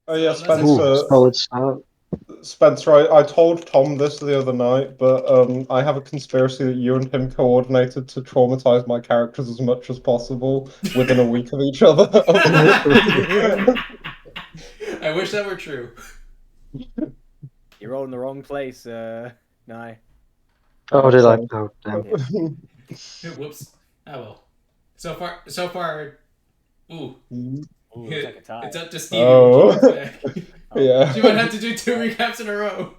Oh yeah, Ooh, Spencer. solid start. Spencer, I told Tom this the other night, but I have a conspiracy that you and him coordinated to traumatize my characters as much as possible within a week of each other. I wish that were true. You're all in the wrong place, Nye. Oh, did I? Sorry. Oh, damn. Whoops. Oh well. So far. Ooh. Ooh, it's like a tie. It's up to Stevie Oh. when she gets back. Yeah. She might have to do 2 recaps in a row.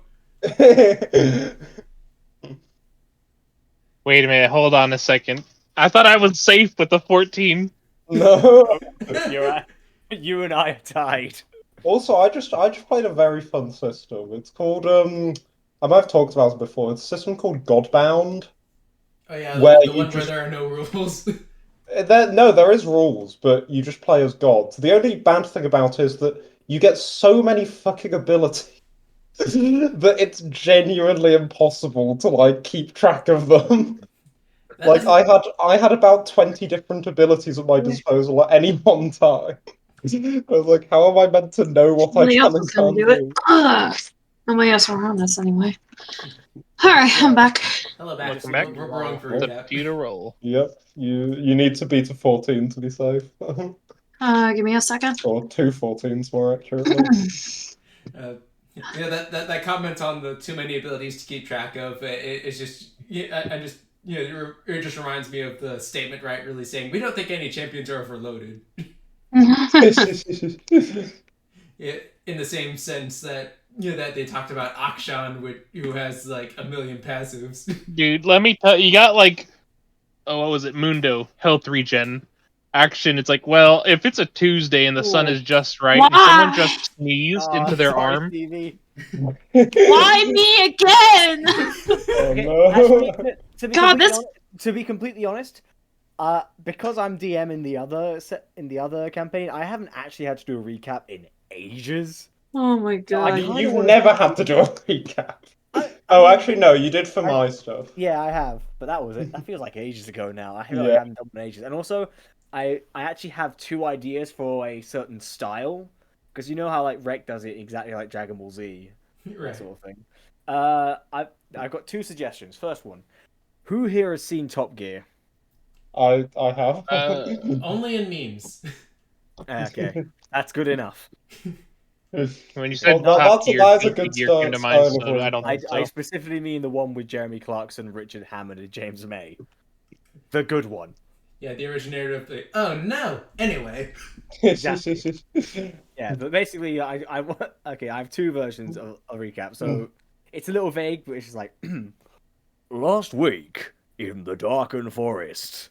Wait a minute, hold on a second. I thought I was safe with the 14. No. You're right. You and I are tied. Also, I just played a very fun system. It's called I might have talked about it before. It's a system called Godbound. Oh yeah, Where the you one just- where there are no rules. There is rules, but you just play as gods. The only bad thing about it is that you get so many fucking abilities that it's genuinely impossible to like keep track of them. Like I had about 20 different abilities at my disposal at any one time. I was like, how am I meant to know what I Somebody can else and was gonna can't do it. do? Ugh. Nobody else around this anyway. Alright, I'm back. Hello back. Welcome back. We're rolling for It's recap. up to you to roll. Yep, you need to beat a 14 to be safe. Give me a second. Or two 14s more accurately. Yeah, that comment on the too many abilities to keep track of, it's just, I just, it just reminds me of the statement right really saying, we don't think any champions are overloaded. Yeah, in the same sense that, that they talked about Akshan, who has like 1 million passives. Dude, let me tell you, got like, oh, what was it? Mundo, health regen. Action, it's like, well, if it's a Tuesday and the sun is just right and someone just sneezed into their sorry, arm. Stevie. Why me again? Oh Okay, no. actually, God, to be completely honest, because I'm DM in the other campaign, I haven't actually had to do a recap in ages. Oh my god. You've never had to do a recap. Actually, no, you did for my stuff. Yeah, I have, but that was it. That feels like ages ago now. I feel like Yeah. I haven't done it in ages. And also, I actually have 2 ideas for a certain style, because you know how like Rec does it exactly like Dragon Ball Z, Right. that sort of thing. I've got 2 suggestions. First one, who here has seen Top Gear? I have. Only in memes. Okay, that's good enough. When you said Well, top that's tier, a Guilty good Gear start came to mind, style of so I don't I think so. specifically mean the one with Jeremy Clarkson, Richard Hammond, and James May. The good one. Yeah, the originator of the. Oh no! Anyway. Yeah, but basically, I have 2 versions of a recap. So it's a little vague, but it's just like last week in the Darkened Forest,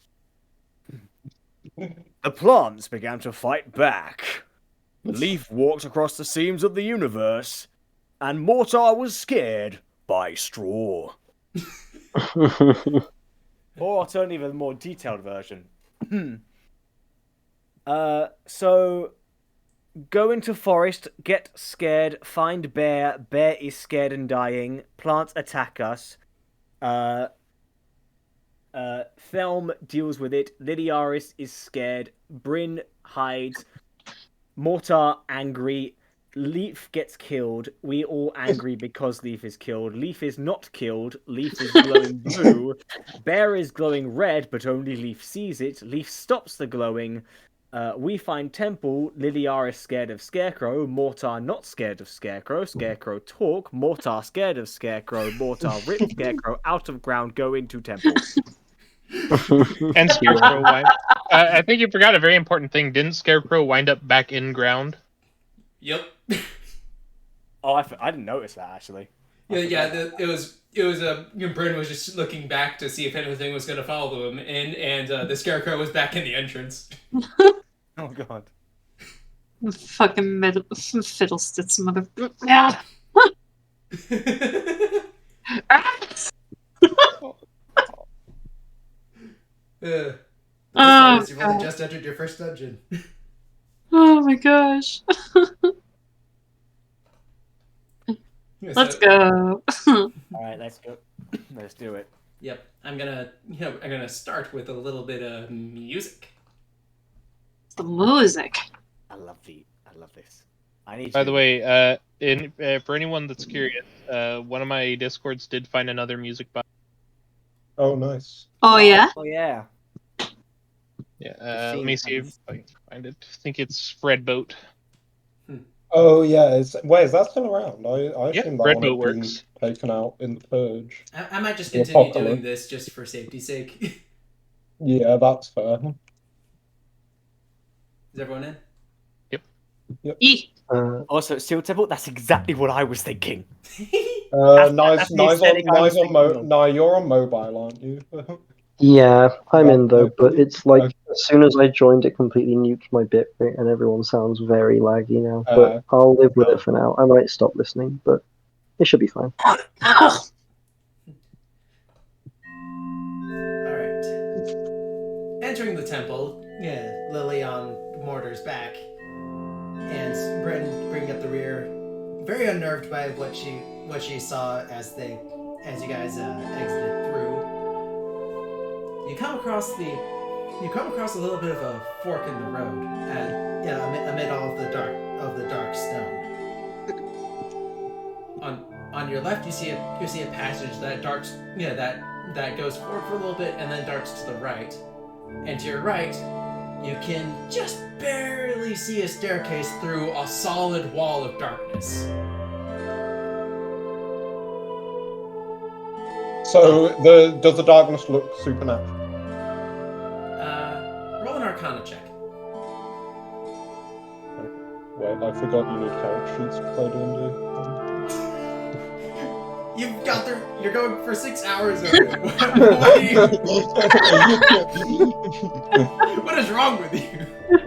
the plants began to fight back. Leaf walked across the seams of the universe, and Mortar was scared by straw. Or alternatively, a more detailed version. So go into forest, get scared, find bear. Bear is scared and dying. Plants attack us. Thelm deals with it. Lilyaris is scared. Bryn hides. Mortar angry. Leaf gets killed. We all angry because Leaf is killed. Leaf is not killed. Leaf is glowing blue. Bear is glowing red, but only Leaf sees it. Leaf stops the glowing. We find Temple. Lilyaris scared of Scarecrow. Mortar not scared of Scarecrow. Scarecrow talk. Mortar scared of Scarecrow. Mortar rip Scarecrow out of ground. Go into Temple. And Scarecrow I think you forgot a very important thing. Didn't Scarecrow wind up back in ground? Yep. Oh, I didn't notice that actually. It was Bryn was just looking back to see if anything was going to follow him, and the Scarecrow was back in the entrance. Oh god. Fucking fiddlesticks, mother. Yeah. Oh, you've only just entered your first dungeon. Oh my gosh. Let's go. All right, let's go. Let's do it. Yep, I'm gonna start with a little bit of music. The music. I love this. I need By to. the way, for anyone that's curious, one of my discords did find another music box. Oh, nice. Oh yeah. Oh yeah. Yeah, Just let me seeing see if I can find it. I think it's Fred Boat. Oh, yeah. Wait, is that still around? I Yeah, assume that Fred one Boat had been works. taken out in the Purge. I might just Or continue Apocalypse. doing this just for safety's sake. Is Yeah, that's fair. everyone in? Eek. Also, Steel Temple. That's exactly what I was thinking. Nice, the nice aesthetic I was thinking of. no, you're on mobile, aren't you? Yeah, I'm in though, but it's like Okay. as soon as I joined, it completely nuked my bitrate, and everyone sounds very laggy now. But I'll live with it for now. I might stop listening, but it should be fine. Alright. Entering the temple, Lily on Mortar's back, and Bren bringing up the rear, very unnerved by what she saw as you guys exited through. You come across a little bit of a fork in the road, amid all of the dark stone. On your left, you see a passage that darts, that goes forward for a little bit and then darts to the right. And to your right, you can just barely see a staircase through a solid wall of darkness. So does the darkness look supernatural? Roll an Arcana check. Wait, I forgot you need character sheets to play D&D. You're going for 6 hours of it. What is wrong with you? To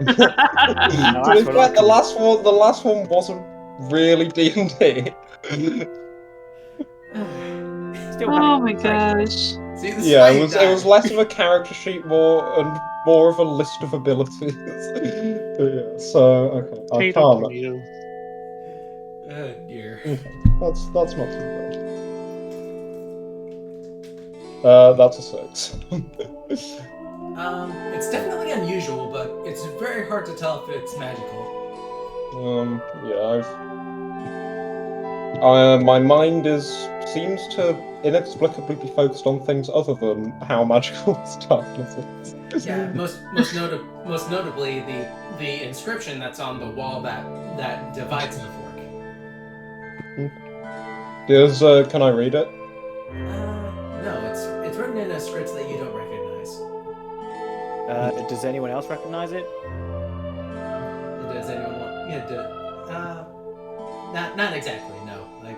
be fair, the last one wasn't really D&D. Oh my gosh. See, this Yeah, is why it was less of a character sheet, more of a list of abilities. Yeah, so okay, Potato, Arcana. tomato. Oh dear. Okay, that's not too bad. That's a 6. It's definitely unusual, but it's very hard to tell if it's magical. Yeah, my mind seems to inexplicably be focused on things other than how magical this darkness is. Yeah, most notably the inscription that's on the wall that divides the fork. Can I read it? No, it's written in a script that you don't recognize. Does anyone else recognize it? Does anyone want? Not exactly. No. Like,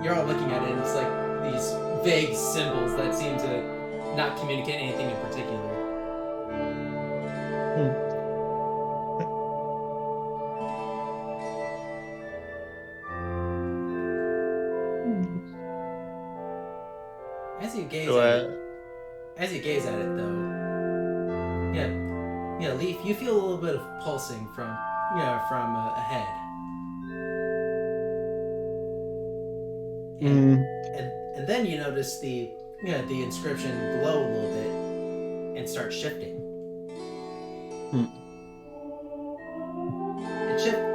you're all looking at it, and it's like these vague symbols that seem to not communicate anything in particular. As you gaze at it, though, Leaf, you feel a little bit of pulsing from ahead. And then you notice the inscription glow a little bit and start shifting.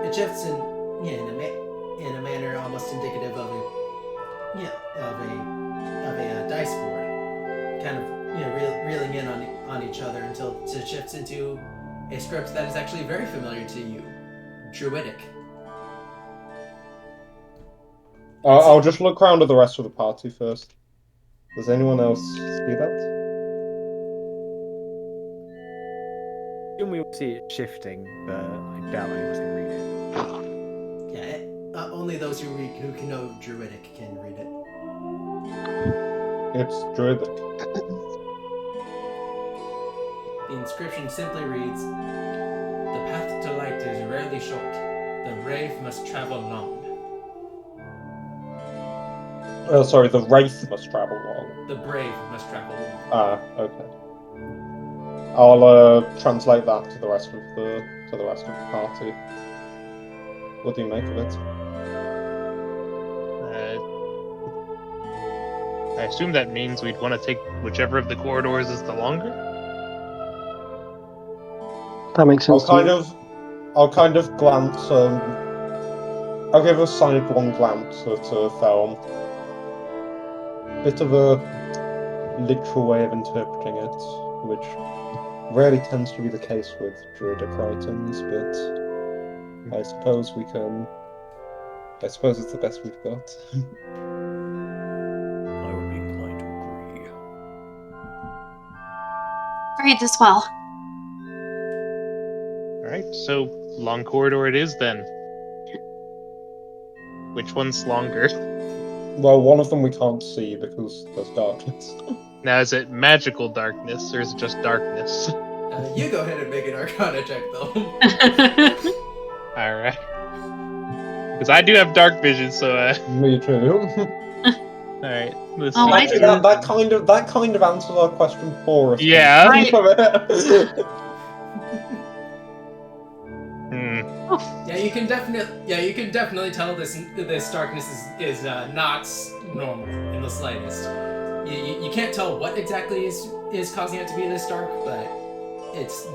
It shifts in a manner almost indicative of a dice board, kind of reeling in on each other until it shifts into a script that is actually very familiar to you, Druidic. I'll just look around at the rest of the party first. Does anyone else see that? We will see it shifting, but I doubt anyone's going to read it. Yeah, only those who can know Druidic can read it. It's Druidic. The inscription simply reads, "The path to light is rarely short. The brave must travel long." Oh, sorry, the wraith must travel long. The brave must travel long. Ah, okay. I'll translate that to the rest of the party. What do you make of it? I assume that means we'd want to take whichever of the corridors is the longer. That makes sense. I'll kind of glance I'll give a sidelong glance at Thelm. Bit of a literal way of interpreting it, which rarely tends to be the case with druidic writings, but I suppose it's the best we've got. I would be inclined to agree. Read this well. Alright, so long corridor it is then. Which one's longer? Well, one of them we can't see because there's darkness. Now, is it magical darkness, or is it just darkness? You go ahead and make an Arcana check, though. Alright. Because I do have dark vision, so Me too. Alright. Oh, I Actually, do. that kind of answers our question for us. Yeah. Yeah, you can definitely tell this darkness is not normal in the slightest. You can't tell what exactly is causing it to be this dark, but it's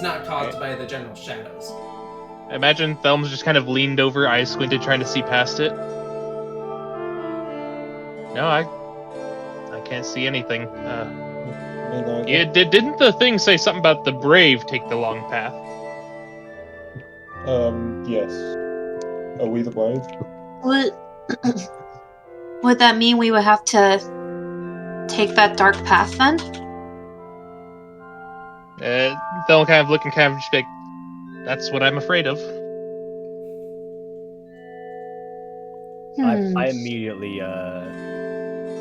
not caused by the general shadows. I imagine Thelm's just kind of leaned over, eyes squinted, trying to see past it. No, I can't see anything. Yeah, didn't the thing say something about the brave take the long path? Yes. Are we the brave? Would that mean we would have to take that dark path then? Thelm kind of looking, kind of just like, that's what I'm afraid of. I immediately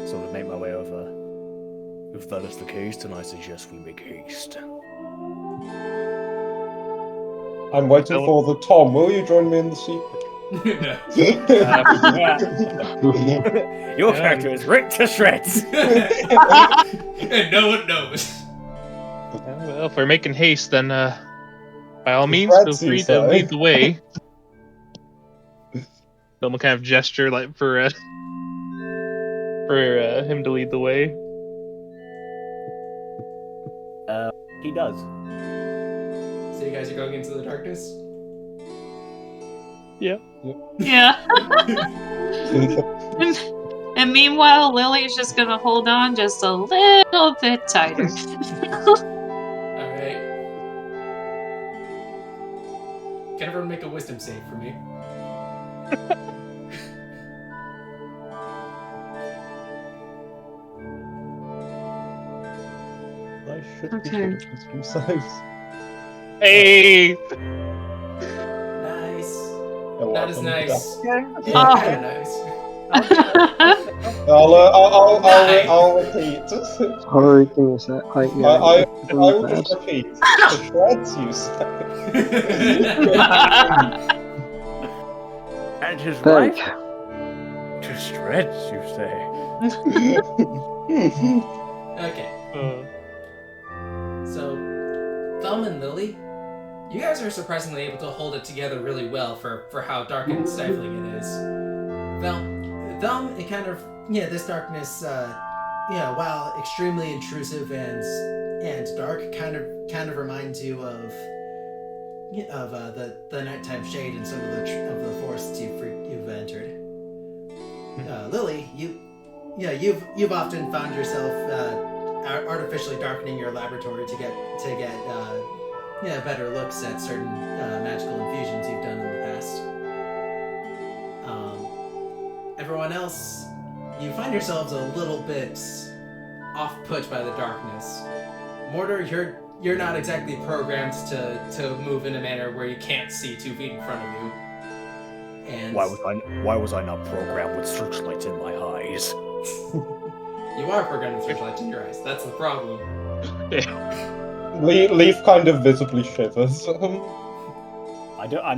sort of make my way over. If that is the case, then I suggest we make haste. I'm waiting for the Tom. Will you join me in the secret? Your character is ripped to shreds! And no one knows. Well, if we're making haste, then by all means, feel Shreds, you free to say? lead the way. Thelm will kind of gesture like for him to lead the way. He does. So you guys are going into the darkness? Yeah. Yeah. And meanwhile, Lily's just gonna hold on just a little bit tighter. Alright. Can everyone make a wisdom save for me? I should Okay. be good at wisdom saves. Hey! Nice. Oh, Not as nice. Oh. Kinda nice. I'll repeat. Sorry, give me a sec. I will bad. just repeat. The shreds, you say. And his Thank. wife? To shreds, you say? Okay. So, Thelm and Lily, you guys are surprisingly able to hold it together really well for how dark and stifling it is. Thelm, it kind of, this darkness, while extremely intrusive and dark, kind of reminds you of the nighttime shade in some of the forests you've entered. Lily, you've often found yourself artificially darkening your laboratory to get better looks at certain magical infusions you've done in the past. Everyone else, you find yourselves a little bit off-put by the darkness. Mortar, you're not exactly programmed to move in a manner where you can't see 2 feet in front of you. And Why was I not programmed with searchlights in my eyes? you are programmed with searchlights in your eyes. That's the problem. Leaf kind of visibly shivers. I'm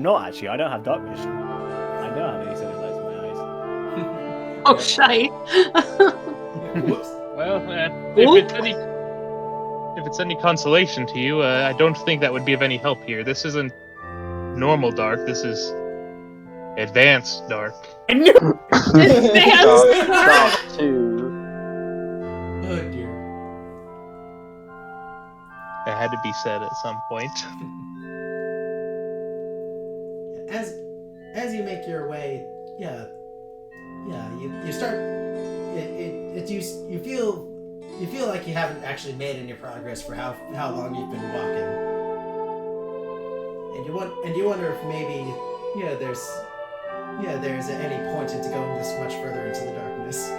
not actually. I don't have dark vision. I don't have any searchlights in my eyes. Oh, shite. Whoops. Well, if it's any consolation to you, I don't think that would be of any help here. This isn't normal dark. This is advanced dark. Dark 2. Oh dear. It had to be said at some point. as you make your way, you start. You feel like you haven't actually made any progress for how long you've been walking, and you wonder if maybe there's any point into going this much further into the darkness.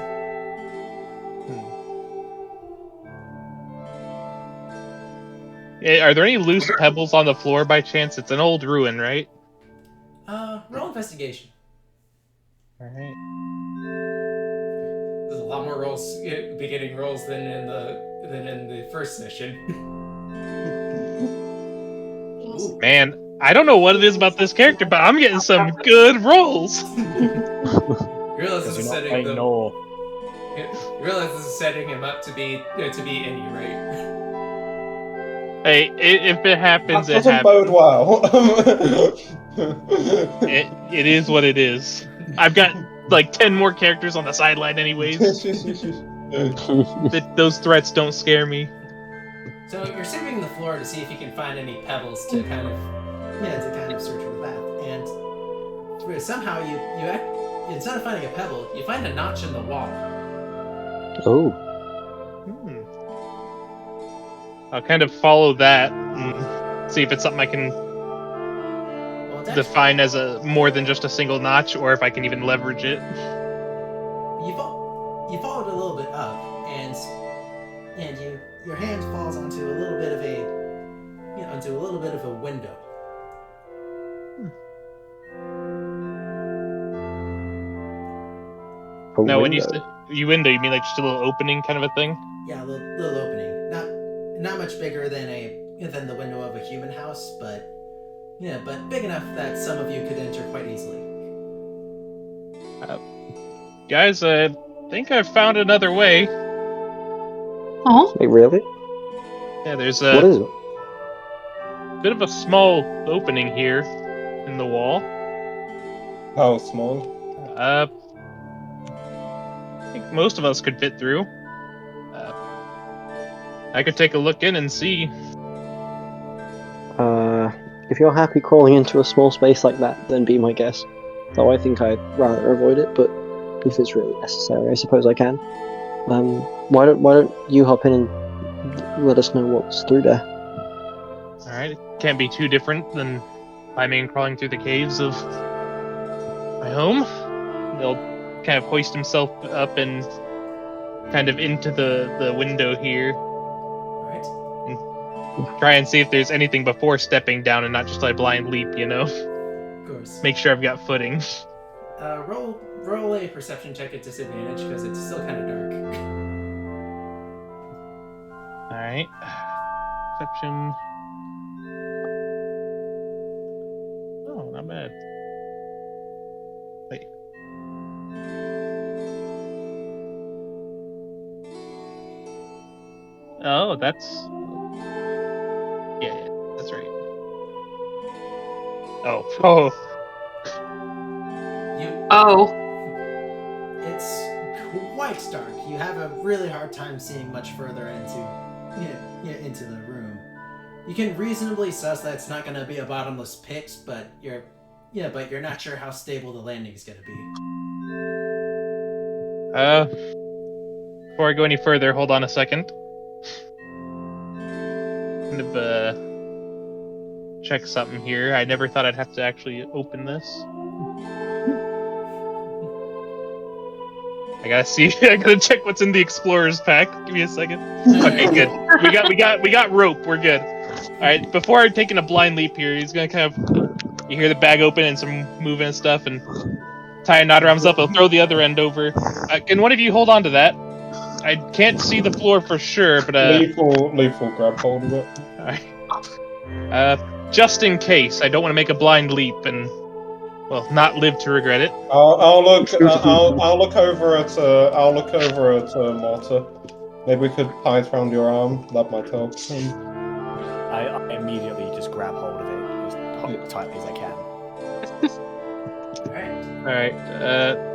Are there any loose pebbles on the floor by chance? It's an old ruin, right? Roll investigation. All right. There's a lot more beginning rolls than in the first session. Man, I don't know what it is about this character, but I'm getting some good rolls. You realize this is setting him up to be any, right? Hey, if it happens, that it doesn't happens. bode well. It is what it is. I've got like 10 more characters on the sideline anyways. Those threats don't scare me. So you're sweeping the floor to see if you can find any pebbles to kind of search for the path. And somehow you instead of finding a pebble, you find a notch in the wall. Oh. I'll kind of follow that and see if it's something I can define as more than just a single notch, or if I can even leverage it. You followed a little bit up, and your hand falls onto a little bit of a window. Now, when you say window, you mean like just a little opening kind of a thing? Yeah, a little opening. Not much bigger than the window of a human house, but big enough that some of you could enter quite easily. Guys, I think I've found another way. Oh? Wait, really? Yeah, there's What is it? bit of a small opening here in the wall. How small? I think most of us could fit through. I could take a look in and see. If you're happy crawling into a small space like that, then be my guest. Though I think I'd rather avoid it, but if it's really necessary, I suppose I can. Why don't you hop in and let us know what's through there? Alright, it can't be too different than climbing and crawling through the caves of my home. They'll kind of hoist himself up and kind of into the window here. Try and see if there's anything before stepping down and not just like blind leap, Of course. Make sure I've got footing. Roll a perception check at disadvantage because it's still kind of dark. Alright. Perception. Oh, not bad. Wait. Oh, that's... Yeah, that's right. Oh. It's quite dark. You have a really hard time seeing much further into the room. You can reasonably suss that it's not going to be a bottomless pit, but you're not sure how stable the landing is going to be. Before I go any further, hold on a second. Kind of check something here. I never thought I'd have to actually open this. I gotta check what's in the explorer's pack. Give me a second. Okay, good. We got rope. We're good. All right. Before I'm taking a blind leap here, he's gonna kind of. You hear the bag open and some moving and stuff, and tie a knot around himself. He'll throw the other end over. Can one of you hold on to that? I can't see the floor for sure, but Leaf will grab hold of it. All right. Just in case, I don't want to make a blind leap and. Well, not live to regret it. I'll look over at Mortar. Maybe we could tie it around your arm. That might help. I immediately just grab hold of it as tightly as I can. All right.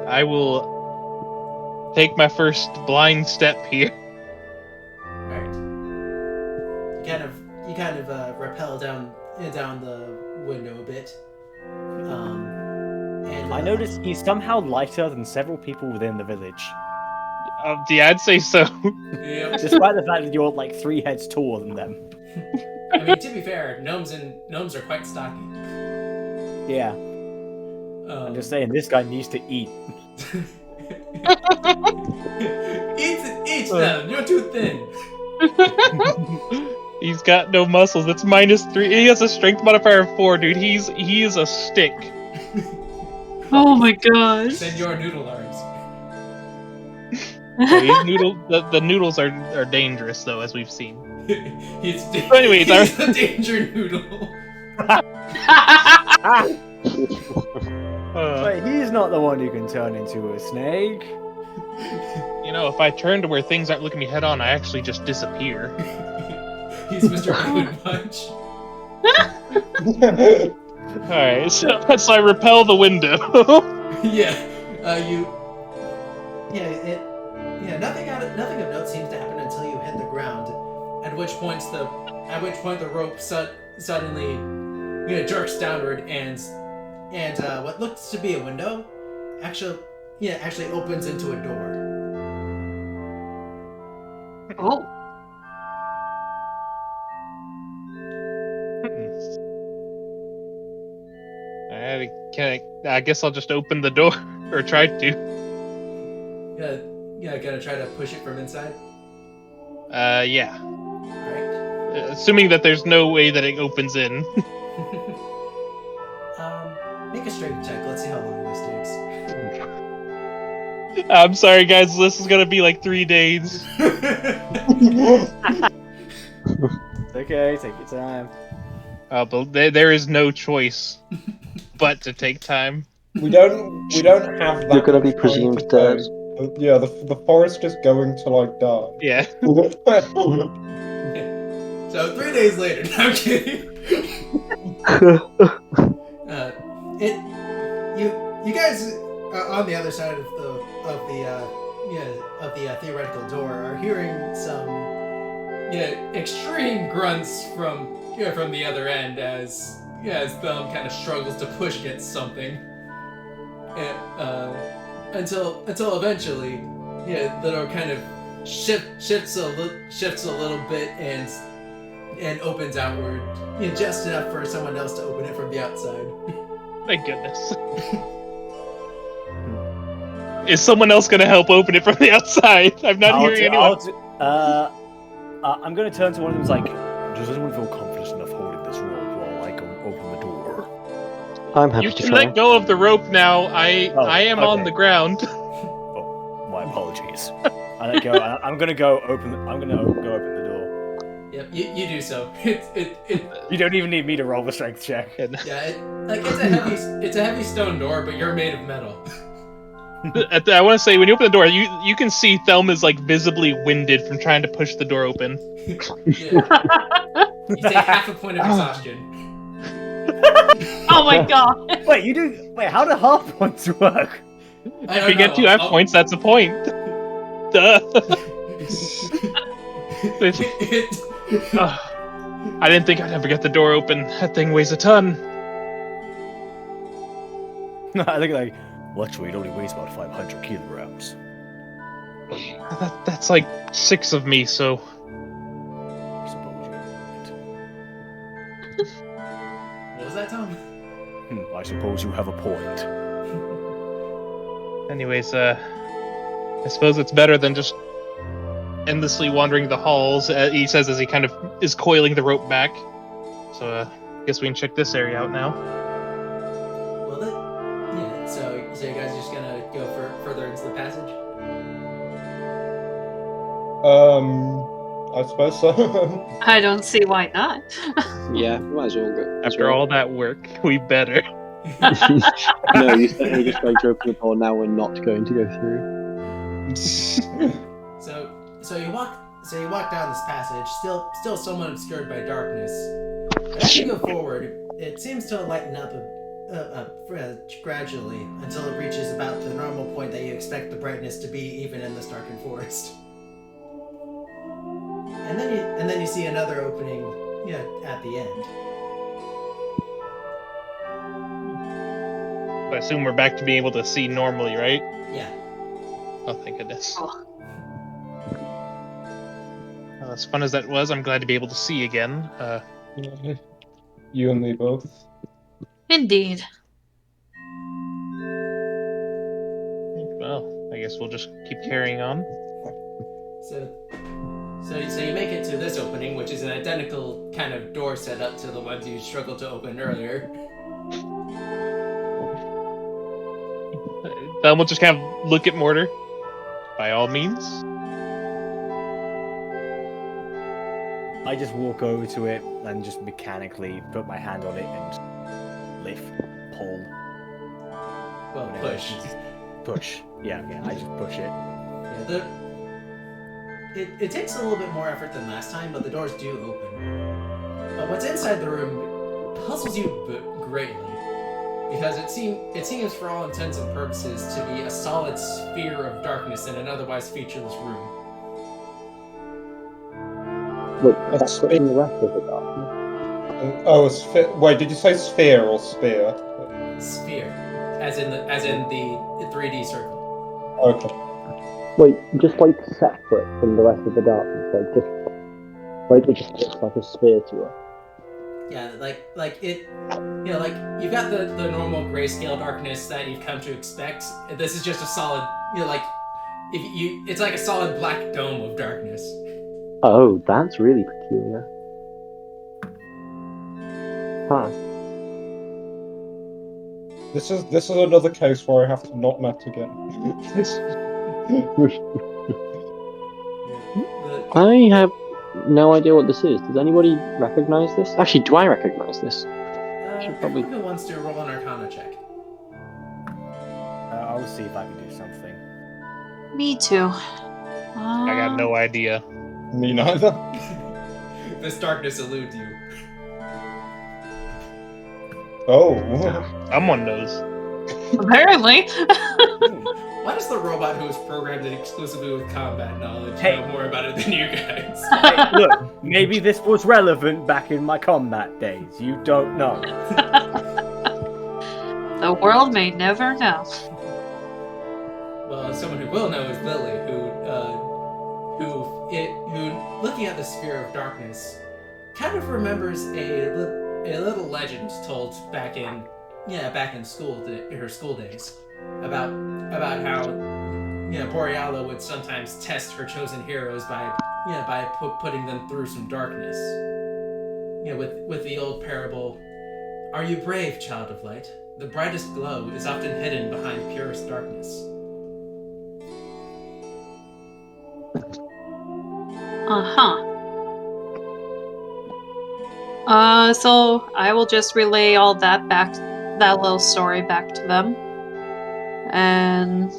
I will take my first blind step here. All right. You kind of rappel down the window a bit. And I noticed he's somehow lighter than several people within the village, Yeah, I'd say so. Yep. despite the fact that you're like 3 heads taller than them. I mean, to be fair, gnomes are quite stocky. Yeah, I'm just saying this guy needs to eat. Eat them. You're too thin. He's got no muscles. That's -3. He has a strength modifier of 4, dude. He is a stick. Oh my gosh. Send your noodle arms. Oh, he's the noodles are dangerous though, as we've seen. He's anyways, he's a danger noodle. Wait, he's not the one who can turn into a snake. You know, if I turn to where things aren't looking me head on, I actually just disappear. He's Mr. Good Punch. Alright, so I repel the window. Nothing of note seems to happen until you hit the ground. At which point the rope suddenly jerks downward and what looks to be a window actually opens into a door. Oh. I guess I'll just open the door, or try to. Gonna try to push it from inside? Yeah. Alright. Assuming that there's no way that it opens in. Make a strength check. Let's see how long this takes. I'm sorry, guys. This is gonna be like 3 days. It's okay, take your time. But there is no choice but to take time. We don't have that. You're gonna be much time presumed to dead. play. Yeah, the forest is going to like die. Yeah. So 3 days later, no, I'm kidding. You guys on the other side of the theoretical door are hearing some extreme grunts from the other end as Thumb kind of struggles to push against something, until eventually the door kind of shifts a little bit and opens outward, just enough for someone else to open it from the outside. Thank goodness. Is someone else gonna help open it from the outside? I'm not hearing anyone. I'm gonna turn to one of them and does anyone feel confident enough holding this rope while I go open the door? I'm happy You to can try. let go of the rope now. I am on okay. the ground. Oh, my apologies. I let go. I'm gonna go open the door. Yep, you do so. You don't even need me to roll the strength check. It's a heavy stone door, but you're made of metal. I want to say, when you open the door, you can see Thelm is visibly winded from trying to push the door open. You take half a point of exhaustion. Oh my god. Wait, how do half points work? If you get 2 half points, that's a point. Duh. I didn't think I'd ever get the door open. That thing weighs a ton. I think luckily it only weighs about 500 kilograms. That's 6 of me, so... I suppose you're right. What was that, Tom? I suppose you have a point. Anyways, I suppose it's better than just endlessly wandering the halls, he says as he kind of is coiling the rope back. So, I guess we can check this area out now. So you guys are just gonna go further into the passage? I suppose so. I don't see why not. Yeah, might as well go. After all that work, we better. No, you said we're just going to open the door. Now we're not going to go through. So you walk down this passage, still somewhat obscured by darkness. But as you go forward, it seems to lighten up gradually until it reaches about the normal point that you expect the brightness to be, even in this darkened forest. And then you see another opening, at the end. I assume we're back to being able to see normally, right? Yeah. Oh, thank goodness. Oh. As fun as that was, I'm glad to be able to see again. You and me both. Indeed. Well, I guess we'll just keep carrying on. So you make it to this opening, which is an identical kind of door setup to the ones you struggled to open earlier. Then we'll just kind of look at Mortar. By all means. I just walk over to it and just mechanically put my hand on it and lift, pull. Well, whatever. push. Push. Yeah, I just push it. Yeah, it takes a little bit more effort than last time, but the doors do open. But what's inside the room puzzles you greatly, because it seems for all intents and purposes to be a solid sphere of darkness in an otherwise featureless room. Look, that's in the rest of the darkness. Oh, a sphere. Wait, did you say sphere or spear? Sphere, as in the 3D circle. Okay. Wait, just like separate from the rest of the darkness, like it just looks like a sphere to her. Yeah, like it, you know, like you've got the normal grayscale darkness that you've come to expect. This is just a solid, you know, like it's like a solid black dome of darkness. Oh, that's really peculiar. Huh. This is another case where I have to not met again. I have no idea what this is. Does anybody recognize this? Actually, do I recognize this? Probably who wants to roll an Arcana check? I'll see if I can do something. Me too. I got no idea. Me neither. This darkness eludes you. Oh. Someone knows. Apparently. Why does the robot who is programmed exclusively with combat knowledge know more about it than you guys? Hey, look, maybe this was relevant back in my combat days. You don't know. The world may never know. Well, someone who will know is Lily, who looking at the sphere of darkness, kind of remembers a little legend told back in her school days about how Boreala would sometimes test her chosen heroes by putting them through some darkness. With the old parable, "Are you brave, child of light? The brightest glow is often hidden behind purest darkness." So I will just relay all that little story back to them. And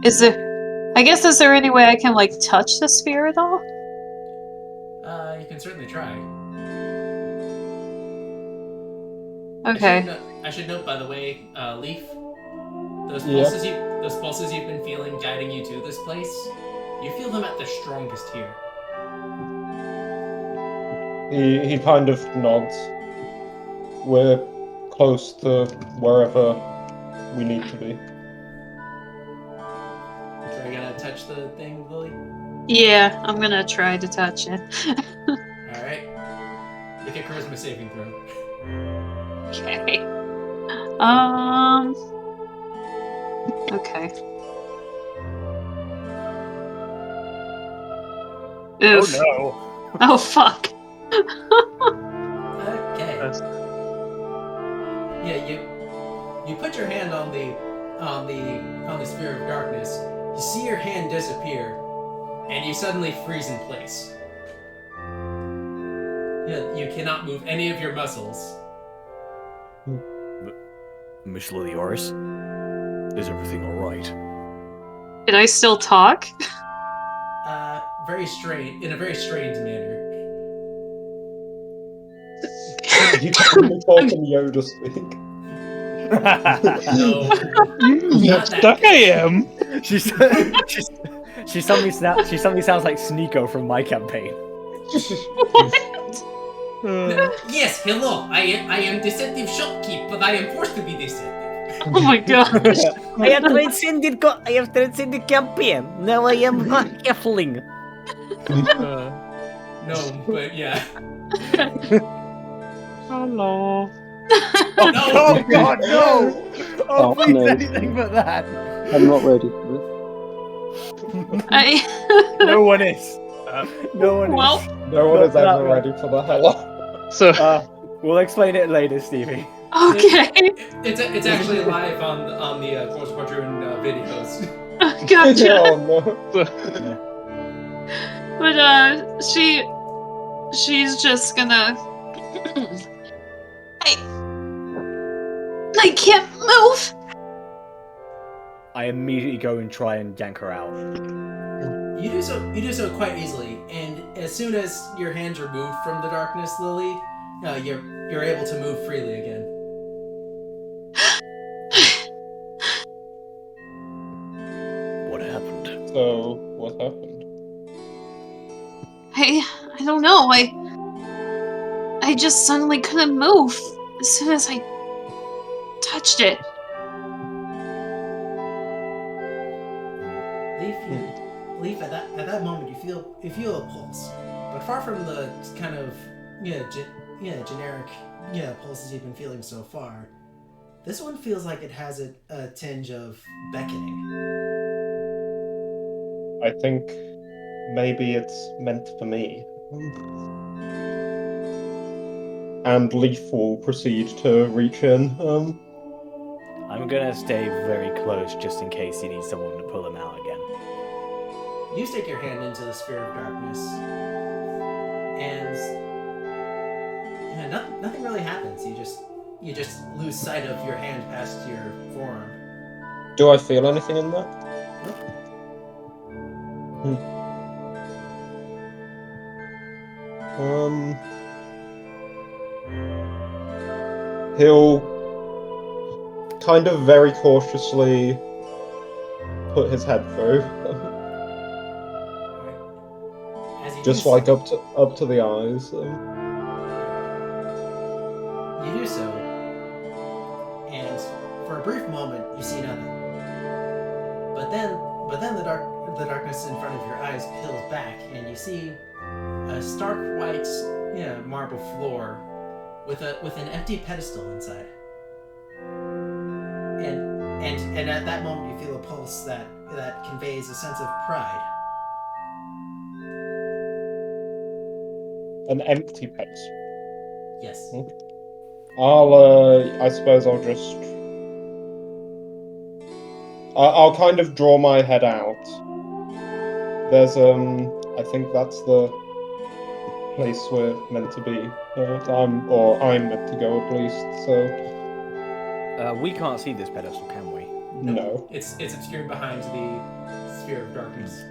is there any way I can like touch the sphere at all? You can certainly try. Okay. I should note, by the way, Leaf, those Yeah. pulses you've been feeling guiding you to this place, you feel them at their strongest here. He kind of nods. We're close to wherever we need to be. So you're gonna touch the thing, Lily? Yeah, I'm gonna try to touch it. Alright. Make a charisma saving throw. Okay. Okay. Oof. Oh no. Oh fuck. Okay. Yeah, you put your hand on the sphere of darkness. You see your hand disappear, and you suddenly freeze in place. Yeah, you cannot move any of your muscles. Miss Lilyaris, is everything alright? Can I still talk? In a very strange manner. You can only talk in Yoda speak. No. How stuck I am. She suddenly sounds like Sneeko from my campaign. Yes, hello. I am deceptive shopkeep, but I am forced to be deceptive. Oh my gosh. I have transcended campaign. Now I am halfling. No, but yeah. Hello. Oh God, no! Oh, please, no. anything but that. I'm not ready for this. No one is. No one Well, is. No one is Not ever that ready for the hello. So We'll explain it later, Stevie. okay. It's actually live on the Course Quadroon videos. Gotcha. Oh no. But she's just gonna. I can't move. I immediately go and try and yank her out. You do so quite easily, and as soon as your hands are moved from the darkness, Lily, you're able to move freely again. What happened? So, what happened? I don't know. I just suddenly couldn't move as soon as I touched it. Leaf, at that moment you feel a pulse, but far from the kind of generic pulses you've been feeling so far. This one feels like it has a tinge of beckoning. I think maybe it's meant for me. And Leaf will proceed to reach in. I'm gonna stay very close just in case he needs someone to pull him out again. You stick your hand into the sphere of darkness, and nothing really happens. You just lose sight of your hand past your forearm. Do I feel anything in there? He'll kind of very cautiously put his head through. Just like up to the eyes. You do so, and for a brief moment you see nothing. But then the darkness in front of your eyes peels back, and you see a stark white, marble floor with an empty pedestal inside. And at that moment you feel a pulse that conveys a sense of pride. An empty pedestal. Yes. I suppose I'll just... I'll kind of draw my head out. There's, I think that's the place we're meant to be. I'm meant to go at least, so... We can't see this pedestal, can we? No. It's obscured behind the sphere of darkness.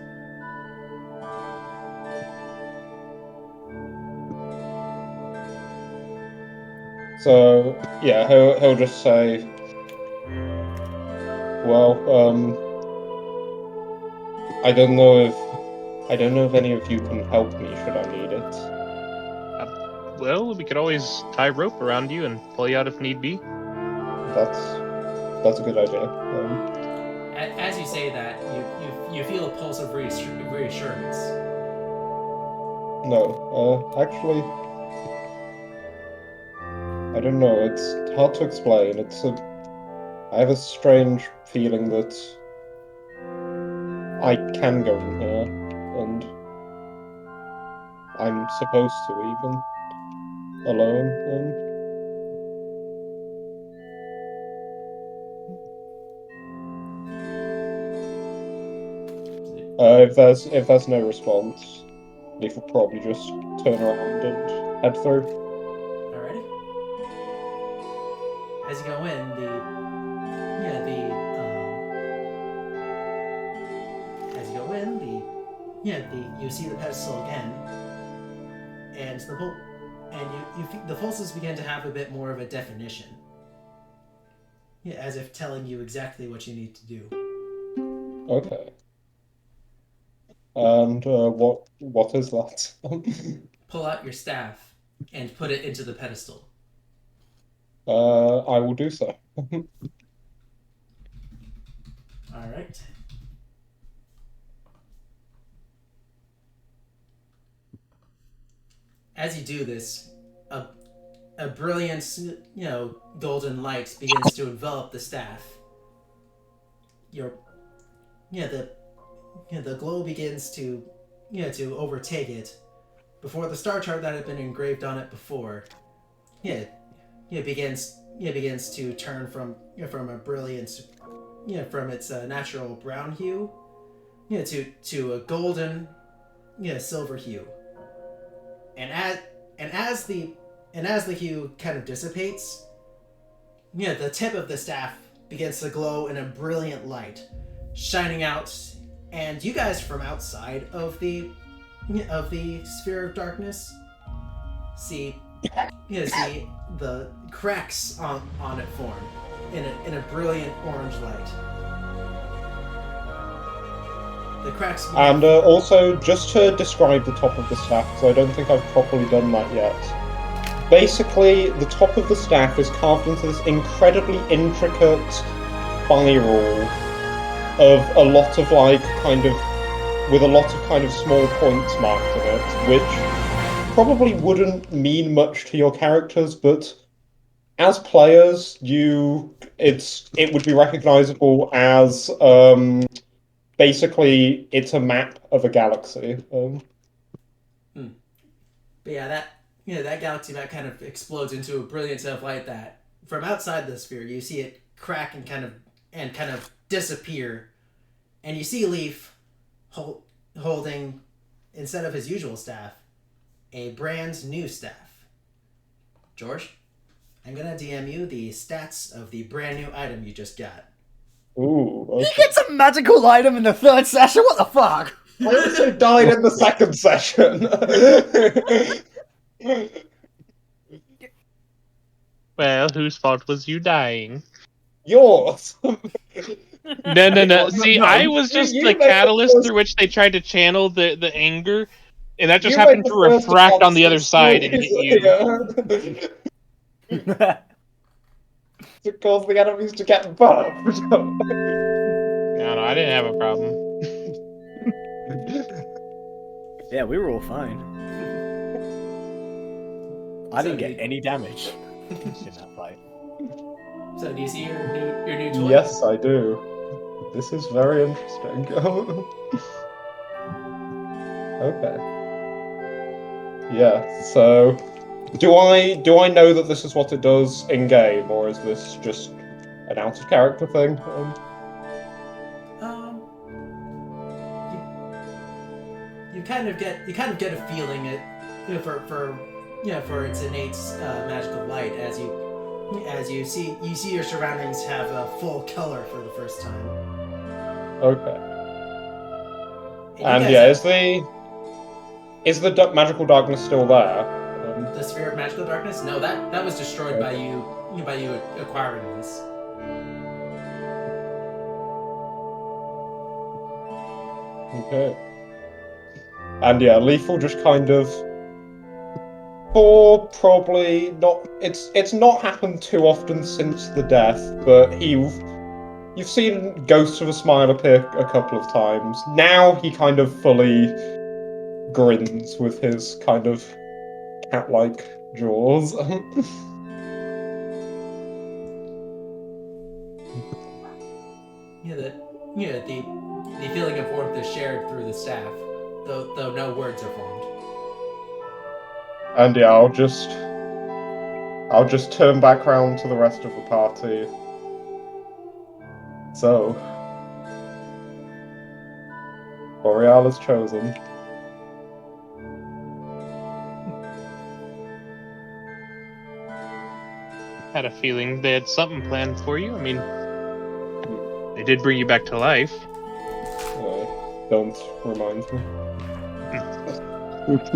So, yeah, he'll just say, well, I don't know if any of you can help me should I need it. well, we could always tie rope around you and pull you out if need be. That's a good idea. As you say that, you feel a pulse of reassurance. No, actually, I don't know. It's hard to explain. I have a strange feeling that I can go in here, and I'm supposed to even alone. If there's no response, Leaf will probably just turn around and head through. Alrighty. As you go in, you see the pedestal again, and the pulses begin to have a bit more of a definition. Yeah, as if telling you exactly what you need to do. Okay. And what is that? Pull out your staff and put it into the pedestal. I will do so. All right. As you do this, a brilliant, golden light begins to envelop the staff. Your, the glow begins to, to overtake it. Before the star chart that had been engraved on it before, begins to turn from a brilliant, from its natural brown hue, to a golden, silver hue. And as the hue kind of dissipates, the tip of the staff begins to glow in a brilliant light, shining out, and you guys from outside of the sphere of darkness see the cracks on it form in a brilliant orange light. The cracks. And also, just to describe the top of the staff, because I don't think I've properly done that yet. Basically, the top of the staff is carved into this incredibly intricate spiral of a lot of with a lot of kind of small points marked in it, which probably wouldn't mean much to your characters, but as players, it would be recognizable as basically it's a map of a galaxy. But yeah, that galaxy map kind of explodes into a brilliance of light that from outside the sphere you see it crack and kind of disappear, and you see Leaf holding, instead of his usual staff, a brand new staff. George, I'm gonna DM you the stats of the brand new item you just got. Ooh, okay. He gets a magical item in the third session? What the fuck? I also died in the second session. Well, whose fault was you dying? Yours. No. See, No, I was just you the made the catalyst first- through which they tried to channel the anger, and that just You happened made to the first refract on the other consensus side and hit you. To cause the enemies to get buffed. No, I didn't have a problem. Yeah, we were all fine. I didn't get any damage in that fight. So do you see your new toy? Yes, I do. This is very interesting. Okay. Yeah, so do I know that this is what it does in game, or is this just an out of character thing? You kind of get a feeling for its innate magical light as you see your surroundings have a full color for the first time. Okay. And And yeah, is the magical darkness still there? the sphere of magical darkness? No, that was destroyed by you acquiring this. Okay. And yeah, Leaf will just kind of, for probably not, it's not happened too often since the death, but you've seen Ghosts of a Smile appear a couple of times. Now he kind of fully grins with his kind of cat-like jaws. The feeling of warmth is shared through the staff, though no words are formed. And yeah, I'll just turn back round to the rest of the party. So, Boreal is chosen. Had a feeling they had something planned for you. I mean, they did bring you back to life. Don't remind me.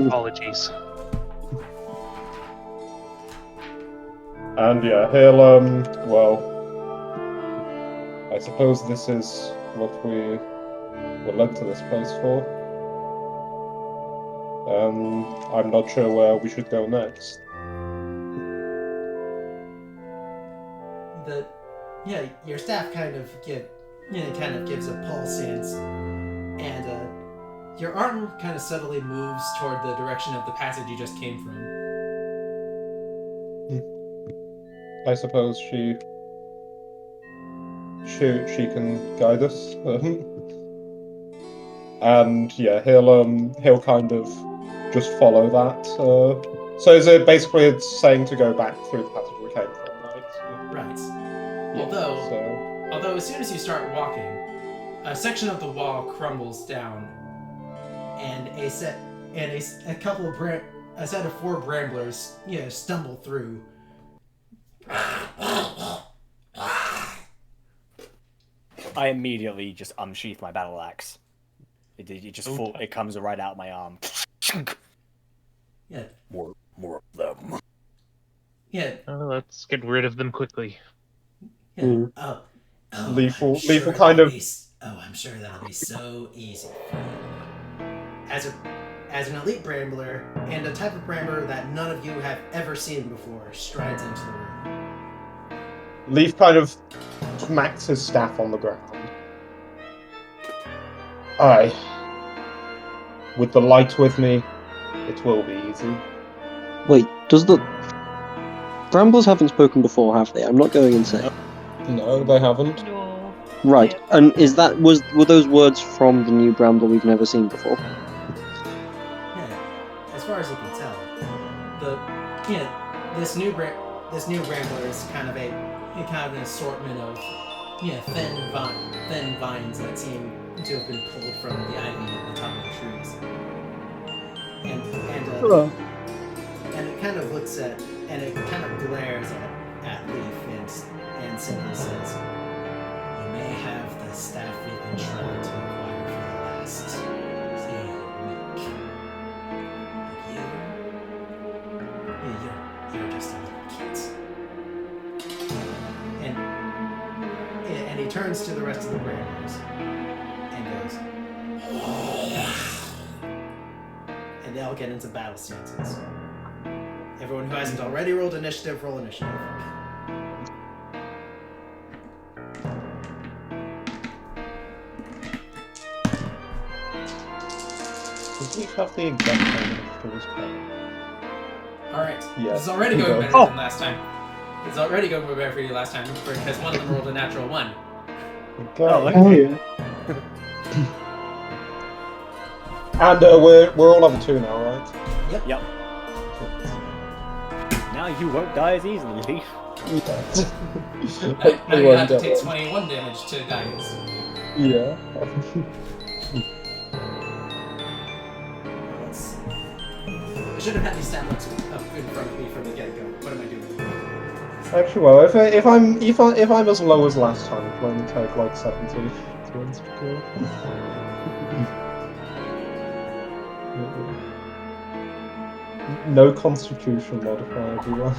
Apologies. And yeah, he'll, well, I suppose this is what we we led to this place for. I'm not sure where we should go next. Your staff kind of gives a pulse and your arm kind of subtly moves toward the direction of the passage you just came from. I suppose she can guide us. And yeah, he'll kind of just follow that. So is it basically it's saying to go back through the passage we came from, right? Right. Yeah, Although as soon as you start walking, a section of the wall crumbles down, and a set of 4 Bramblers, stumble through. I immediately just unsheath my battle axe. It comes right out of my arm. Yeah. More of them. Yeah. Let's get rid of them quickly. Yeah. Mm. Leaf will kind of. I'm sure that'll be so easy for you. As an elite Brambler and a type of Brambler that none of you have ever seen before strides into the room. Leaf kind of smacks his staff on the ground. Aye. With the light with me, it will be easy. Wait, does the Brambles haven't spoken before, have they? I'm not going insane. No, they haven't. Right, and were those words from the new Brambler we've never seen before? Yeah. As far as you can tell, this new Brambler is kind of an assortment of thin vines that seem to have been pulled from the ivy at the top of the trees. And it kind of looks at and it kind of glares at Leaf and simply says, "You may have the staff we've been trying to acquire for the last week, but you're just a little kid." And he turns to the rest of the Bramblers and goes, and they all get into battle stances. Everyone who hasn't already rolled initiative, roll initiative. Does Leaf have the exact name for this player? Alright. Yeah. This is already going better than last time. It's already going better for you last time because one of them rolled a natural 1. Okay. Oh yeah. And we're all level 2 now, right? Yep. Now you won't die as easily, Leaf. Now you have to take 21 damage to die instantly. Yeah. I should have had these stats up in front of me from the get-go. What am I doing? Actually, well, if I'm as low as last time, it'll only take like 70 turns to kill. No constitution modifier, everyone.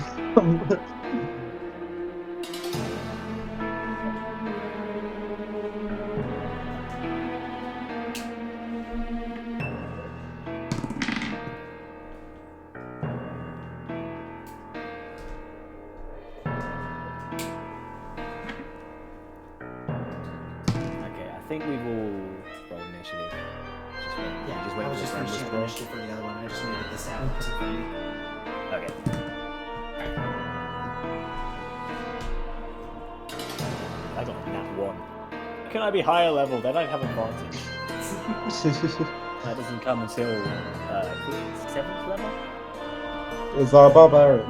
Okay, I think we will roll initiative. Just wait I was for just the finishing Bramblers up roll. initiative for the other one. I just needed the stat box in front of me. Okay. I got a nat 1. Can I be higher level? Then I'd have advantage. That doesn't come until 7th level? Is that a barbarian?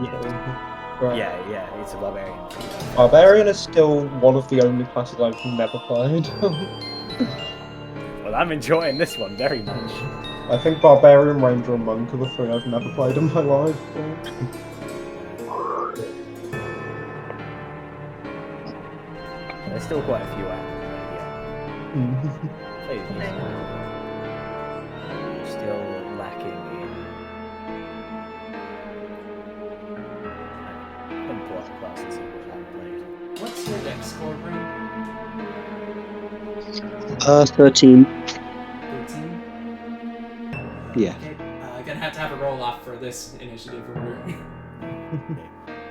Right. Yeah, it's a barbarian thing. Barbarian is still one of the only classes I've never played. Well, I'm enjoying this one very much. I think Barbarian, Ranger, and Monk are the 3 I've never played in my life. There's still quite a few out. Play these. Still lacking in. Let me pull up the class and see what I haven't played. What's your dex score, Bryn? 13. 13. Yeah. Okay. Gonna have to have a roll off for this initiative order.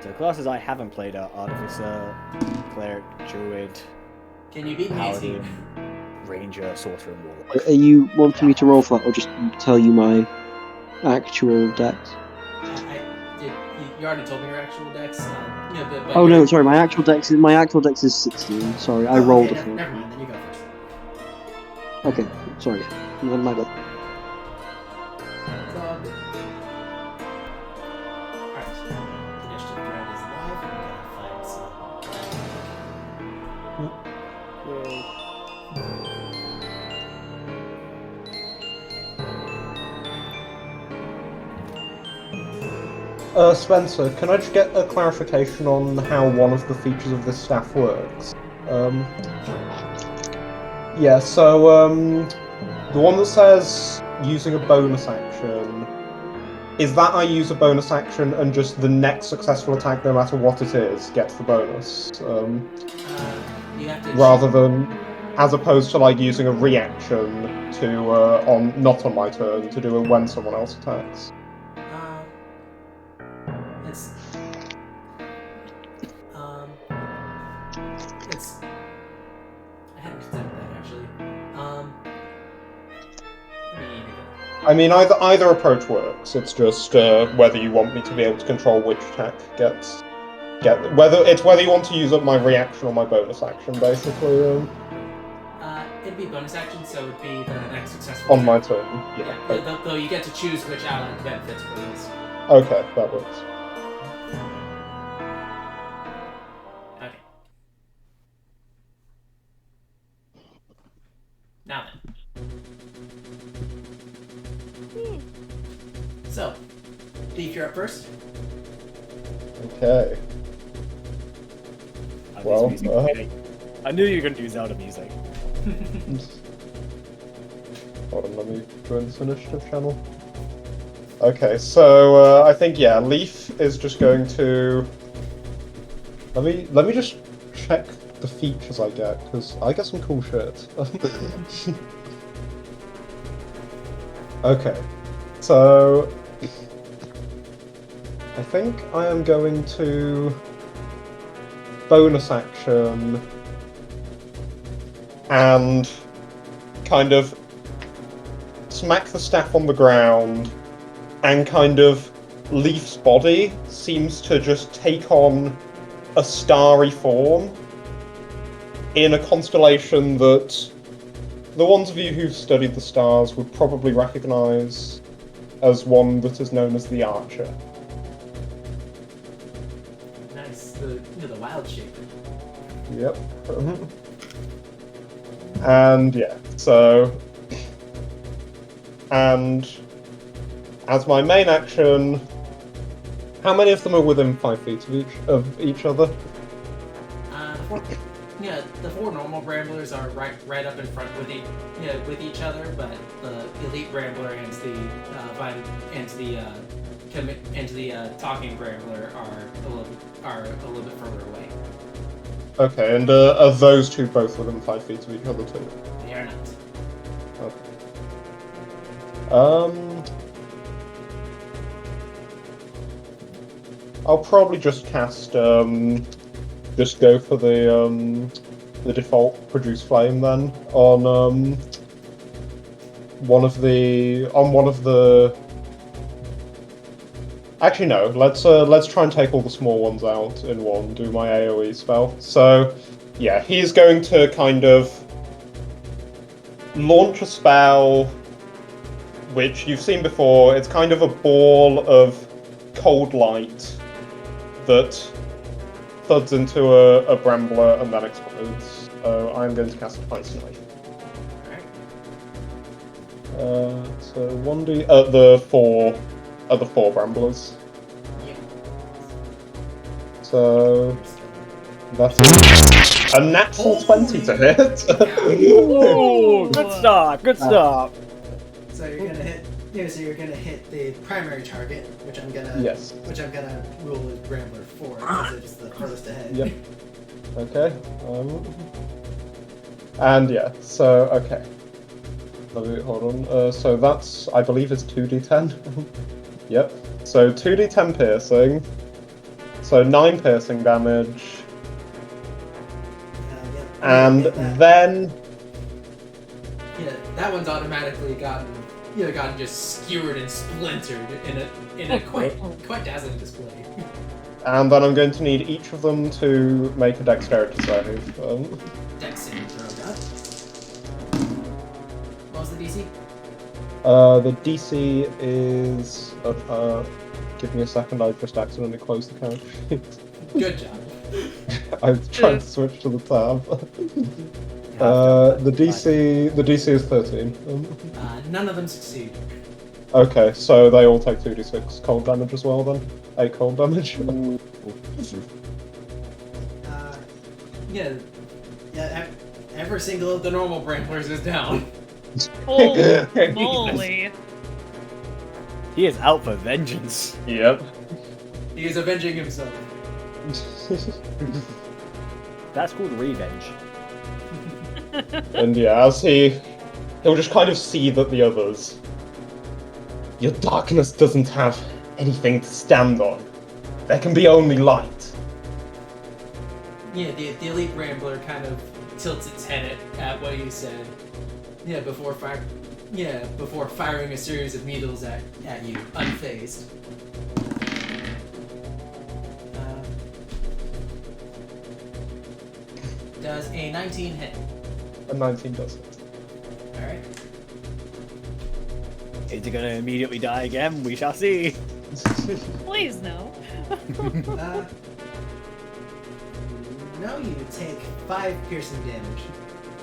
So classes I haven't played are Artificer, Cleric, Druid, Can you beat me, Paladin, 18? Ranger, Sorcerer, and Warlock. Are you wanting me to roll for that, or just tell you my actual dex? You already told me your actual dex. But Oh no, sorry. My actual dex is 16. Sorry, I rolled okay, a 4. never mind. Then you go first. Okay, sorry. My bad. Club. Alright. Initiative Brand is alive. I'm gonna find Spencer, can I just get a clarification on how one of the features of this staff works? Yeah, so, the one that says using a bonus action, is that I use a bonus action and just the next successful attack, no matter what it is, gets the bonus? you have to Rather than, as opposed to like using a reaction to, not on my turn, to do it when someone else attacks. It's it's. I hadn't considered that actually. I mean, either approach works. It's just whether you want me to be able to control which attack gets whether you want to use up my reaction or my bonus action, basically. It'd be bonus action, so it'd be the next successful On my attack. turn. Yeah. Yeah. Though you get to choose which ally benefits for this. Okay, that works. Okay. Now then. So, Thief, you're up first. Okay. Well, I knew you were going to do Zelda music. Hold on, let me join this initiative channel. Okay, so I think Leaf is just going to. Let me just check the features I get, because I get some cool shit. Okay, so I think I am going to bonus action and kind of smack the staff on the ground, and kind of Leaf's body seems to just take on a starry form in a constellation that the ones of you who've studied the stars would probably recognize as one that is known as the Archer. Nice. The wild shape. Yep. And and as my main action, how many of them are within 5 feet of each other? The four normal Bramblers are right up in front with each other, but the elite Brambler and the talking Brambler are a little bit further away. Okay, and are those two both within 5 feet of each other too? They are not. Okay. I'll probably just cast just go for the default produce flame then on one of the. Actually, no. Let's try and take all the small ones out in one. Do my AOE spell. So, yeah, he's going to kind of launch a spell, which you've seen before. It's kind of a ball of cold light that thuds into a Brambler and then explodes. So I'm going to cast Ice Knife. So 1d the four Bramblers. Yep. So that's a natural 20 to hit. Oh, good start, good start. So you're gonna hit. Yeah, so you're gonna hit the primary target, which I'm gonna rule as Brambler 4 because it's the furthest ahead. Yep. Okay. And yeah, so okay. Let me hold on. So that's, I believe, it's 2d10. Yep. So 2d10 piercing. So 9 piercing damage. Yep. And Yeah, that- then yeah, that one's automatically gotten just skewered and splintered in a quite dazzling display. I'm going to need each of them to make a dexterity save. Dex saving throw, got. What was the DC? The DC is. Give me a second. I just accidentally closed the couch. Good job. I'm trying to switch to the tab. The DC is 13. None of them succeed. Okay, so they all take 2d6 cold damage as well then. 8 cold damage. Yeah, every single of the normal Bramblers is down. Holy moly. He is out for vengeance. Yep. He is avenging himself. That's called revenge. And yeah, as he'll just kind of see that the others. Your darkness doesn't have anything to stand on. There can be only light. Yeah, the elite Brambler kind of tilts its head at what you said. Yeah, before firing a series of needles at you, unfazed. Does a 19 hit? A 19 does it. Alright. Is he gonna immediately die again? We shall see. Please no. No, you take 5 piercing damage.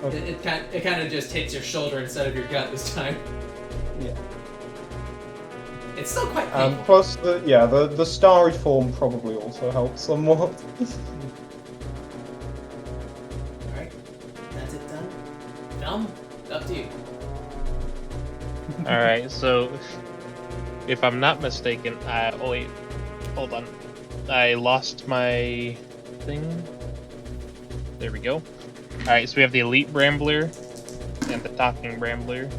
Okay. It kind of just hits your shoulder instead of your gut this time. Yeah. It's still quite painful. Plus, the starry form probably also helps somewhat. Alright. That's it done. Film, up to you. Alright, so if I'm not mistaken, oh wait, hold on. I lost my thing. There we go. Alright, so we have the Elite Brambler and the Talking Brambler.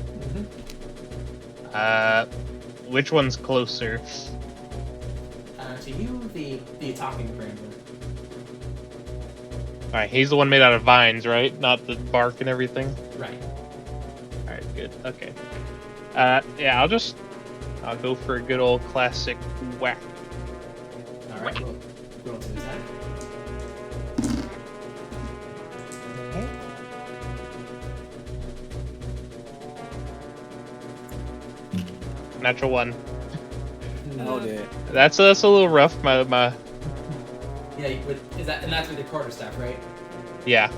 Which one's closer? To you, the Talking Brambler. Alright, he's the one made out of vines, right? Not the bark and everything? Right. Alright, good. Okay. Yeah, I'll go for a good old classic whack. Alright, roll to attack. Natural 1. Oh dear. That's a little rough. My Yeah, and that's with your quarterstaff, right? yeah.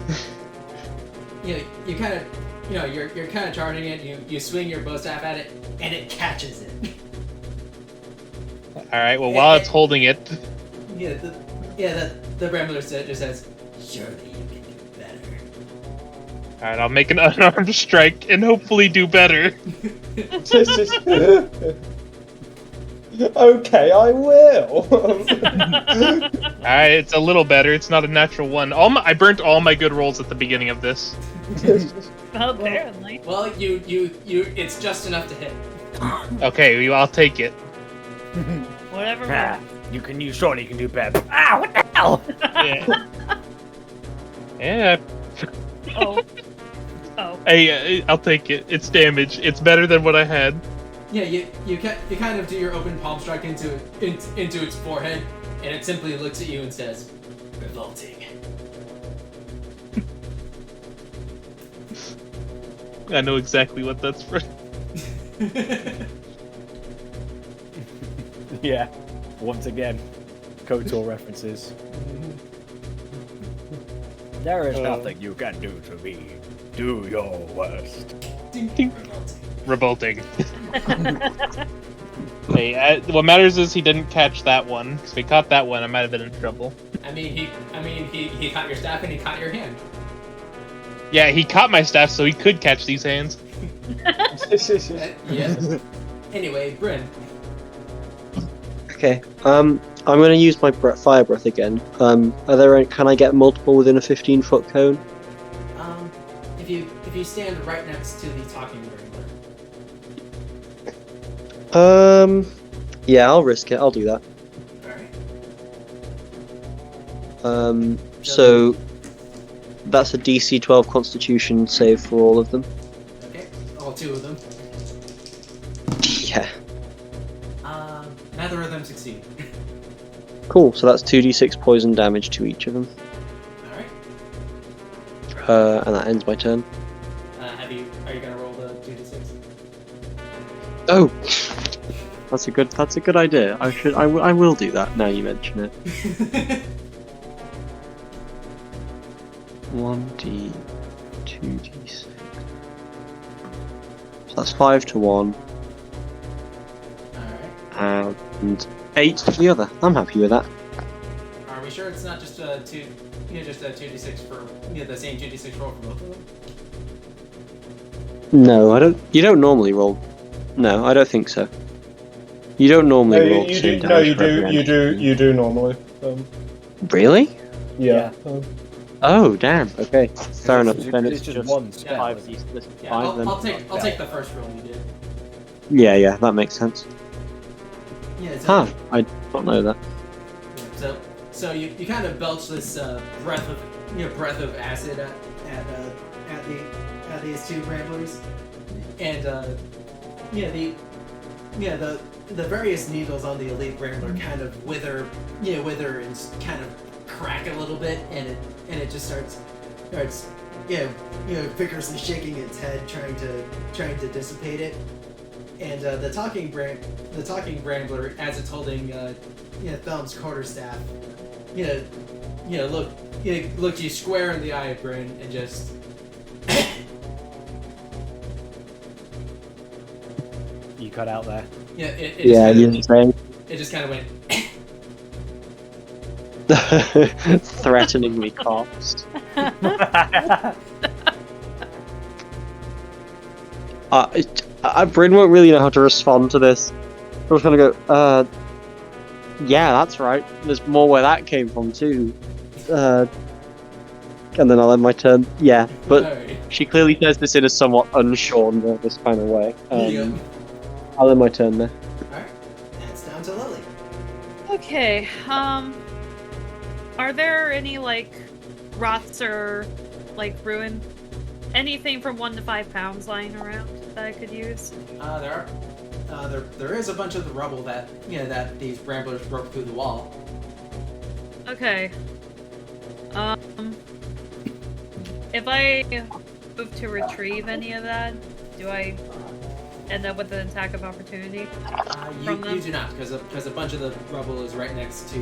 You kind of, you're kind of charging it. You swing your bow staff at it, and it catches it. All right. Well, while it's holding it, The Brambler just says, "Surely you can do better." all right, I'll make an unarmed strike and hopefully do better. Okay, I will. All right, it's a little better. It's not a natural 1. I burnt all my good rolls at the beginning of this. Apparently. Well, you, it's just enough to hit. Okay, I'll take it. Whatever. Ah, surely you can do better. Ah, what the hell? Yeah. Yeah. Oh. Oh. Hey, I'll take it. It's damage. It's better than what I had. Yeah, you kind of do your open palm strike into its forehead, and it simply looks at you and says, "Revolting." I know exactly what that's for. Yeah. Once again, KOTOR references. There is nothing you can do to me. Do your worst. Ding, ding. Revolting. Hey, what matters is he didn't catch that one. Because if he caught that one, I might have been in trouble. I mean, he caught your staff and he caught your hand. Yeah, he caught my staff, so he could catch these hands. Yeah. Anyway, Bryn. Okay. I'm gonna use my fire breath again. Can I get multiple within a 15-foot cone? If you stand right next to the talking Brambler. Yeah, I'll risk it. I'll do that. Alright. So that's a DC 12 Constitution save for all of them. Okay, all 2 of them. Yeah. Neither of them succeed. Cool. So that's 2d6 poison damage to each of them. Alright. And that ends my turn. Are you gonna roll the 2d6? Oh, that's a good idea. I will do that now you mention it. 1d, 2d6. So that's 5 to one, Alright. and 8 to the other. I'm happy with that. Are we sure it's not just a 2d6 for the same 2d6 roll for both of them? No, I don't. You don't normally roll. No, I don't think so. You don't normally roll you 2 do. damage. No, you for do. every You do. entity. You do normally. Really? Yeah. Oh, damn. Okay, fair enough. Then It's just one spell. 5 isn't it? d6. Yeah, 5 then. I'll take the first roll you did. Yeah, that makes sense. Yeah. So, Huh? I don't know that. So you kind of belch this breath of acid at these 2 Bramblers, and the various needles on the elite Brambler kind of wither and kind of crack a little bit, and it just starts vigorously shaking its head, trying to dissipate it. And the talking Brambler, as it's holding Thelm's quarterstaff, looked you square in the eye, Bryn, and just You cut out there. It just kind of went. Threatening me coughs. Bryn won't really know how to respond to this. I'm just gonna go, yeah, that's right. There's more where that came from too. And then I'll end my turn. Yeah, but Alright. she clearly says this in a somewhat unsure, nervous kind of way. Yeah. I'll end my turn there. Alright. And it's down to Lily. Okay, are there any, rots or, ruin? Anything from 1 to 5 pounds lying around that I could use? There is a bunch of the rubble that these Bramblers broke through the wall. Okay. If I move to retrieve any of that, do I end up with an attack of opportunity? You do not, because a bunch of the rubble is right next to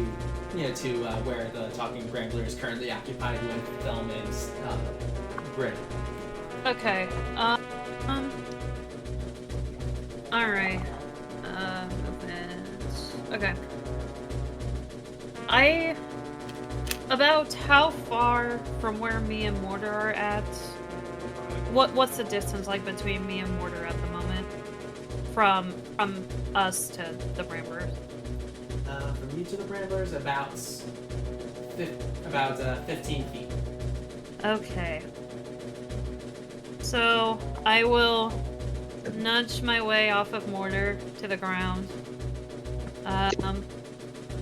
where the talking Brambler is currently occupied with Thelm and Bryn. Okay. Alright. Movement. Okay. About how far from where me and Mortar are at? What's the distance between me and Mortar at the moment? From us to the Bramblers? From you to the Bramblers, about 15 feet. Okay. So I will nudge my way off of Mortar to the ground.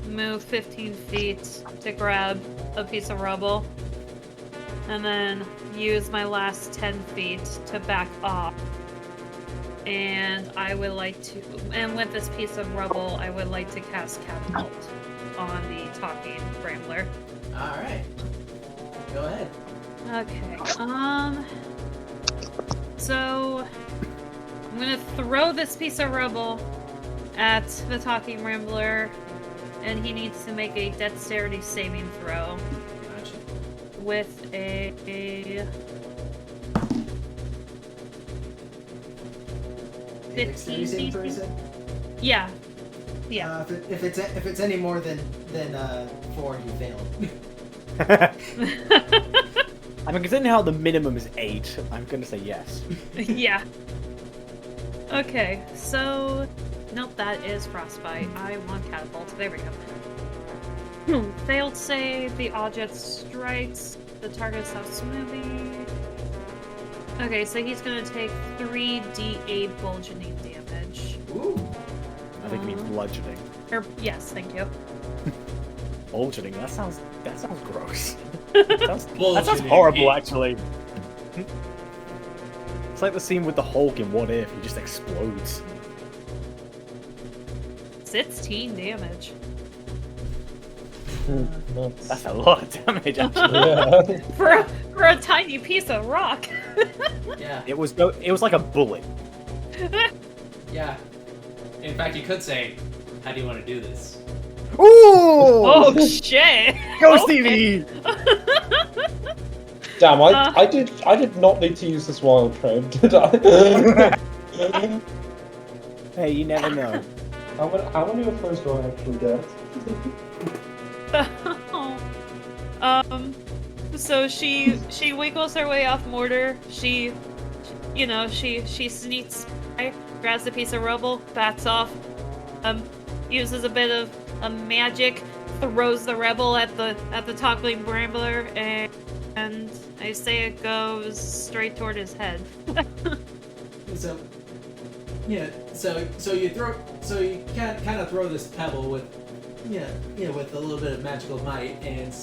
Move 15 feet to grab a piece of rubble. And then use my last 10 feet to back off. And I would like to, and with this piece of rubble, I would like to cast Catapult on the talking Brambler. Alright. Go ahead. Okay, so I'm gonna throw this piece of rubble at the talking Brambler, and he needs to make a dexterity saving throw Gotcha. with a Dexterity saving throw, you 15. said? Yeah. If it's any more than 4, you failed. I mean, considering how the minimum is 8, I'm gonna say yes. Yeah. Okay, so nope, that is frostbite. I want catapult. There we go. Failed save. The object strikes. The target stops moving. Okay, so he's gonna take 3d8 bludgeoning damage. Ooh. I think you mean bludgeoning. Yes, thank you. Bludgeoning. That sounds gross. That sounds Bludgeoning. horrible, actually. It's like the scene with the Hulk in What If. He just explodes. 16 damage. That's a lot of damage, actually. Yeah. For a tiny piece of rock. Yeah. It was like a bullet. Yeah. In fact, you could say, how do you want to do this? Ooh! Oh shit! Go, Okay. Stevie! Damn, I did not need to use this wild frame, did I? Hey, you never know. How many of those do I actually get? So she wiggles her way off Mortar. She sneaks by, grabs a piece of rubble, backs off, uses a bit of magic, throws the rebel at the toppling Brambler, and I say it goes straight toward his head. So, yeah. So you kind of throw this pebble with, with a little bit of magical might, and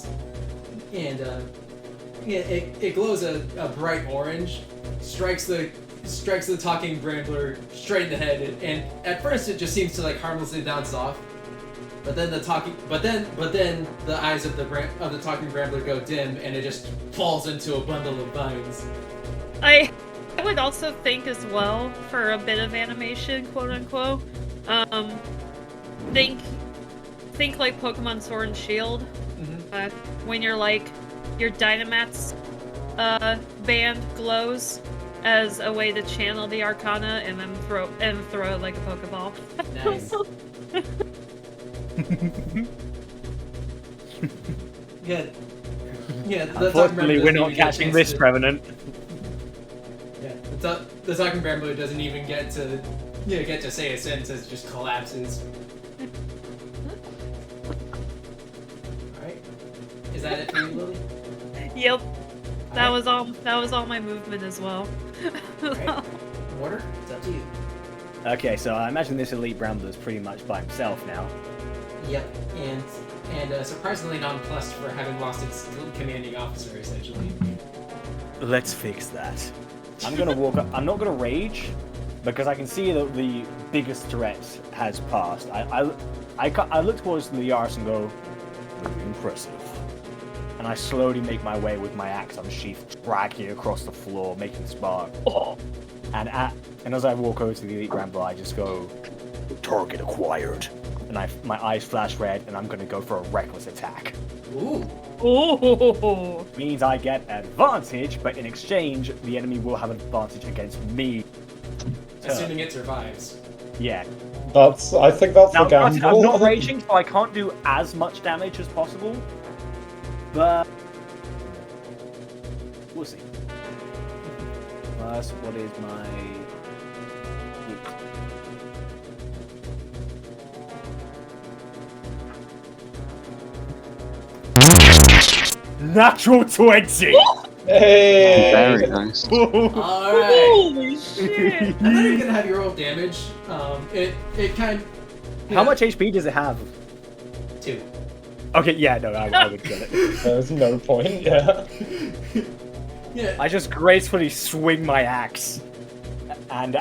it glows a bright orange, strikes the talking Brambler straight in the head, and at first it just seems to like harmlessly bounce off, but then the eyes of the talking Brambler go dim, and it just falls into a bundle of vines. I would also think as well, for a bit of animation, quote unquote, think like Pokemon Sword and Shield, when your Dynamax band glows as a way to channel the Arcana and then throw it like a Pokeball. Nice. Good. Yeah. Unfortunately, we're not catching this, Revenant. Yeah. The talking Brambler doesn't even get to say a sentence. It just collapses. All right. Is that it for you, Lily? Yep. That was all my movement as well. Alright. Water, it's up to you. Okay, so I imagine this elite Brambler is pretty much by himself now. Yep, and surprisingly nonplussed for having lost its commanding officer, essentially. Let's fix that. I'm gonna walk up. I'm not gonna rage, because I can see that the biggest threat has passed. I look towards Lilyaris and go, impressive. And I slowly make my way with my axe unsheathed, dragging across the floor, making spark. Oh. And as I walk over to the elite Brambler, I just go, target acquired. And my eyes flash red, and I'm gonna go for a reckless attack. Ooh. Ooh. Means I get advantage, but in exchange, the enemy will have an advantage against me. Assuming it survives. Yeah. I think that's Now, the gamble. I'm not raging, so I can't do as much damage as possible. But we'll see. Plus, what is my natural 20? Hey! Very nice. Alright. Holy shit! I'm not even gonna have you roll damage. It kind of... How much HP does it have? 2. Okay, yeah, no, I would kill it. There's no point, yeah. Yeah. I just gracefully swing my axe, and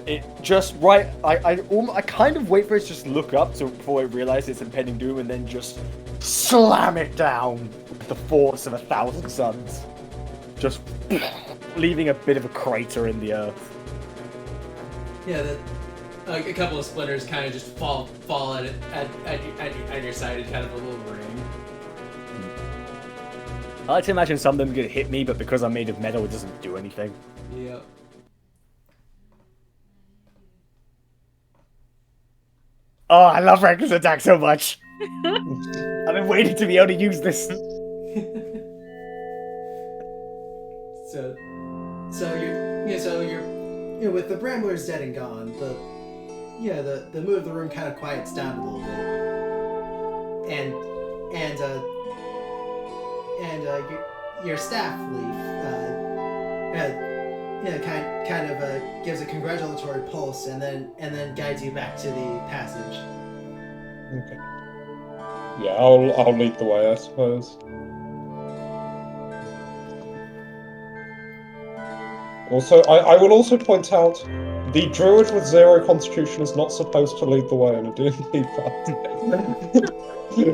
it just right. I kind of wait for it to just look up before it realizes its impending doom, and then just slam it down with the force of 1,000 suns, just leaving a bit of a crater in the earth. Yeah, a couple of splinters kind of just fall at your side in kind of a little ring. I like to imagine some of them could hit me, but because I'm made of metal, it doesn't do anything. Yep. Oh, I love reckless attack so much. I've been waiting to be able to use this. So you're with the Bramblers dead and gone. The mood of the room kind of quiets down a little bit, and your staff leaf kind of gives a congratulatory pulse and then guides you back to the passage. Okay. Yeah, I'll lead the way, I suppose. Also, I will also point out the druid with 0 constitution is not supposed to lead the way in a D&D party.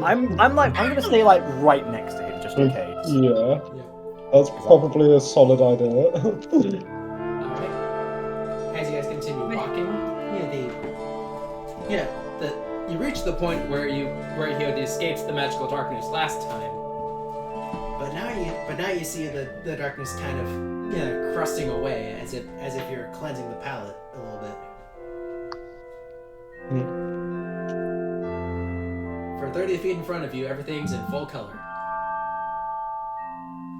I'm gonna stay like right next to him just in case. Yeah, that's probably a solid idea. Alright. As you guys continue walking, you reach the point where you had escaped the magical darkness last time. But now you see the darkness kind of crusting away as if you're cleansing the palate a little bit. For 30 feet in front of you, everything's in full color.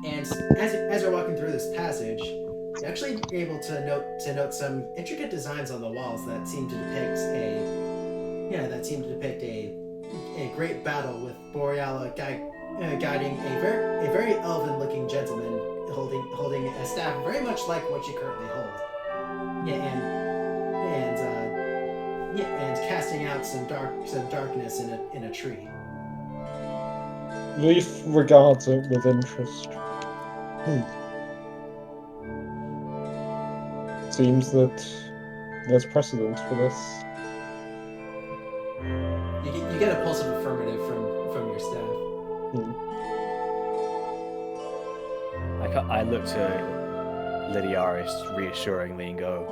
And as you're walking through this passage, you're actually able to note some intricate designs on the walls that seem to depict a great battle with Boreala guiding a very elven-looking gentleman holding a staff very much like what you currently hold. And casting out some darkness in a tree. Leaf regards it with interest. Seems that there's precedent for this. You get a pulse of affirmative from your staff. I look to Lilyaris reassuringly and go,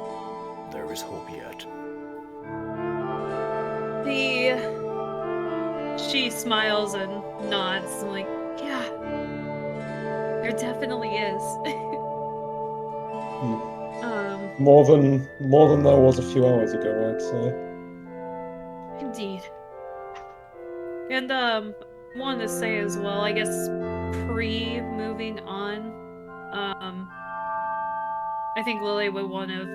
"There is hope yet." She smiles and nods. I'm like, yeah, there definitely is. More than there was a few hours ago, I'd say. Indeed. And wanted to say as well, I guess moving on, I think Lily would want to have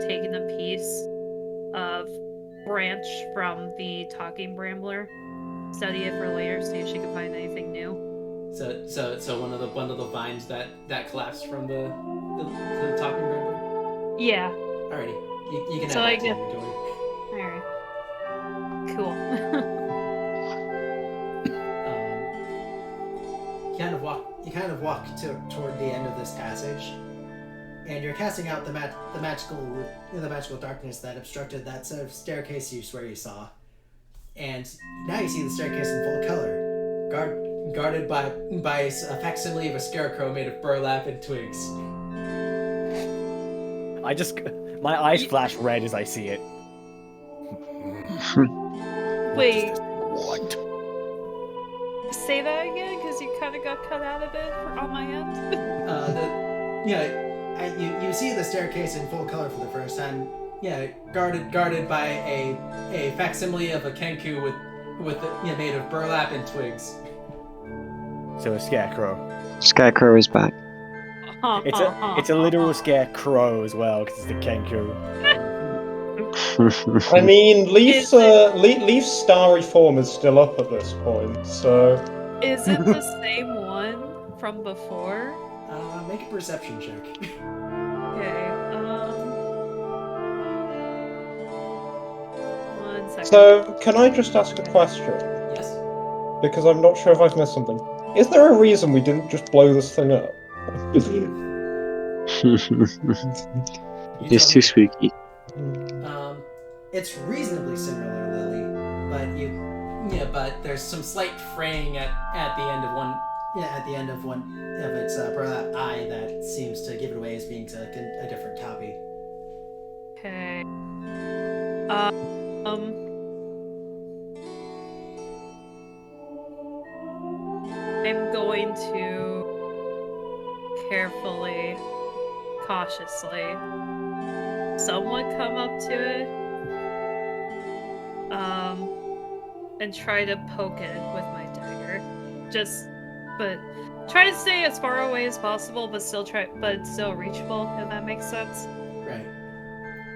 taken a piece of branch from the talking Brambler, study it for later, see if she could find anything new. So one of the vines that collapsed from the talking Brambler? Yeah. Alrighty. You can So add I that to get- your inventory. Alright. Cool. You kind of walk toward the end of this passage, and you're casting out the magical darkness that obstructed that set of staircase you swear you saw. And now you see the staircase in full color, guarded by a facsimile of a scarecrow made of burlap and twigs. My eyes flash red as I see it. Wait, What? say that again, because you kind of got cut out of it on my end. You see the staircase in full color for the first time. Yeah, guarded by a facsimile of a kenku made of burlap and twigs. So a scarecrow. Scarecrow is back. It's a literal scarecrow as well because it's the kenku. I mean, Leaf's starry form is still up at this point, so... Is it the same one from before? Make a perception check. Okay, 1 second. So, can I just ask a question? Yes. Because I'm not sure if I've missed something. Is there a reason we didn't just blow this thing up? It's too spooky. It's reasonably similar, Lily, but there's some slight fraying at the end of one of its burlap eye that seems to give it away as being a different copy. Okay. I'm going to carefully, cautiously, somewhat come up to it, and try to poke it with my dagger. But try to stay as far away as possible, but still reachable, if that makes sense. Right.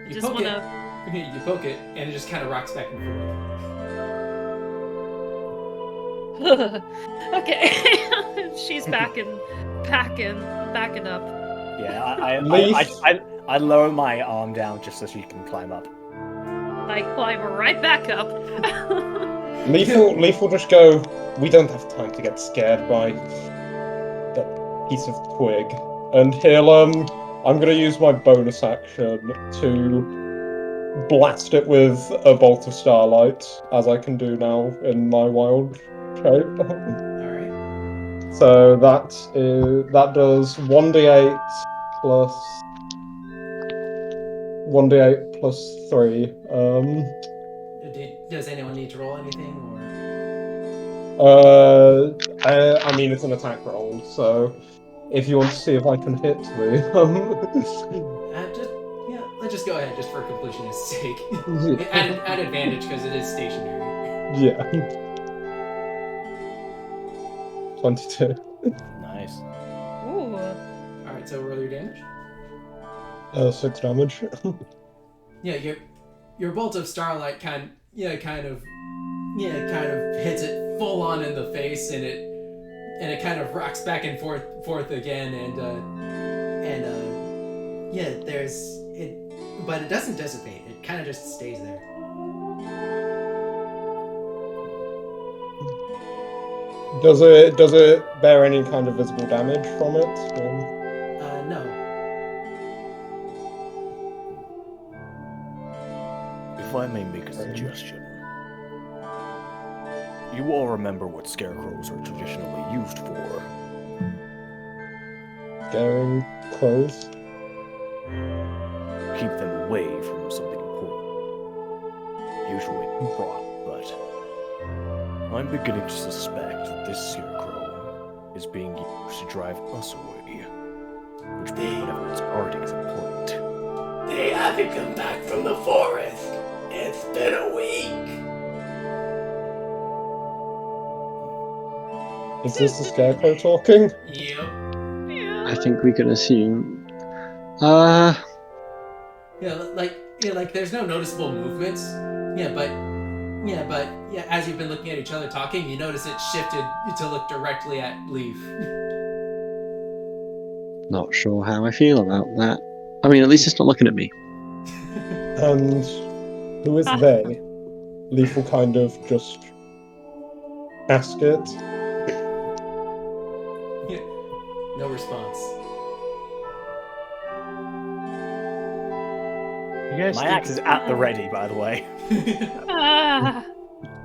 You Just poke wanna. it. You poke it, and it just kind of rocks back and forth. Okay. She's backing up. Yeah, Leaf. I lower my arm down just so she can climb up. I climb right back up. Leaf will just go, we don't have time to get scared by that piece of twig. And he'll, I'm gonna use my bonus action to blast it with a bolt of starlight, as I can do now in my wild shape. Alright. So that does 1d8 plus 1d8 plus 3. Does anyone need to roll anything, I mean it's an attack roll, so if you want to see if I can hit the let's just go ahead, just for completionist's sake. Add advantage because it is stationary. yeah. 22. Nice. Ooh. Alright, so roll your damage. 6 damage. Yeah, your bolt of starlight kind of hits it full on in the face, and it kind of rocks back and forth again, but it doesn't dissipate. It kind of just stays there. Does it bear any kind of visible damage from it? No. If I may make a suggestion. You all remember what scarecrows are traditionally used for. Scaring crows? Keep them away from something important. Usually brought, but I'm beginning to suspect that this scarecrow is being used to drive us away. Which means whatever it's guarding is important. They haven't come back from the forest. It's been a week. Is this the scarecrow talking? Yep. Yeah. I think we can assume. Like there's no noticeable movements. But as you've been looking at each other talking, you notice it shifted to look directly at Leaf. Not sure how I feel about that. I mean, at least it's not looking at me. And who is they? Leaf will kind of just ask it. No response. You guys My think- axe is at the ready, by the way.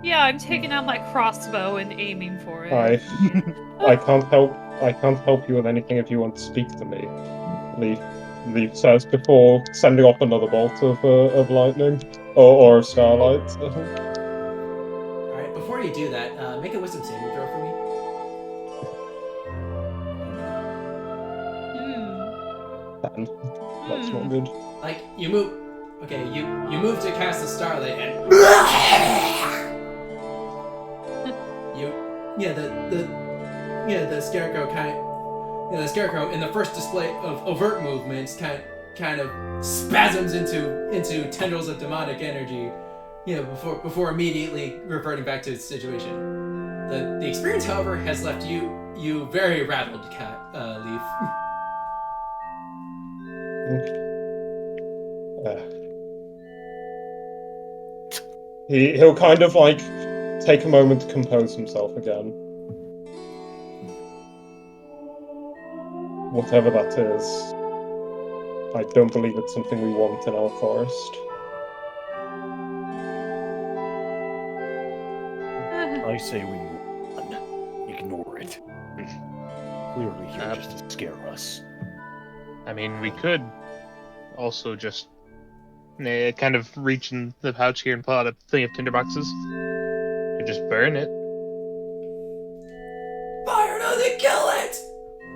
Yeah, I'm taking out my crossbow and aiming for it. I can't help you with anything if you want to speak to me. Leaf says before sending off another bolt of lightning or starlight. Alright, before you do that, make a wisdom saving throw for me. That's not good. Like you move you move to cast the starlight and the scarecrow in the first display of overt movements kind of spasms into tendrils of demonic energy, before immediately reverting back to its situation. The experience, however, has left you very rattled, Leaf. He'll kind of like take a moment to compose himself again. Whatever that is, I don't believe it's something we want in our forest. I say we move on. Ignore it. Clearly here just to scare us. I mean, we could also just kind of reach in the pouch here and pull out a thing of tinderboxes and just burn it. Fire doesn't kill it!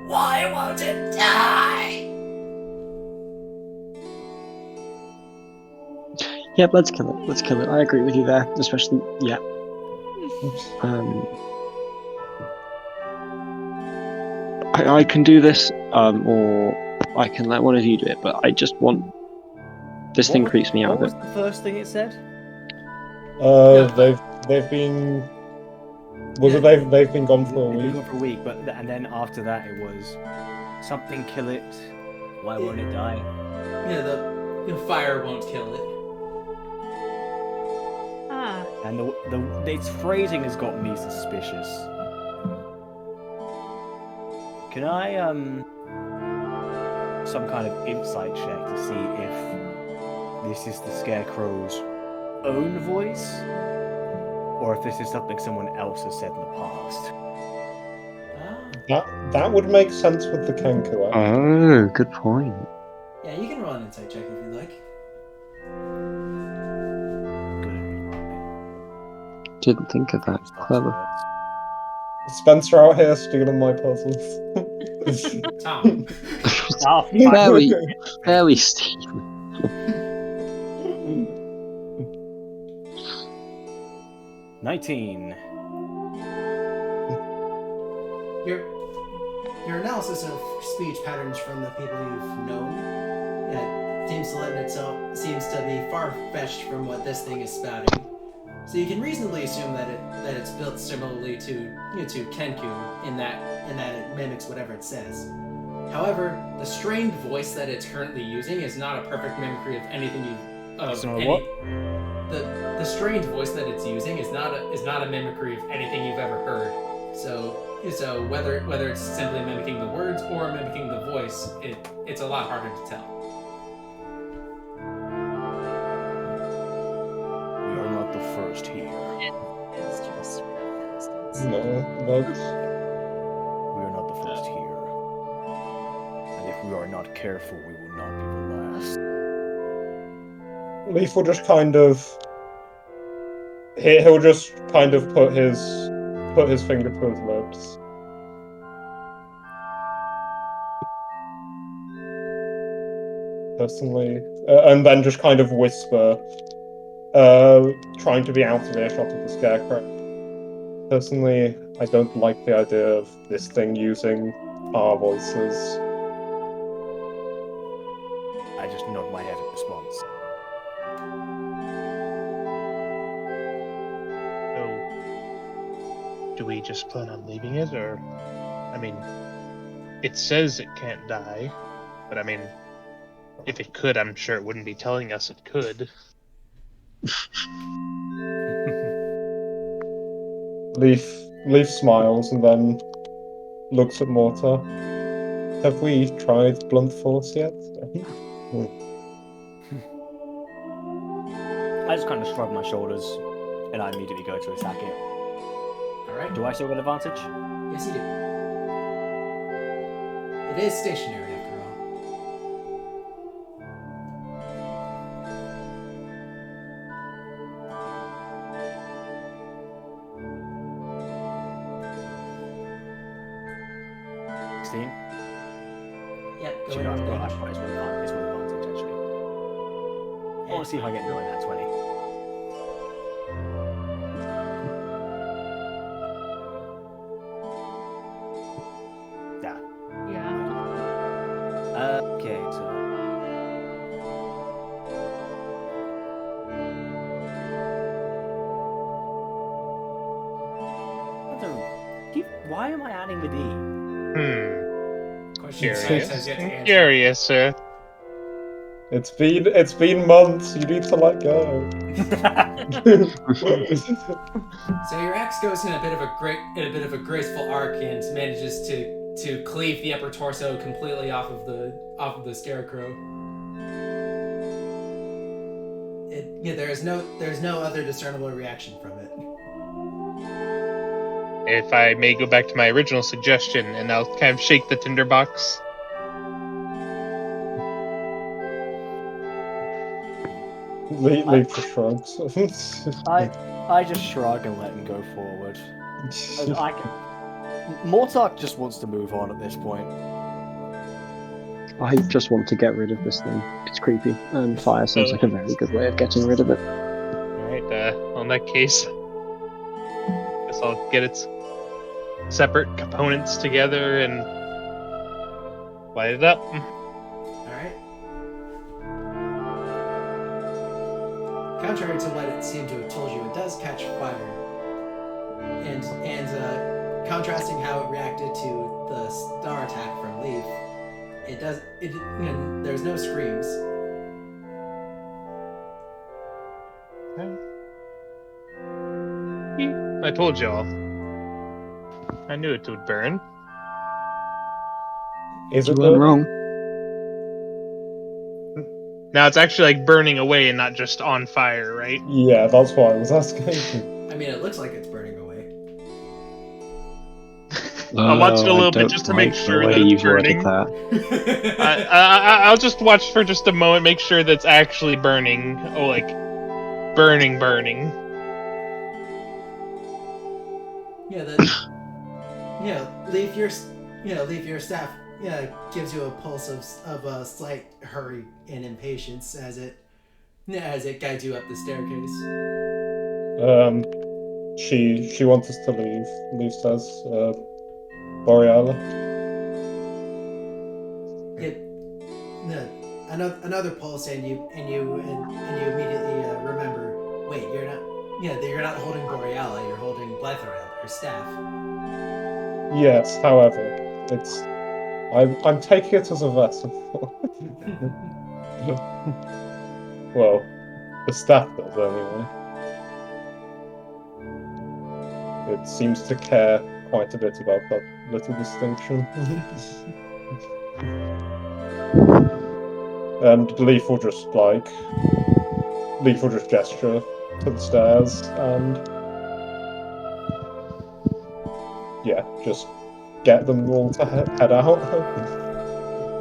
Why won't it die? Yep, let's kill it. Let's kill it. I agree with you there, especially, yeah. I can do this, or I can let one of you do it, but I just want... This thing creeps me out a What bit. was the first thing it said? They've been... Was it they've been gone for a They've been week? gone for a week, and then after that it was something kill it. Why won't it die? The fire won't kill it. Ah. And its phrasing has got me suspicious. Can I some kind of insight check to see if this is the Scarecrow's own voice, or if this is something someone else has said in the past? That would make sense with the Kenku. Oh, good point. Yeah, you can roll an insight check if you'd like. Didn't think of that. Clever. Spencer out here stealing my puzzles. Tom. Oh, Very Steve. $19. Your analysis of speech patterns from the people you've known seems to lend itself seems to be far-fetched from what this thing is spouting. So you can reasonably assume that it's built similarly to Kenku in that it mimics whatever it says. However, the strained voice that it's currently using is not a perfect mimicry of anything The strained voice that it's using is not a mimicry of anything you've ever heard. So whether it's simply mimicking the words or mimicking the voice, it's a lot harder to tell. We are not the first here. It's just an instance. No, that's... We are not the first here. And if we are not careful, we will not be the last. Leaf will just kind of... He'll just kind of put his finger to his lips. Personally, and then just kind of whisper, trying to be out of earshot of the Scarecrow. Personally, I don't like the idea of this thing using our voices. I just nod my head in response. So, do we just plan on leaving it, or... I mean, it says it can't die, but I mean, if it could, I'm sure it wouldn't be telling us it could. Leaf smiles and then looks at Mortar. Have we tried blunt force yet? I just kind of shrug my shoulders, and I immediately go to attack it. Alright? Do I still get advantage? Yes, you do. It is stationary, after all. Yep, go ahead and damage. It's with advantage, actually. I want to see if I get 9 out of 20. Yeah. Yeah. Okay, so... Why am I adding the D? Question Curious. has yet to answer. Curious, sir. It's been months. You need to let go. So your axe goes in a bit of a graceful arc and manages to cleave the upper torso completely off of the Scarecrow. There's no other discernible reaction from it. If I may go back to my original suggestion, and I'll kind of shake the tinderbox. Leaf just shrugs. I just shrug and let him go forward. Mortark just wants to move on at this point. I just want to get rid of this thing. It's creepy, and fire sounds like a very good way of getting rid of it. Alright, in that case, guess I'll get its separate components together and light it up. Alright. Contrary to what it seemed to have told you, it does catch fire. And contrasting how it reacted to the star attack from Leaf, it does. There's no screams. I told y'all. I knew it would burn. Is You it weren't burning? wrong. Now it's actually like burning away and not just on fire, right? Yeah, that's why I was asking. I mean, it looks like it's burning away. I'll watch it a I little bit don't just to like make sure the way that it's you've worded burning. that. I'll just watch for just a moment, make sure that it's actually burning. Oh, like burning. Leave your staff. Yeah, gives you a pulse of a slight hurry and impatience as it guides you up the staircase. She wants us to leave, says Boreala. Another pulse, and you immediately remember. Wait, you're not. Yeah, you're not holding Boreala. You're holding Blitheräll, her staff. Yes, however, I'm taking it as a vessel. Well, the staff does anyway. It seems to care quite a bit about that little distinction. And Leaf will just gesture to the stairs and just get them all to head out.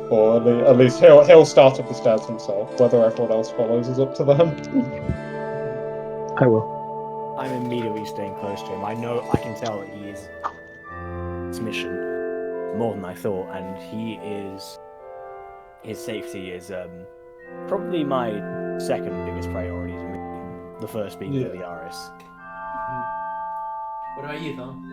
Or at least he'll start up the stairs himself. Whether everyone else follows is up to them. I will. I'm immediately staying close to him. I can tell that he is his mission more than I thought, and his safety is probably my second biggest priority to me. The first being Lilyaris. What about you, Tom?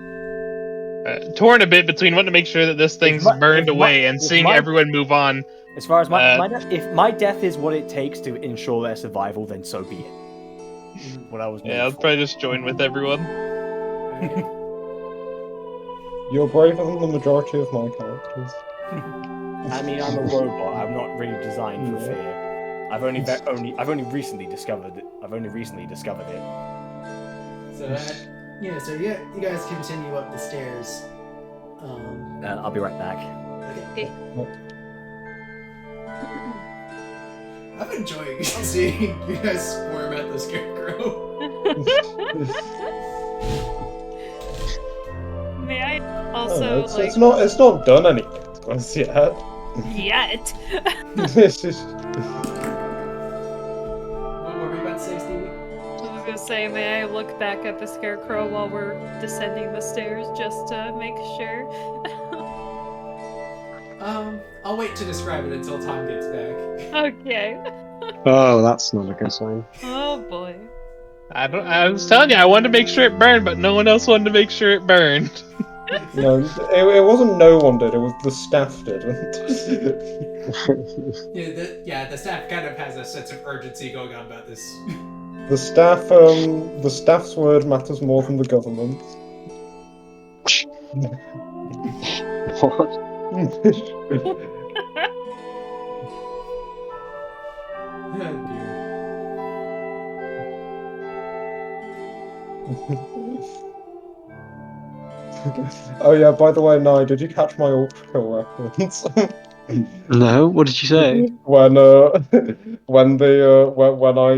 Torn a bit between wanting to make sure that this thing's burned away and seeing everyone move on. As far as my death, if my death is what it takes to ensure their survival, then so be it. What I was. Yeah, I'll probably just join with everyone. You're braver than the majority of my characters. I mean, I'm a robot. I'm not really designed for fear. I've only recently discovered it. So you guys continue up the stairs. I'll be right back. Okay. I'm enjoying seeing you guys squirm at the scarecrow. May I also it's not done anything to us yet. Yet. This is. What were we about to say, Stevie? I was gonna say, may I look back at the scarecrow while we're descending the stairs just to make sure? I'll wait to describe it until Tom gets back. Okay. Oh, that's not a good sign. Oh boy. I was telling you, I wanted to make sure it burned, but no one else wanted to make sure it burned. No, it wasn't no one did, it was the staff didn't. The staff kind of has a sense of urgency going on about this. The staff's word matters more than the government. What? Oh yeah, by the way, Nye, did you catch my ultra kill reference? No, what did you say? when I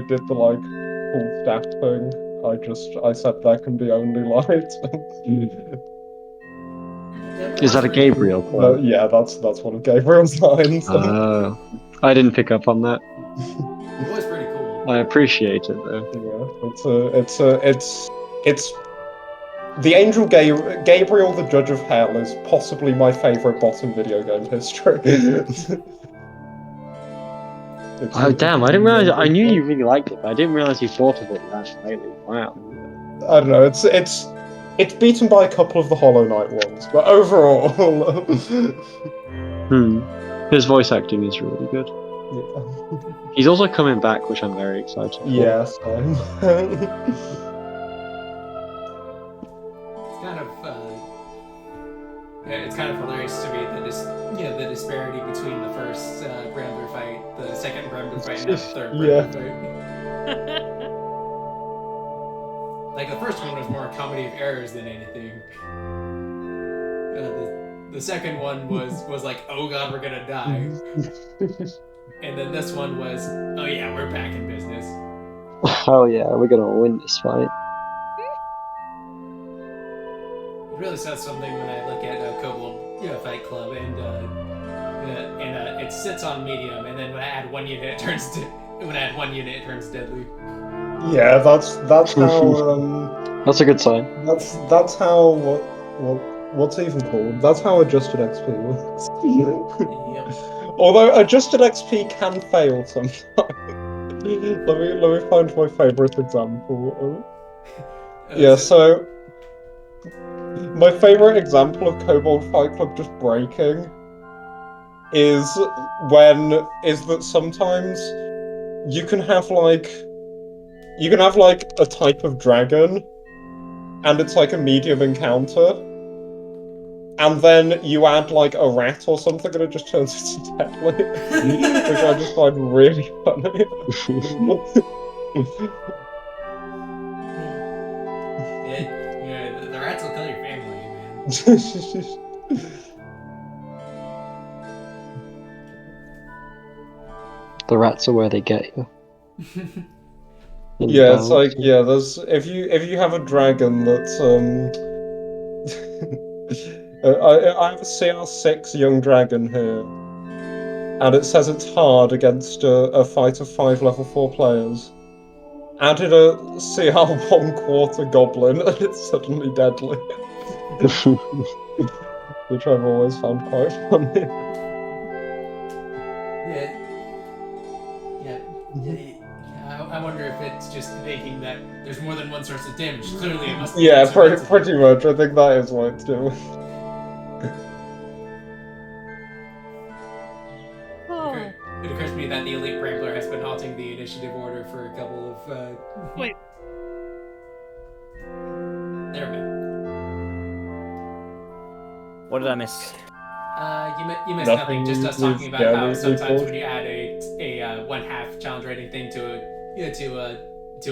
did the full staff thing, I said there can be only light. Is that a Gabriel quote? Yeah, that's one of Gabriel's lines. I didn't pick up on that. It was pretty cool. I appreciate it though. Yeah, it's the angel Gabriel, the Judge of Hell, is possibly my favorite bot in video game history. Oh damn! I didn't realize. I knew you really liked it, but I didn't realize you thought of it that highly. Wow. I don't know. It's beaten by a couple of the Hollow Knight ones, but overall, his voice acting is really good. yeah. He's also coming back, which I'm very excited for. Yes. It's kind of hilarious to me that the disparity between the fight, not a third Yeah. fight. Like, the first one was more a comedy of errors than anything. The second one was like, oh god, we're gonna die. And then this one was, oh yeah, we're back in business. Oh yeah, we're gonna win this fight. It really says something when I look at Kobold Fight Club, and it sits on medium, and then when I add 1 unit, it turns deadly. Yeah, that's how That's a good sign. that's how what's it even called? That's how adjusted XP works. Yep. Although adjusted XP can fail sometimes. let me find my favorite example. Yeah, so my favorite example of Kobold Fight Club just breaking is that sometimes you can have like a type of dragon, and it's like a medium encounter, and then you add like a rat or something, and it just turns into deadly, which I just find really funny. The rats will kill your family, man. The rats are where they get you. Yeah, it's like there's if you have a dragon that's I have a CR6 young dragon here, and it says it's hard against a fight of 5 level 4 players. Added a CR1 quarter goblin, and it's suddenly deadly. Which I've always found quite funny. I wonder if it's just thinking that there's more than one source of damage. Clearly, it must be. Yeah, pretty much. I think that is what it's doing. Oh. It occurs to me that the elite Brambler has been halting the initiative order for a couple of. Wait. There we go. What did I miss? You missed nothing. Just us talking about how sometimes when you add a 1/2 challenge rating thing to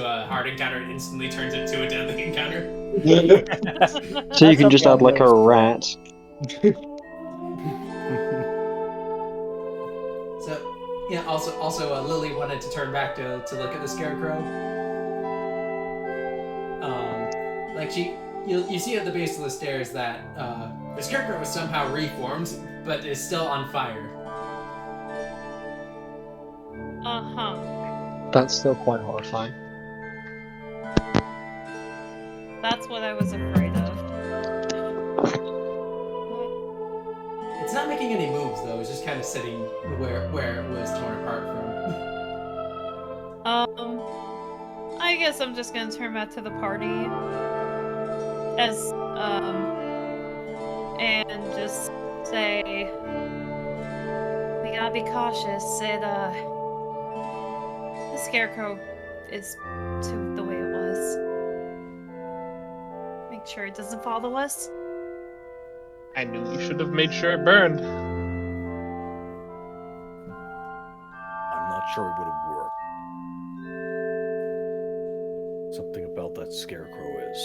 a hard encounter, it instantly turns it to a deadly encounter. So you can just add like a rat. So yeah. Also, Lily wanted to turn back to look at the scarecrow. Like you see at the base of the stairs that the scarecrow is somehow reformed, but is still on fire. Uh-huh. That's still quite horrifying. That's what I was afraid of. It's not making any moves though. It's just kind of sitting where it was torn apart from. I guess I'm just gonna turn back to the party. And just say we gotta be cautious. The scarecrow is to the way it was. Make sure it doesn't follow us. I knew you should have made sure it burned. I'm not sure it would have worked. Something about that scarecrow is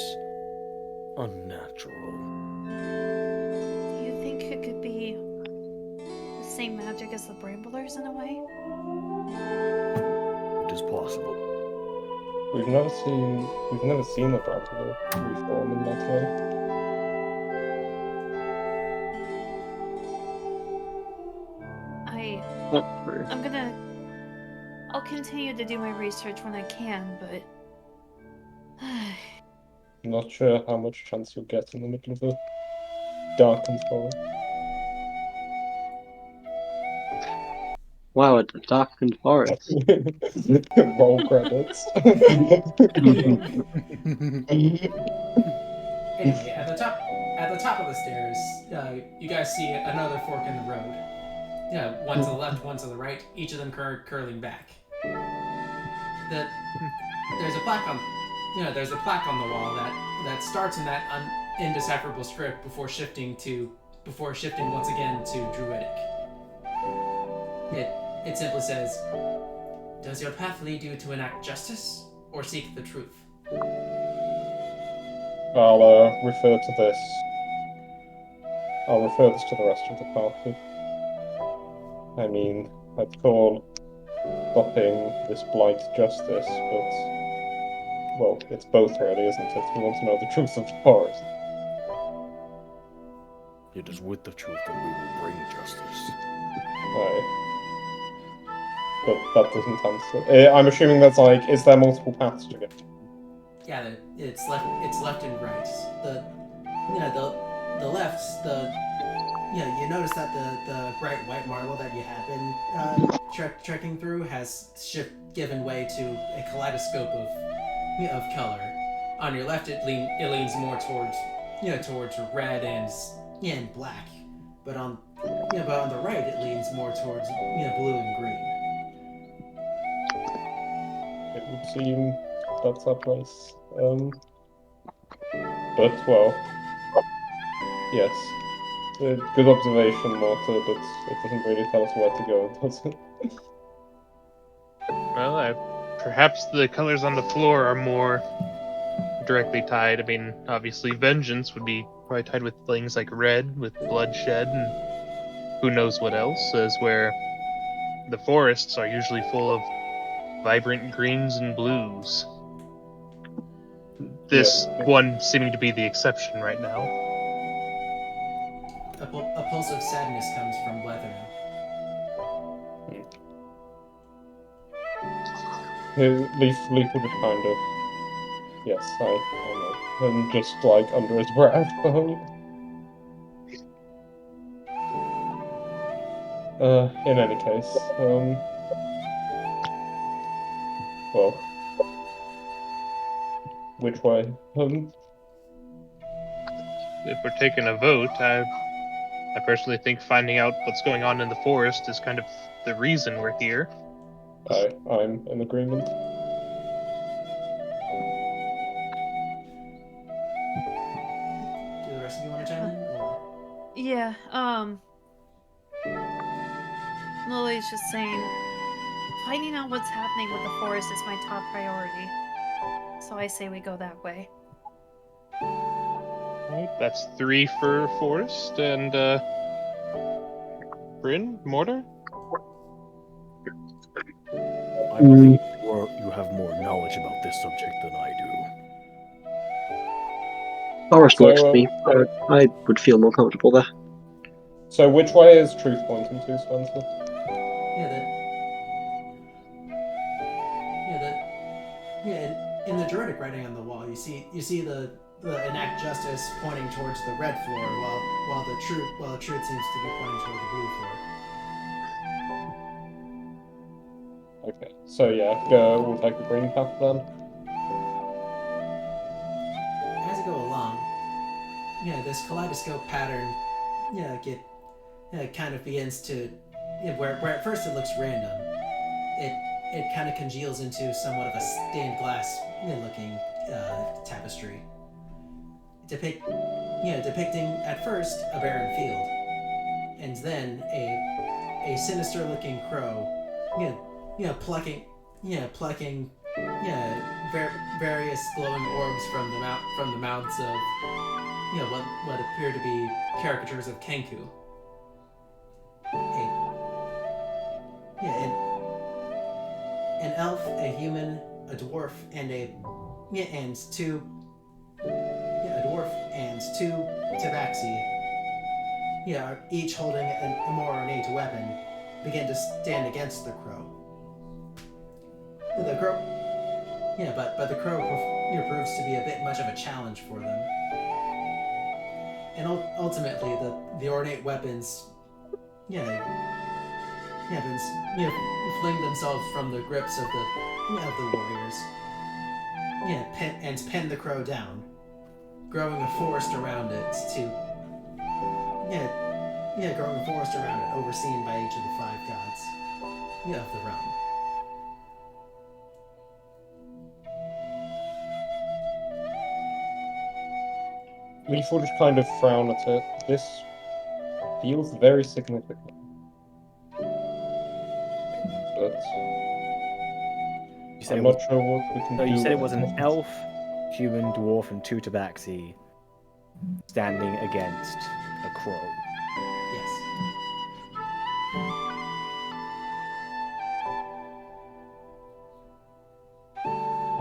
unnatural. Do you think it could be the same magic as the Bramblers in a way? It is possible. We've never seen the Brambler reform in that way. I'll continue to do my research when I can, but I'm not sure how much chance you'll get in the middle of a darkened forest. Wow, a darkened forest. Roll credits. Anyway, at the top of the stairs, you guys see another fork in the road. Yeah, one to the left, one to the right. Each of them curling back. There's a plaque on the wall that starts in that indecipherable script before shifting once again to Druidic. It simply says, Does your path lead you to enact justice or seek the truth? I'll refer to this. I'll refer this to the rest of the party. I mean, I'd call stopping this blight justice, but well, it's both really, isn't it? We want to know the truth of the forest. It is with the truth that we will bring justice. Aye. But that doesn't answer. I'm assuming that's like, is there multiple paths to get? Yeah, it's left and right. The left, you notice that the bright white marble that you have been trekking through has given way to a kaleidoscope of color. On your left, it leans more towards red and black, but on the right, it leans more towards blue and green. It would seem that's our place. But well, yes. Good observation, Mortar, but it doesn't really tell us where to go, does it? Well, perhaps the colors on the floor are more directly tied. I mean, obviously, vengeance would be probably tied with things like red, with bloodshed, and who knows what else, as where the forests are usually full of vibrant greens and blues. This one seeming to be the exception right now. A pulse of sadness comes from Blitheräll. Leaf will just kind of, yes, I know, and just like under his breath. In any case, well, which way? If we're taking a vote, I personally think finding out what's going on in the forest is kind of the reason we're here. I'm in agreement. Do the rest of you want to chime in? Or? Yeah, Lily's just saying, finding out what's happening with the forest is my top priority. So I say we go that way. Right, that's 3 for forest, and Bryn, Mortar? I believe you have more knowledge about this subject than I do. Forest So, works for me. I would feel more comfortable there. So which way is truth pointing to, Spencer? In the Druidic writing on the wall, you see the enact justice pointing towards the red floor, while the truth seems to be pointing toward the blue floor. Okay, so yeah, we'll take the green path then. As you go along, this kaleidoscope pattern, kind of begins to, where at first it looks random, it kind of congeals into somewhat of a stained glass looking tapestry. Depicting at first a barren field, and then a sinister looking crow, plucking various glowing orbs from the mouths of what appear to be caricatures of Kenku. An elf, a human, a dwarf, and two tabaxi, each holding a more ornate weapon, begin to stand against the crow. The crow, but the crow proves to be a bit much of a challenge for them. And ultimately, the ornate weapons, fling themselves from the grips of the warriors, and pin the crow down, growing a forest around it overseen by each of the 5 gods of the realm. Leaf will just kind of frown at it. This feels very significant. But I'm not sure what we can So do. you said it was with an elf, human, dwarf, and 2 tabaxi standing against a crow. Yes.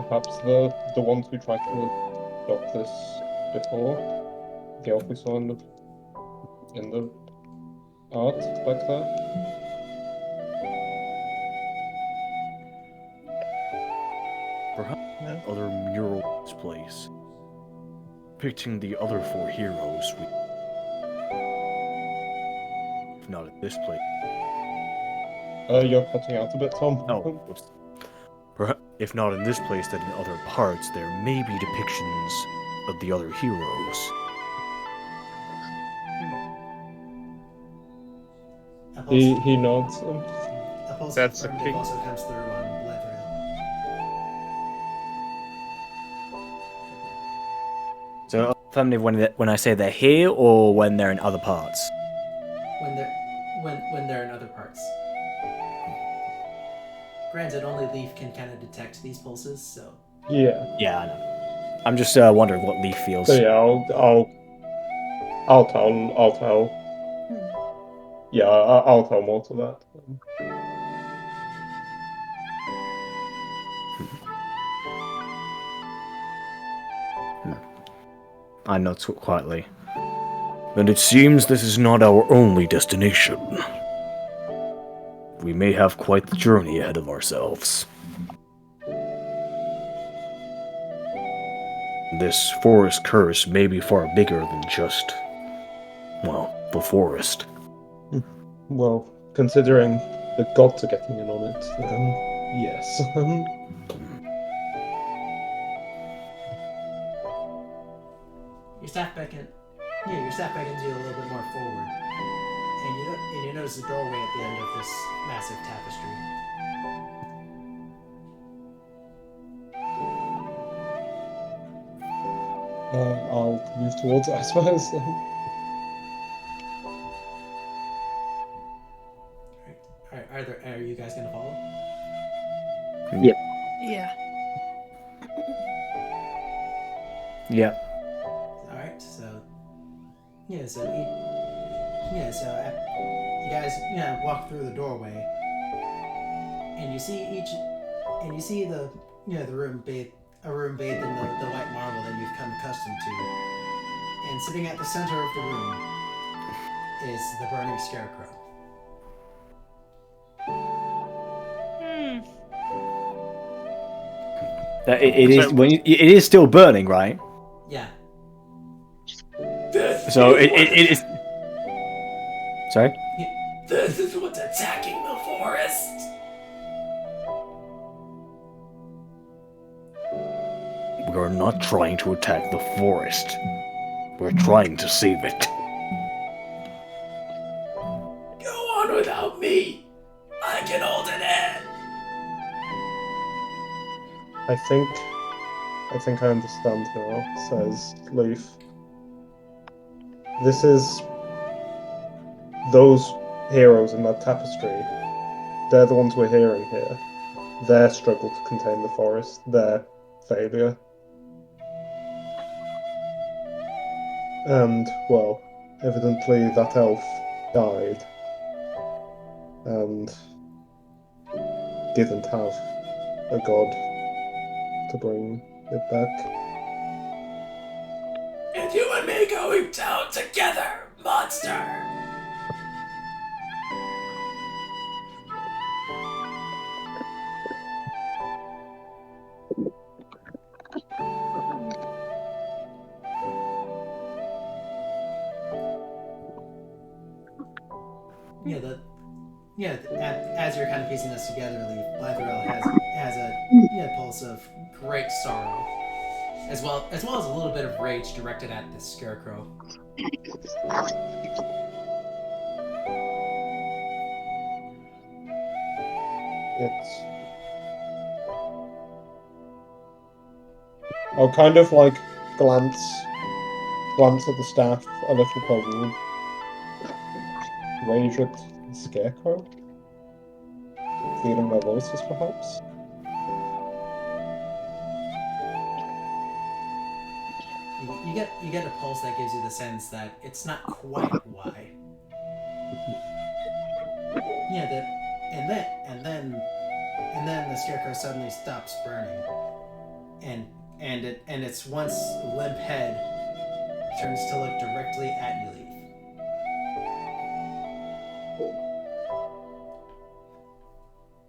Perhaps the ones we tried to adopt this before. The elf we saw in the art back there. Perhaps that other mural in this place, depicting the other 4 heroes. If not at this place. You're cutting out a bit, Tom. Oh, whoops. Perhaps, if not in this place, then in other parts, there may be depictions of the other heroes. He nods. A pulse That's of the affirmative thing. also comes through on Blitheräll. So affirmative when I say they're here, or when they're in other parts. When they're in other parts. Granted, only Leaf can kind of detect these pulses, so. Yeah. Yeah, I know. I'm just wondering what Leaf feels. So yeah, I'll tell. Yeah, I'll tell more to that. I nod quietly. And it seems this is not our only destination. We may have quite the journey ahead of ourselves. This forest curse may be far bigger than just, well, the forest. Well, considering the gods are getting in on it, then yes. Your staff beckons you a little bit more forward, and you notice the doorway at the end of this massive tapestry. I'll move towards it, I suppose. Are you guys gonna follow? Yeah. Yeah. All right. So you guys walk through the doorway, and you see the room bathed in the white marble that you've come accustomed to, and sitting at the center of the room is the burning scarecrow. It is still burning, right? Yeah. So it is. Sorry. This is what's attacking the forest. We are not trying to attack the forest. We're trying to save it. Go on without me. I can hold it in. I think I understand now, says Leaf. This is those heroes in that tapestry. They're the ones we're hearing here. Their struggle to contain the forest, their failure. And, well, evidently that elf died and didn't have a god to bring it back. And you and me going down together, monster! As you're kind of piecing this together, Leaf, Blitheräll has a pulse of great sorrow, as well as a little bit of rage directed at this scarecrow. I'll kind of like glance at the staff, a little puzzled. Rage at the scarecrow? Clearing their voices, perhaps? You get a pulse that gives you the sense that it's not quite why. Yeah, and then the scarecrow suddenly stops burning, and its once limp head turns to look directly at you, Leaf.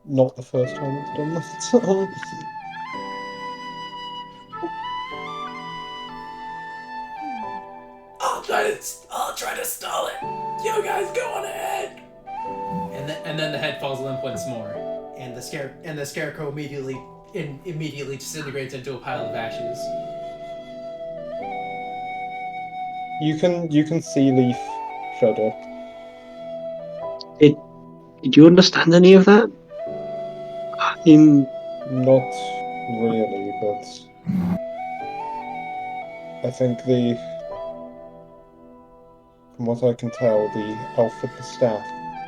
Not the first time it's done that. I'll try to stall it. You guys go on ahead. And then the head falls limp once more, and the scarecrow immediately disintegrates into a pile of ashes. You can see Leaf shudder. Did you understand any of that? Not really, but I think from what I can tell, the elf with the staff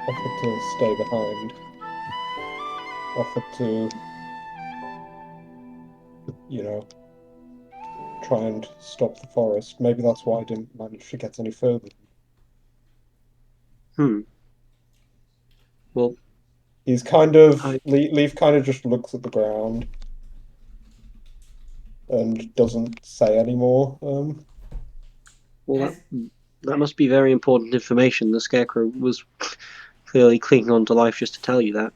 offered to stay behind. Offered to, try and stop the forest. Maybe that's why I didn't manage to get any further. Well, he's kind of Leaf kind of just looks at the ground and doesn't say anymore. Well, that must be very important information. The scarecrow was clearly clinging on to life just to tell you that.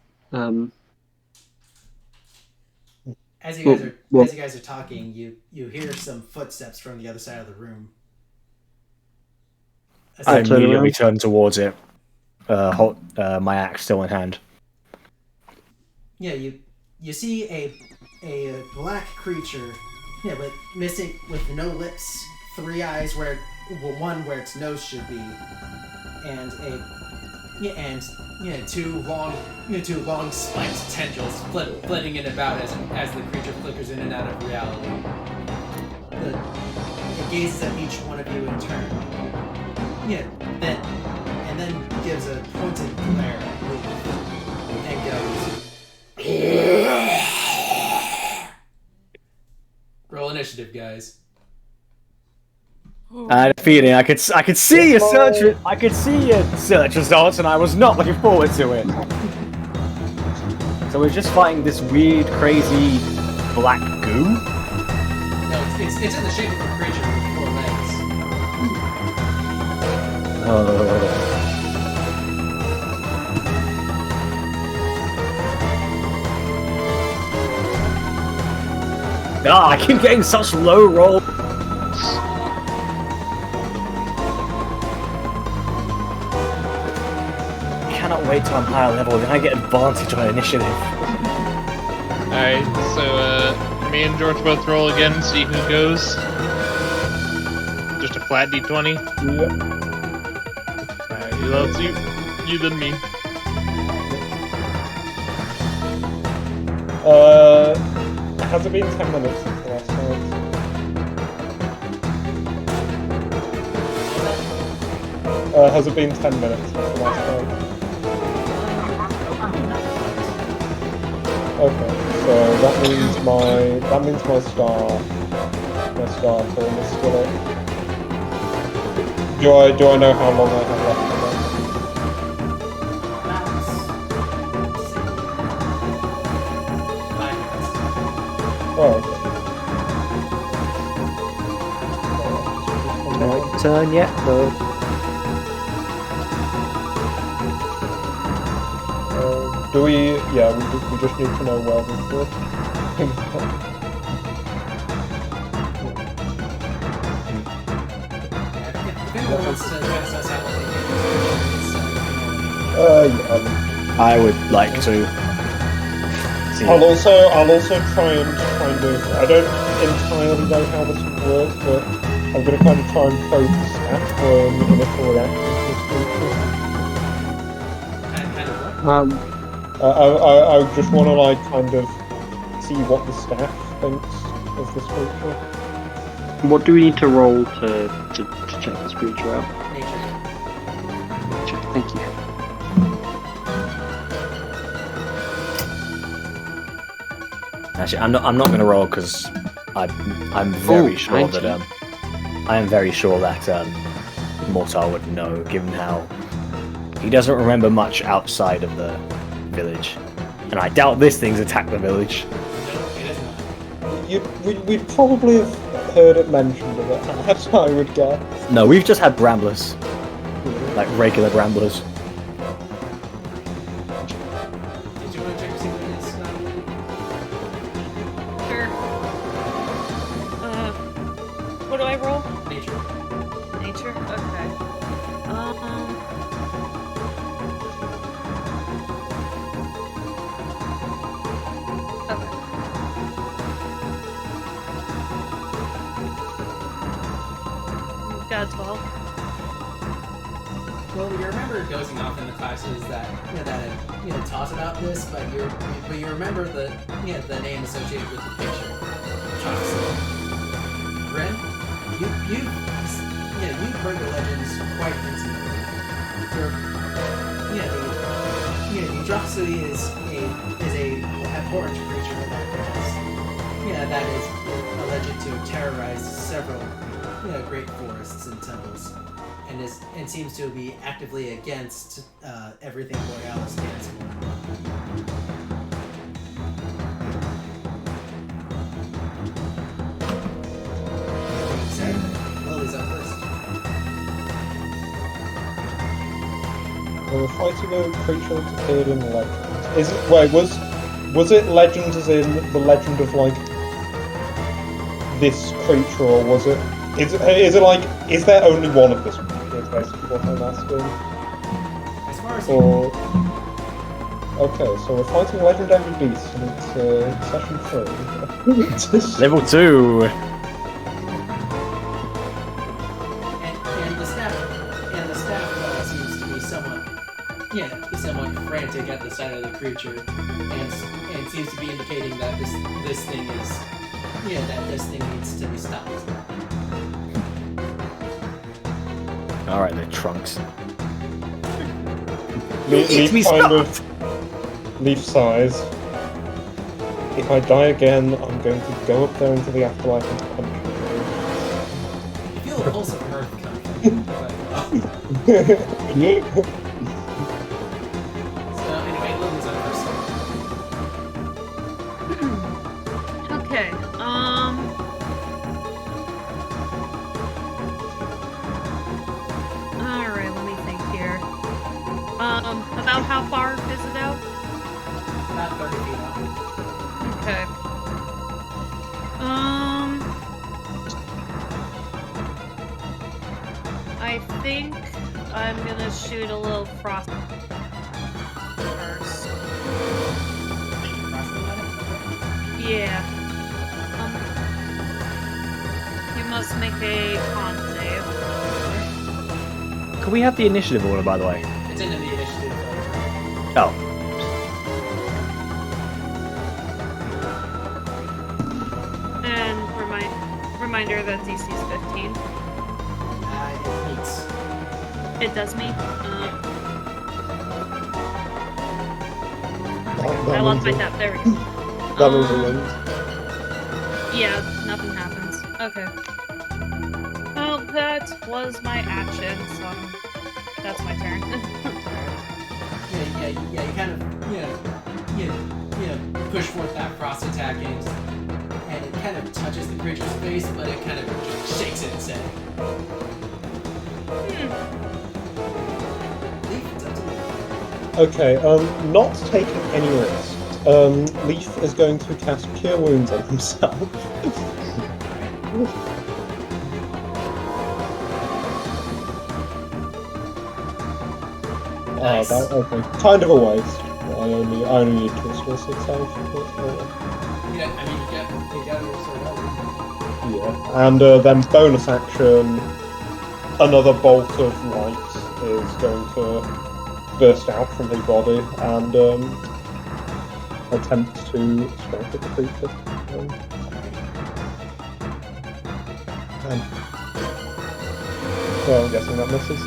As you guys are talking, you hear some footsteps from the other side of the room. I immediately turn towards it, my axe still in hand. Yeah, you see a black creature, with no lips, 3 eyes one where its nose should be, and two long spiked tendrils flitting in about as the creature flickers in and out of reality. It gazes at each one of you in turn. Then gives a pointed glare at Leaf and goes. Roll initiative, guys. I had a feeling I could see your search. I could see your search results, and I was not looking forward to it. So we're just fighting this weird, crazy black goo. No, it's in the shape of a creature with 4 legs. I keep getting such low roll. Cannot wait till I'm higher level, then I get advantage on initiative. Alright, so me and George both roll again, see who goes. Just a flat d20? Yep. Alright, who else? You then me. Has it been 10 minutes since the last time? Has it been 10 minutes since the last time? Okay, so that means my star form is still up. Do I know how long I have left on that? Oh, okay. My turn yet? No. Do we? Yeah, we just need to know where the things are. Yeah. I would like to. I'll also try and kind of. I don't entirely know how this would work, but I'm going to kind of try and probe the stat for an initial reaction to this creature. I just want to kind of see what the staff thinks of this creature. What do we need to roll to check this creature out? Nature. Thank you. Actually, I'm not going to roll because I'm very sure that I am very sure that Mortar would know, given how he doesn't remember much outside of the village. And I doubt this thing's attacked the village. No, it is not. We'd probably have heard it mentioned of it, that's what I would guess. No, we've just had Bramblers. Like regular Bramblers. Did you want to check to see what it is? Sure. What do I roll? Nature. Nature? Okay. Got 12. Well, you remember dozing off in the classes that taught about this, but you remember the the name associated with the picture, Drachzui. Ren, you've heard the legends quite intimately. The Drachzui is a abhorrent creature that is alleged to terrorize several great forests and temples, and seems to be actively against everything Borealis stands for. Said, Lily's up first. We're fighting a creature that appeared in Legends. Is it? Wait, was it Legends as in the legend of like this creature, or was it? Is it like? Is there only one of this creature? Is basically what I'm asking. As far as Or okay, so we're fighting legendary beasts, and it's session 3. Level 2! and the staff seems to be somewhat frantic at the sight of the creature, and seems to be indicating that this thing is that this thing needs to be stopped. Alright, the trunks. Leaf kind of leaf size. If I die again, I'm going to go up there into the afterlife and punch You feel a pulse of mirth coming from you. So anyway, Lily's up first. Okay. Alright, let me think here. About how far is it out? About 30 feet out. Okay. I think I'm gonna shoot a little frost first. Yeah. You must make a con save. Can we have the initiative order, by the way? It's in the initiative. Oh. And reminder that DC is 15. It meets. It does meet. I lost my tab. There we go. That means a win. Yeah, nothing happens. Okay. Well, that was my action, so that's my turn. Yeah. You kind of push forth that frost attack, and it kind of touches the creature's face, but it kind of just shakes it instead. Leaf, it's up to you. Okay, not taking any risks. Leaf is going to cast Cure Wounds on himself. Nice. Okay. Kind of a waste. I only need to restore 6 health. Yeah, I mean, you got your sword out. Yeah, and then bonus action, another bolt of light is going to burst out from his body and attempt to strike at the creature. Well, I'm guessing that misses.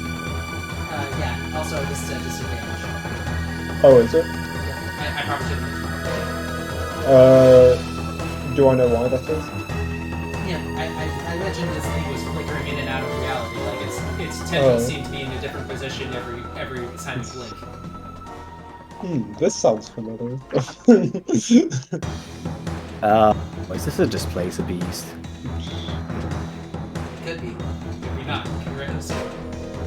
Yeah, also this is a disadvantage. Oh, is it? Yeah, I probably should have mentioned Do I know why that is? I mentioned this thing was flickering in and out of reality. Like its tentacles seem to be in a different position every time you blink. This sounds familiar. Is this a displacer beast? Could be. Could be not. Could be right this way.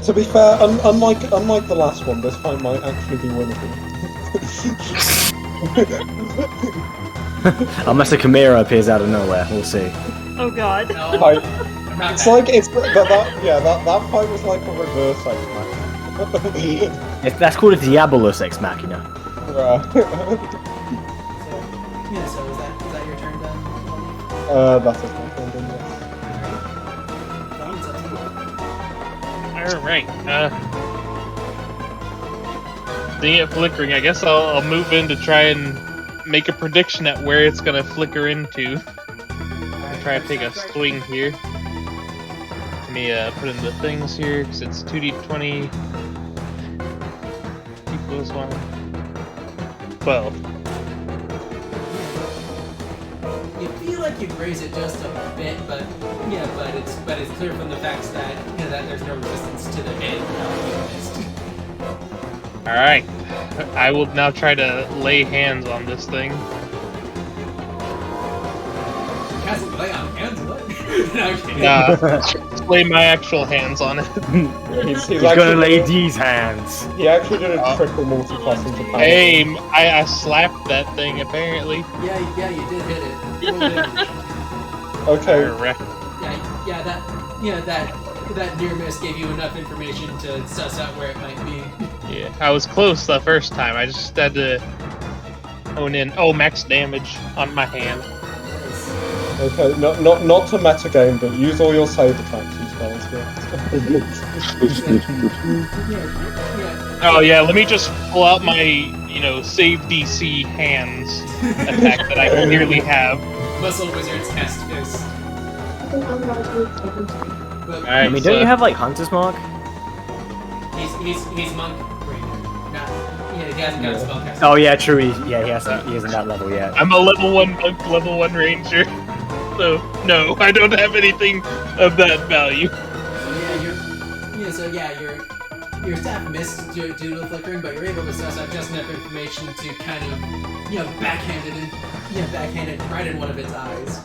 To be fair, unlike the last one, this fight might actually be winnable. Unless a Chimera appears out of nowhere, we'll see. Oh god. No, Like, not it's that. like that fight was like a reverse X Machina. That's called a Diabolus Ex Machina. Right. So is that your turn done? That is my turn, then, yes. Alright. It's up to you. Alright, seeing it flickering, I guess I'll move in to try and make a prediction at where it's gonna flicker into. Try to take a swing here. Let me put in the things here, because it's 2d20 equals 1. 12. You feel like you raise it just a bit, but it's clear from the facts that that there's no resistance to the hit. You missed. Alright, I will now try to lay hands on this thing. Castle lay on hands. What? Okay. Lay my actual hands on it. He's He's actually gonna lay these hands. He actually did a triple multi-class into power. Hey, I slapped that thing apparently. Yeah, you did hit it. Roll damage. Okay. Correct. That near miss gave you enough information to suss out where it might be. Yeah, I was close the first time. I just had to hone in. Oh, max damage on my hand. Okay, not to metagame, but use all your save attacks and spells. Oh yeah, let me just pull out my, save DC hands attack that I clearly have. Muscle wizards cast fist. But Alright, Don't you have like Hunter's Mark? he's monk ranger. Not he hasn't got a spellcast. Oh yeah, true. He isn't that level yet. I'm a level 1 monk, level 1 ranger. So, no, I don't have anything of that value. So your staff missed due to the flickering, but you're able to suss out just enough information to kind of, backhand it right in one of its eyes,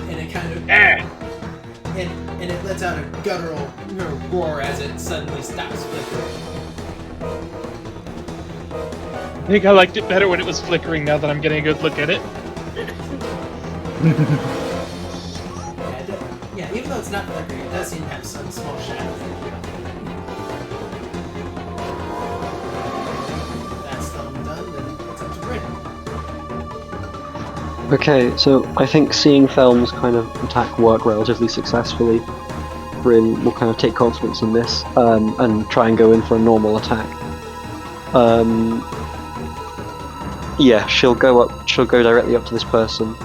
and it kind of, and it lets out a guttural roar as it suddenly stops flickering. I think I liked it better when it was flickering now that I'm getting a good look at it. Even though it's not flickering, it does seem to have some small shadows. That's done, then it's up to Bryn. Okay, so I think seeing Thelm's kind of attack work relatively successfully, Bryn will kind of take confidence in this and try and go in for a normal attack. Yeah, she'll go directly up to this person,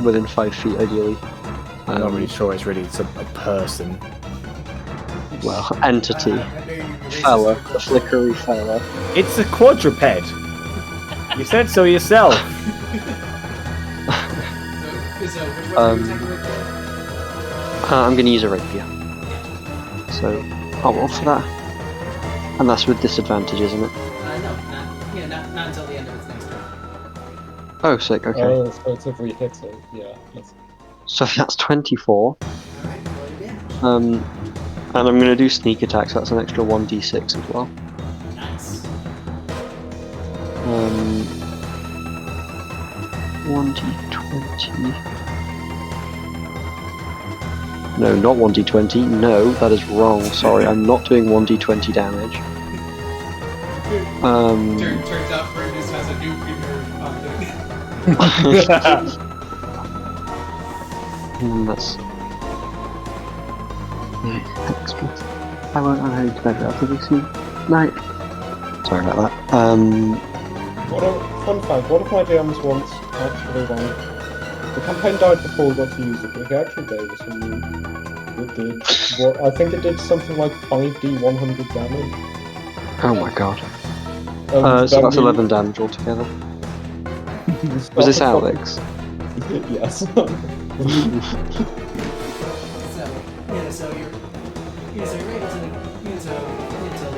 within 5 feet ideally. I'm not really sure it's a person. Well, entity. Fella, the flickery fella. It's a quadruped. You said so yourself. So which one are you attacking with? I'm going to use a rapier. So, I'll roll for that. And that's with disadvantage, isn't it? No, not until the end of its next turn. Oh, sick, okay. Oh, so it's if we hit it, yeah. So that's 24. Alright, roll your damage. And I'm going to do sneak attack, so that's an extra 1d6 as well. Nice. 1d20. No, not 1d20. No, that is wrong. Sorry, I'm not doing 1d20 damage. Turns out Bryn just has a new finger on it. That's... extra. I won't have any to measure after this soon. Night. Sorry about that. Fun fact, one of my DMs once actually won. The campaign died before we got to use it, but he actually gave us a new. It did. I think it did something like 5d 100 damage. Oh my god. So that's 11 damage altogether. Was this Alex? Yes. So you're able to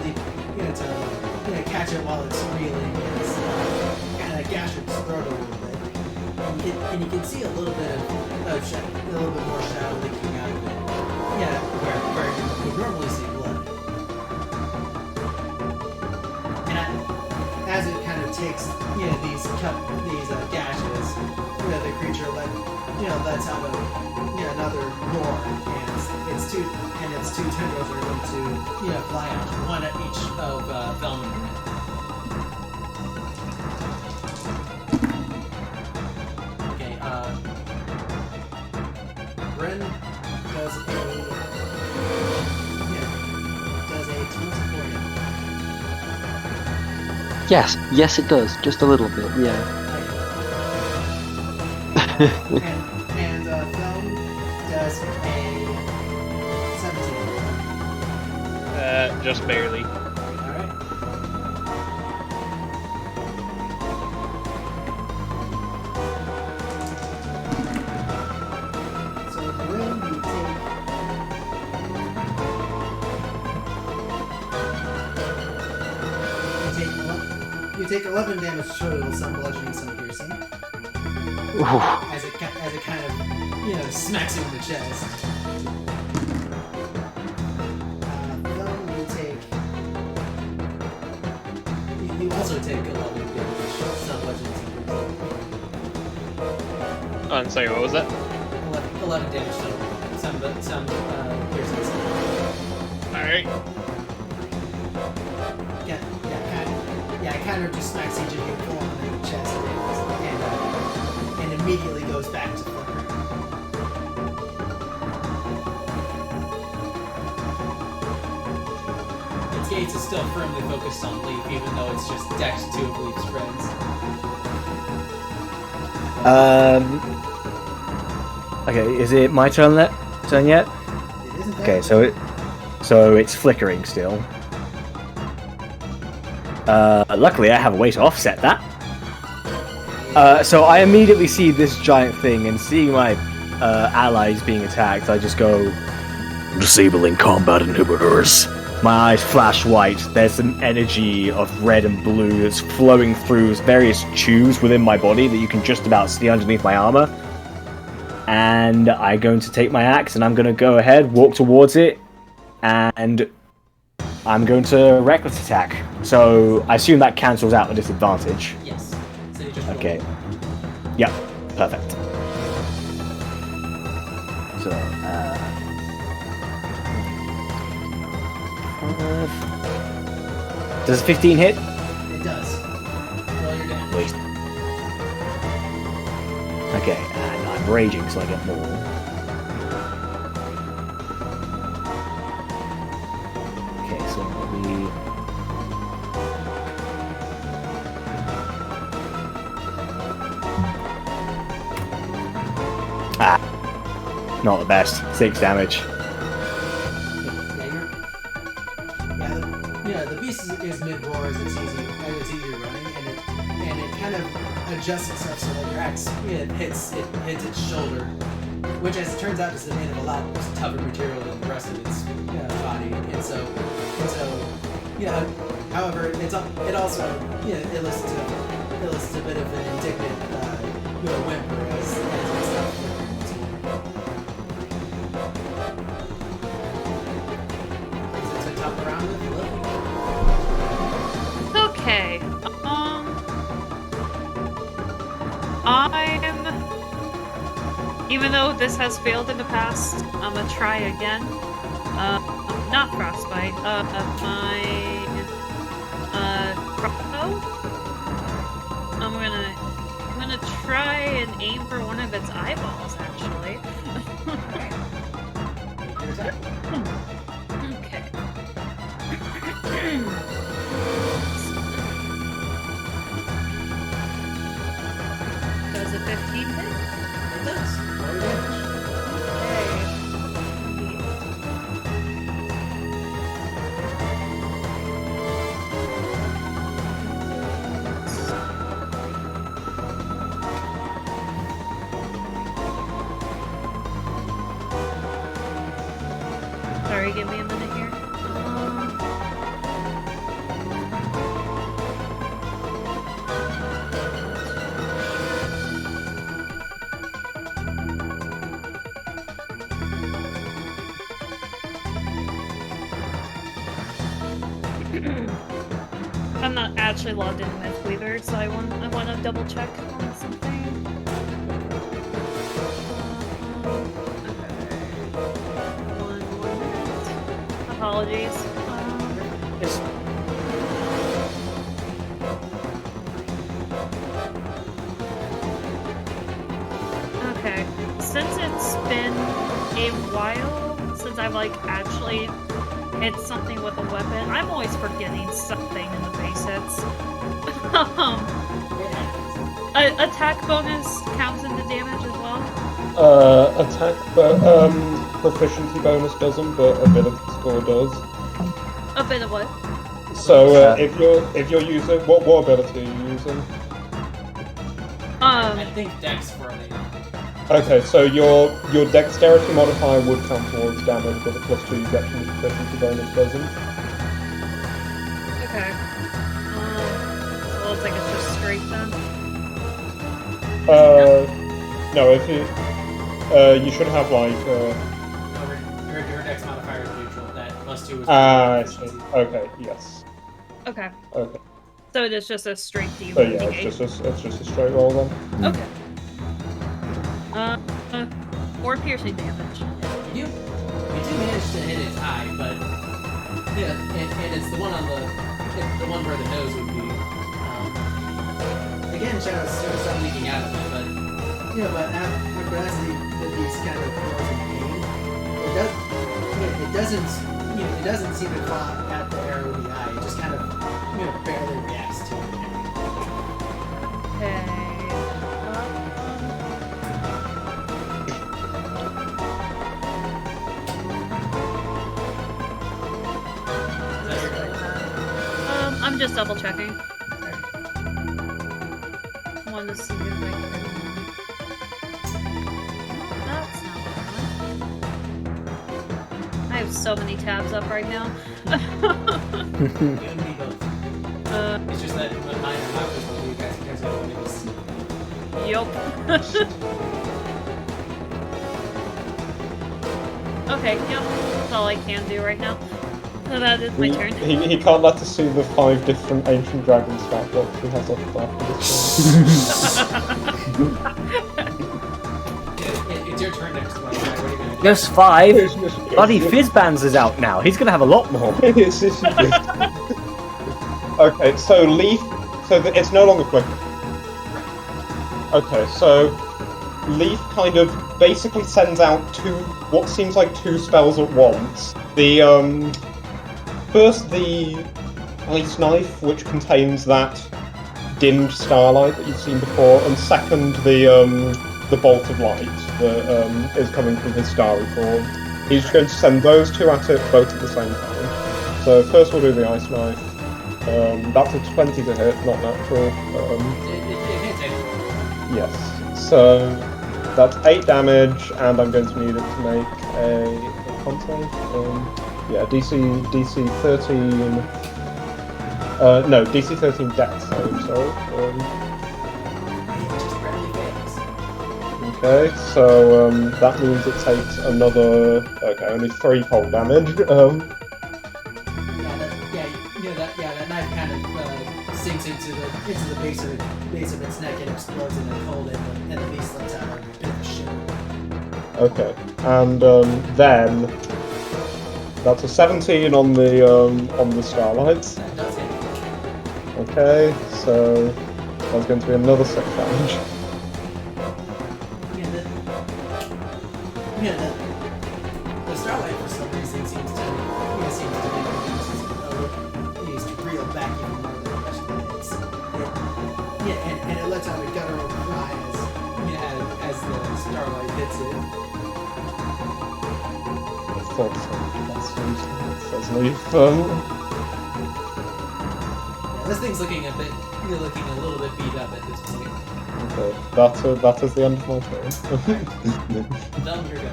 leap, to catch it while it's reeling, and it's kind of gash its throat a little bit, and you can see a little bit more shadow leaking out of it. Yeah, where you would normally see blood. And as it kind of takes these gashes, the creature lets out another roar, and its two tendrils are going to fly out, one at each of Velma and Bryn. Okay, Bryn does a 24. Yes, it does. Just a little bit, yeah. and Velm does a 17. Just barely. Alright. So Bryn, you take 11 damage total, some bludgeoning, some piercing. As it kind of, smacks you in the chest. You also take 11 damage, some bludgeoning, some piercing. I'm sorry, what was that? 11 damage total, some piercing. Alright. It kind of just smacks each of you full on in the chest and immediately goes back to flickering. Its gaze is still firmly focused on Leaf, even though it's just decked two of Leaf's friends. Okay, is it my turn yet? It isn't Okay, so it's flickering still. Luckily, I have a way to offset that. So I immediately see this giant thing, and seeing my allies being attacked, I just go, disabling combat inhibitors. My eyes flash white. There's some energy of red and blue that's flowing through various tubes within my body that you can just about see underneath my armor. And I'm going to take my axe, and I'm going to go ahead, walk towards it, and I'm going to reckless attack. So I assume that cancels out the disadvantage. Yes. So you just Okay. Yep. Perfect. So, does 15 hit? It does. Roll your damage. Wait. Okay, and I'm raging, so I get more. Okay, so let me... Not the best. 6 damage. The beast is mid-roar as it's easier running, and it kind of adjusts itself so that your axe hits its shoulder, which, as it turns out, is made of a lot tougher material than the rest of its body, and so however, it also elicits a bit of an indignant whimper as it stops flickering its horn. Is it to top around with Lily? Okay. Even though this has failed in the past, I'm gonna try again. Not frostbite. My crossbow. I'm gonna try and aim for one of its eyeballs, actually. Okay. Does a 15 hit? It does. Roll your damage. Sorry, give me a minute here. I'm not actually logged in with Weaver, so I want to double check on something. One minute. Apologies. Okay, since it's been a while since I've like actually hit something with a weapon, I'm always forgetting something in the basics. Attack bonus counts into damage as well. Attack, proficiency bonus doesn't, but ability score does. A bit of what? So if you're using what ability are you using? I think Dex for me. Okay, so your dexterity modifier would count towards damage, but the +2 you get from the proficiency bonus doesn't. Okay. So it looks like it's just straight then. No, if you should have like Her Dex modifier is neutral. That +2 is. I see. Okay, yes. Okay. Okay. So it is just a straight D. So yeah, it's just a straight roll then. Okay. 4 piercing damage. You do manage to hit its eye, but yeah, and it's the one on the one where the nose would be. Again, shadows start leaking out of it, but but as these kind of girls in pain, it doesn't seem to claw at the arrow in the eye. It just kind of barely reacts to it. Okay. I'm just double checking. Want to see if I can. That's not one. I have so many tabs up right now. You and me both. It's just that when mine are not visible, you guys don't want to see. Yup. Okay, yep. That's all I can do right now. So that is my turn. He can't let us see the 5 different ancient dragon stat blocks he has off the back of It's your turn next one. What are you gonna do? Just 5. Bloody Fizzbands is out now. He's gonna have a lot more. Okay, so Leaf. So it's no longer flickering. Okay, so Leaf kind of basically sends out what seems like 2 spells at once. The first, the ice knife, which contains that dimmed starlight that you've seen before, and second, the bolt of light that is coming from his starry form. He's just going to send those 2 at it, both at the same time. So first we'll do the ice knife. That's a 20 to hit, not natural. It hits it. Yes. So that's 8 damage, and I'm going to need it to make a con save. Yeah, DC 13. No, DC 13 Dex save. Sorry. It just barely fails. Okay, so that means it takes another. Okay, only 3 cold damage. That knife kind of sinks into the base of its neck and explodes in the cold, and the beast lets out a bit of a shiver. Okay, and then that's a 17 on the starlight. That does hit. Okay, so that's going to be another 6 damage. The starlight for some reason seems to be reel back even more than the rest of it. And it lets out a guttural cry as the starlight hits it. I thought so. That's Leaf. This thing's looking a little bit beat up at this point. Okay, that is the end of my turn. Tell him you're good.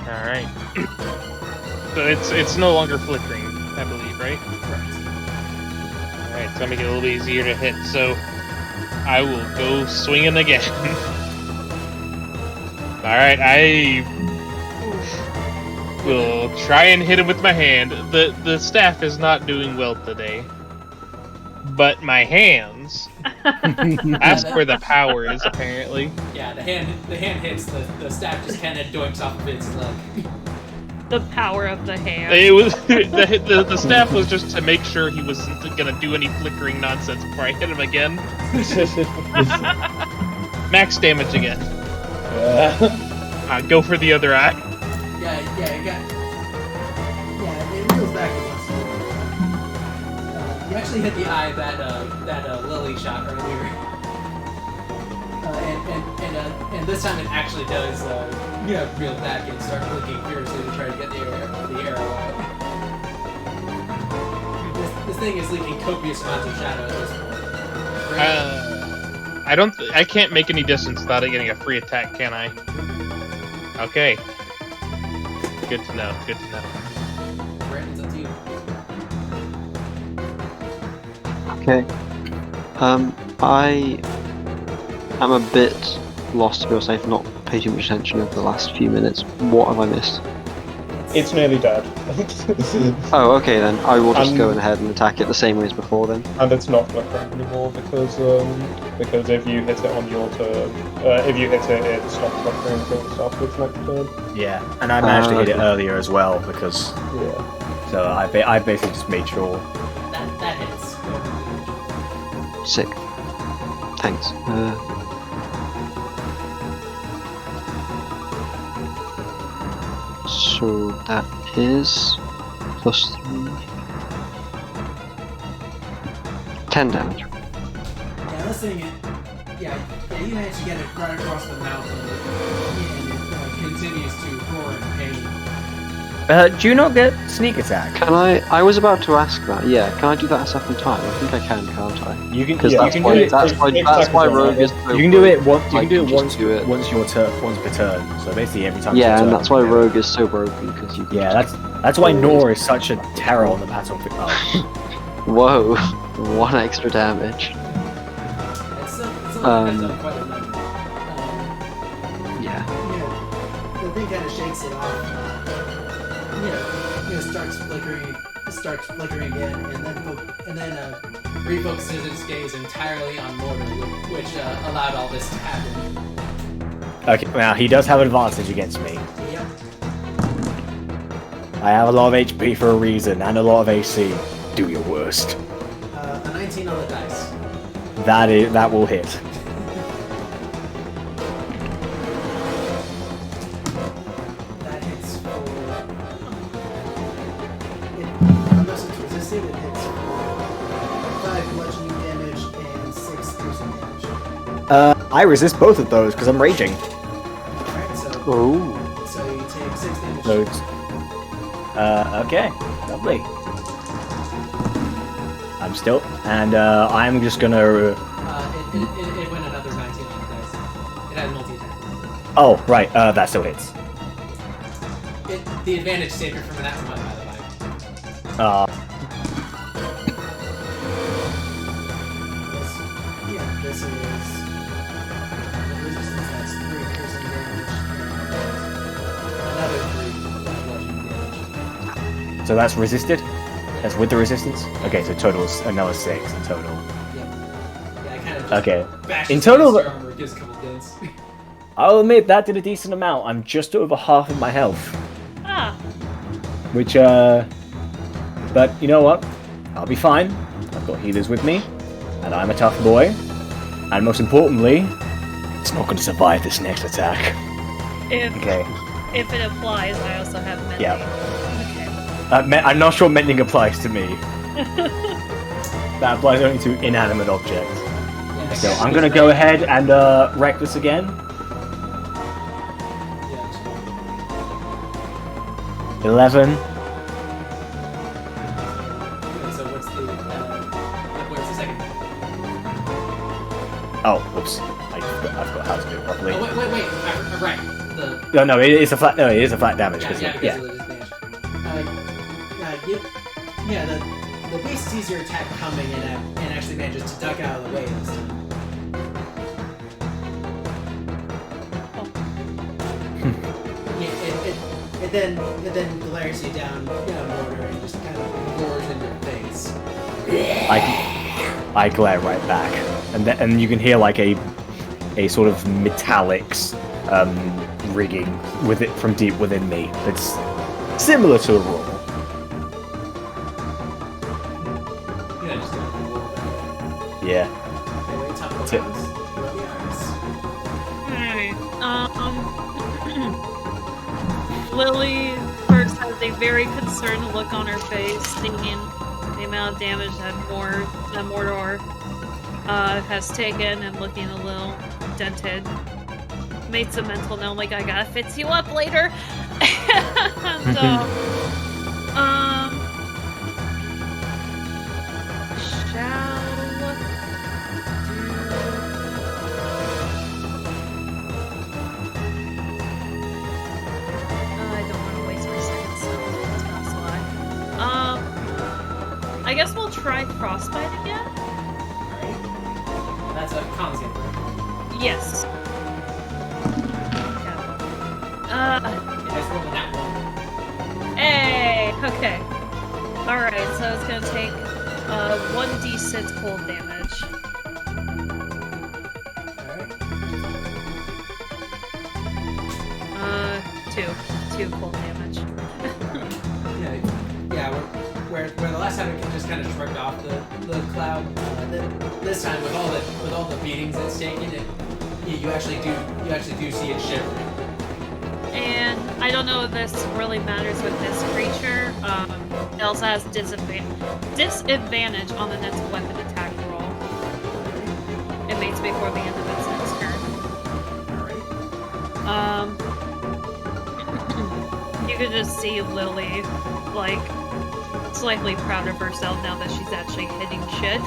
All right. So it's no longer flickering, I believe, right? All right, so make it a little bit easier to hit. So I will go swinging again. All right, I will try and hit him with my hand. The staff is not doing well today, but my hands. That's where the power is, apparently. Yeah, the hand hits, the staff just kind of doinks off of its leg. The power of the hand. It was the staff was just to make sure he wasn't gonna do any flickering nonsense before I hit him again. Max damage again. Go for the other eye. Yeah, it reels back and once you actually hit the eye that Lily shot earlier. And this time it actually does reel back and start looking furiously to try to get the arrow out. This thing is leaking copious amounts of shadow at this point. I can't make any distance without it getting a free attack, can I? Okay. Good to know. Brandon's up to you. Okay. I'm a bit lost, to be honest. I've not paid too much attention over the last few minutes. What have I missed? It's nearly dead. Oh, okay then. I will just go ahead and attack it the same way as before then. And it's not flickering anymore because if you hit it on your turn, if you hit it, it stops flickering until it starts with next turn. Yeah, and I managed to hit it earlier as well because. Yeah. So I basically just made sure. That hits. Sick. Thanks. So that is plus 3. 10 damage. Yeah, this thing, you managed to get it right across the mouth and it continues to roar in pain. Do you not get sneak attack? Can I was about to ask that. Yeah, can I do that a second time? I think I can, can't I? You can. Because Yeah, that's you why can do it. that's why Rogue is. So You can do it broken. once. You can do it once. do it. Once per turn. So basically every time. Yeah, it's your and turn, that's why you can do it. Rogue is so broken because you. Can Yeah, just... that's why Nora is such a terror on the battlefield. Oh. Whoa! 1 extra damage. It's still depends on quite a number. Yeah. The thing kind of shakes it off. Starts flickering again, and then refocuses its gaze entirely on Mortar, which allowed all this to happen. Okay, now he does have an advantage against me. Yep. I have a lot of HP for a reason and a lot of AC. Do your worst. A 19 on the dice. That will hit. That hits for. Unless it's resisted, it hits for 5 bludgeoning damage and 6 piercing damage. I resist both of those because I'm raging. Alright, so Oh. you take 6 damage. So okay, lovely. I'm still, and I'm just gonna. It went another 19 on the dice. It has multi-attack. Oh, right. That still hits. The advantage saved it from an one, by the way. This is the resistance has 3 piercing damage and another 3 bludgeoning damage. So that's resisted. That's with the resistance. Okay, so total is another 6 in total. Yeah, I kind of just Okay. bashed In his total, against your armor, gives a couple dents. I'll admit that did a decent amount. I'm just over half of my health, Ah, which but you know what? I'll be fine. I've got healers with me, and I'm a tough boy. And most importantly, it's not going to survive this next attack. Okay. if it applies, I also have mending. Yeah. Okay. I'm not sure mending applies to me. That applies only to inanimate objects. Yeah, So I'm gonna go ahead and wreck this again. Yeah. 11. Okay, so what's the second one? Oh, whoops. I forgot how to do it properly. Oh, wait. Right. No, it is a flat. No, it is a flat damage. Yeah, Because because of the disadvantage. The beast sees your attack coming and actually manages to duck out of the way this time. It then glares you down, mortar, and just kind of roars in your face. I glare right back, and you can hear like a sort of metallics rigging with it from deep within me. That's similar to a roar. Just like roar back. Yeah. Anyway, top of the Tip. house. Lily first has a very concerned look on her face, thinking the amount of damage that Mordor has taken and looking a little dented. Made some mental note like I gotta fix you up later. And I guess we'll try Frostbite again. Alright. That's a con save. Yes. It has rolled a nat 1. Hey! Okay. Alright, so it's gonna take 1d6 cold damage. Alright. 2 cold damage. Yeah, where the last time it just kind of shrugged off the cloud, this time with all the beatings it's taken, you actually do see it shiver. And I don't know if this really matters with this creature. It also has disadvantage on the next weapon attack roll. It makes before the end of its next turn. You could just see Lily, like, slightly proud of herself now that she's actually hitting shit.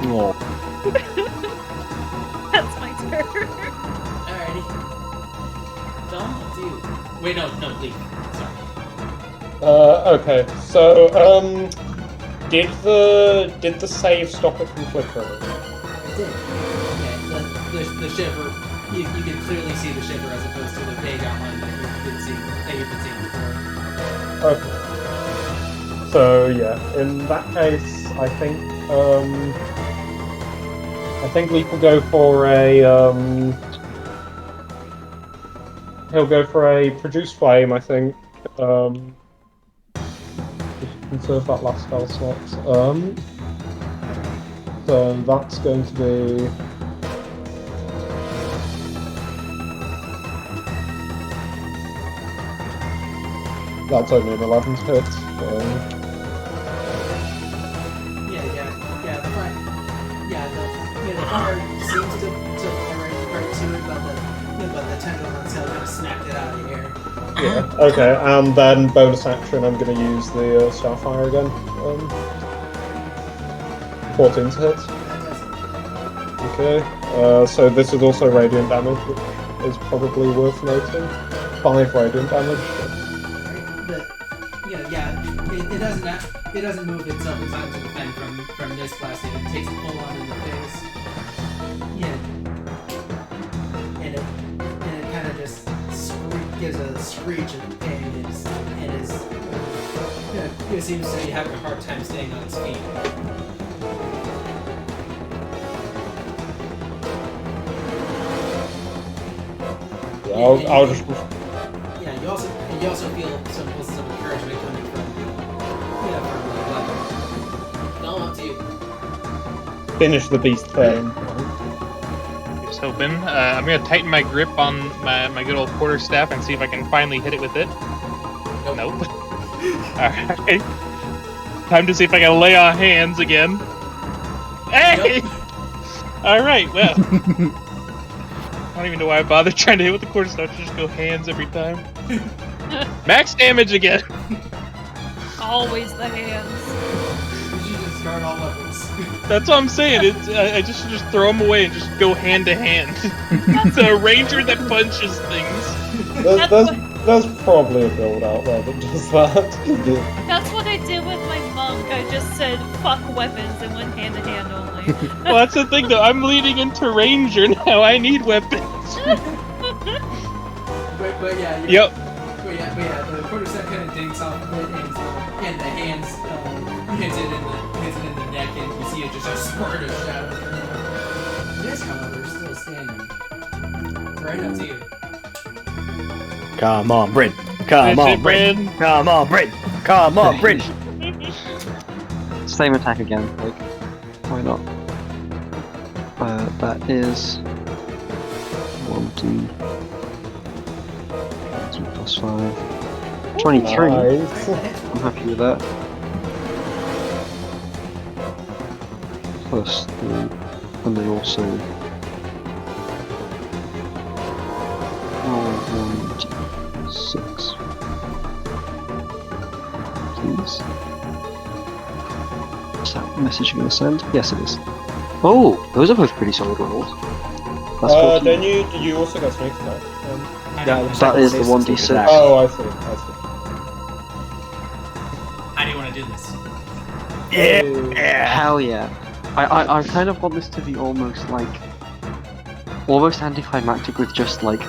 Oh. That's my turn. Alrighty. Don't do. Wait, no, bleed. Sorry. Okay, so, did the save stop it from flickering? It did. Yeah, the shiver, you can clearly see the shiver as opposed to the vague outline that you've been seeing before. Okay. So yeah, in that case, I think Leaf will go for a he'll go for a produce flame, I think. Just conserve that last spell slot. So that's going to be that's only an 11 to hit. The fire seems to right to it, but the tendril itself kind of snapped it out of the air. Yeah. Okay, and then bonus action, I'm going to use the Starfire again. 14 to hit. Okay. So this is also radiant damage, which is probably worth noting. 5 radiant damage. It doesn't move itself in time to defend from this blast, and it takes a full on in the face. Yeah. And it kind of just gives a screech of pain and it seems to be having a hard time staying on its feet. Yeah, I'll just. Yeah, you also feel some encouragement coming from no, up to you. Finish the beast thing. Just hoping. I'm gonna tighten my grip on my good old quarterstaff and see if I can finally hit it with it. Nope. Alright. Time to see if I can lay on hands again. Hey! Nope. Alright, well. I don't even know why I bothered trying to hit with the quarterstaff. Just go hands every time. Max damage again. Always the hands. You should discard all weapons. That's what I'm saying. I just should just throw them away and just go hand to hand. The ranger that punches things. There's probably a build out there that does that. That's what I did with my monk. I just said fuck weapons and went hand to hand only. Well, that's the thing though. I'm leading into ranger now. I need weapons. But yeah. Yep. But yeah. The quarterstaff kind of dinks off a bit, and the hands hits it in the neck, and you see it just a spurt of shadow. This, however, is still standing. Right up to you. Come on, Bryn. Come on, Bryn. Come on, Bryn. Come on, Bryn. Same attack again. Like, why not? That is 1d. 2 plus 5. 23. Nice. I'm happy with that. Plus 3. And they also roll 1d6. Please. Is that message going to send? Yes, it is. Oh, those are both pretty solid rolls. That's 14. Then you also get sneak attack. That is the 1d6. Oh, I see. How do you want to do this? Yeah. Hell yeah. I kind of want this to be almost anticlimactic with just like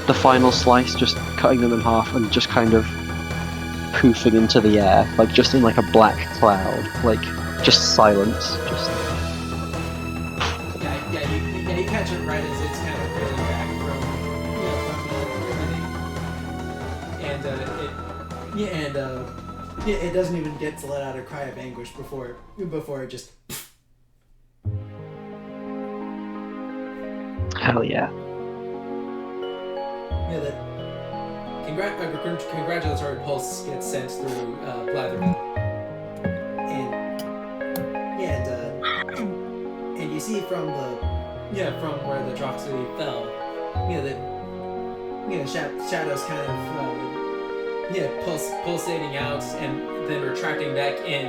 the final slice, just cutting them in half and just kind of poofing into the air, like just in like a black cloud, like just silence, just. Yeah, you catch it right as it's kind of reeling back from it doesn't even get to let out a cry of anguish before it just. Hell yeah. Yeah, that congratulatory pulse gets sent through Blitheräll. And you see from where the Drachzui fell, shadows kind of pulsating out and then retracting back in.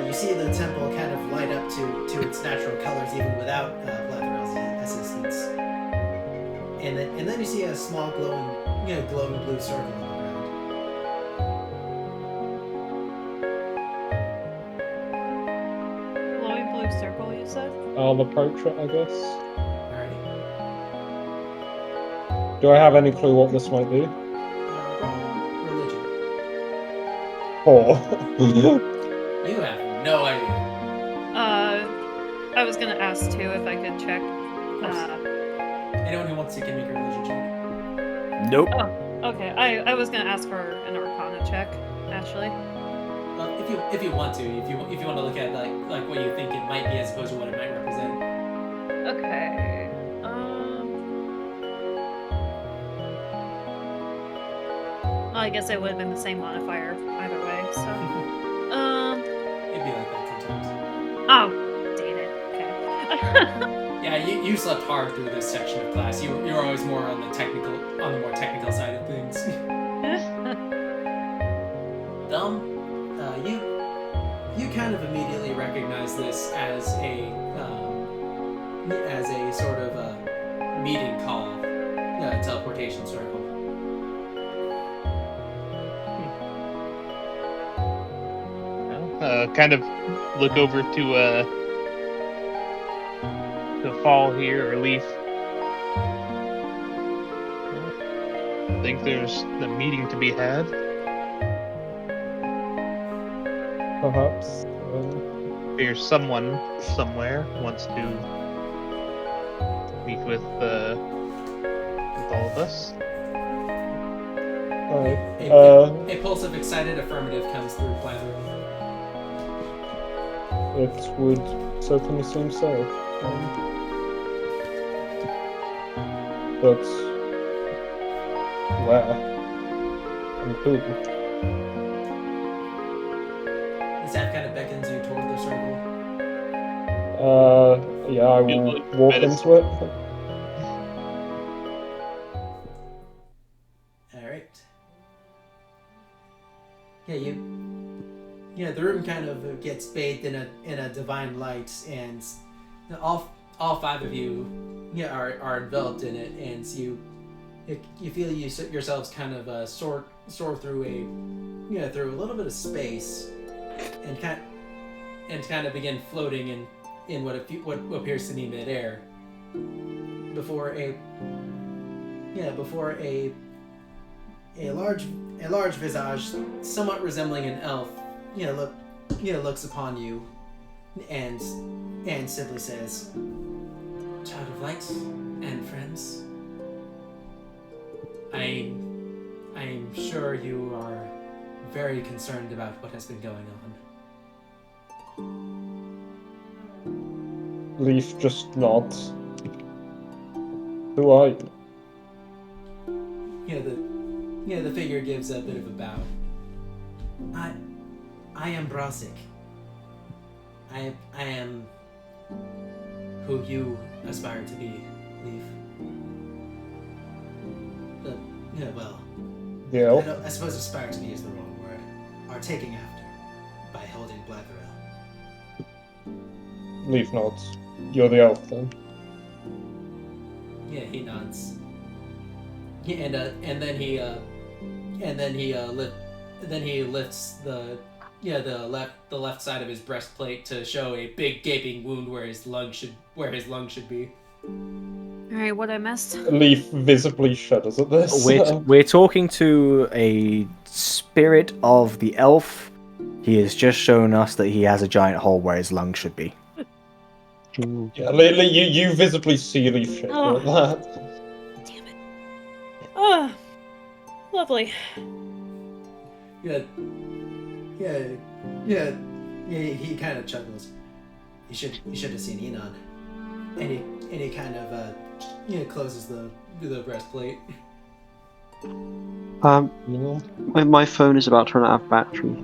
You see the temple kind of light up to its natural colors even without Blitheräll's assistance. And then you see a small glowing blue circle on the ground. Glowing blue circle, you said? I'll approach it, I guess. Alrighty. Do I have any clue what this might be? Religion. 4. You have no idea. I was gonna ask too if I could check. Anyone who wants to can make a religion check. Nope. Okay, I was gonna ask for an Arcana check, actually. Well, if you want to, if you want to look at like what you think it might be as opposed to what it might represent. Okay. Well, I guess it would have been the same modifier either way. So. It'd be like that sometimes. Oh, dang it. Okay. Yeah, you slept hard through this section of class. You're always more on the more technical side of things. You kind of immediately recognize this as a sort of a meeting call, teleportation circle. Kind of look over to Fall here or Leaf. I think there's a meeting to be had. Perhaps. There's someone somewhere wants to meet with all of us. Alright. A pulse of excited affirmative comes through Blitheräll. It would certainly seem so. But where? And who? The staff kind of beckons you toward the circle. Yeah, I will walk into it. Alright. Yeah, the room kind of gets bathed in a divine light, and all five of you are enveloped in it, and you feel yourselves kind of soar through through a little bit of space, and kind of begin floating in what appears to be midair before a large visage, somewhat resembling an elf, looks upon you, and simply says, "Child of light and friends, I'm sure you are very concerned about what has been going on." Leaf just nods. Who are you? The figure gives a bit of a bow. I am Brasik. I am who you aspire to be, Leaf. Yeah. I suppose aspire to be is the wrong word. Are taking after by holding Blitheräll. Leaf nods. You're the elf then. Yeah, he nods. And then he lifts the left side of his breastplate to show a big gaping wound where his lung should be. All right, what I missed? Leaf visibly shudders at this. We're talking to a spirit of the elf. He has just shown us that he has a giant hole where his lung should be. Yeah, you visibly see Leaf shudder at that. Damn it. Oh, lovely. Yeah. He kind of chuckles. You should have seen Enon. And he kind of closes the breastplate. My phone is about to run out of battery.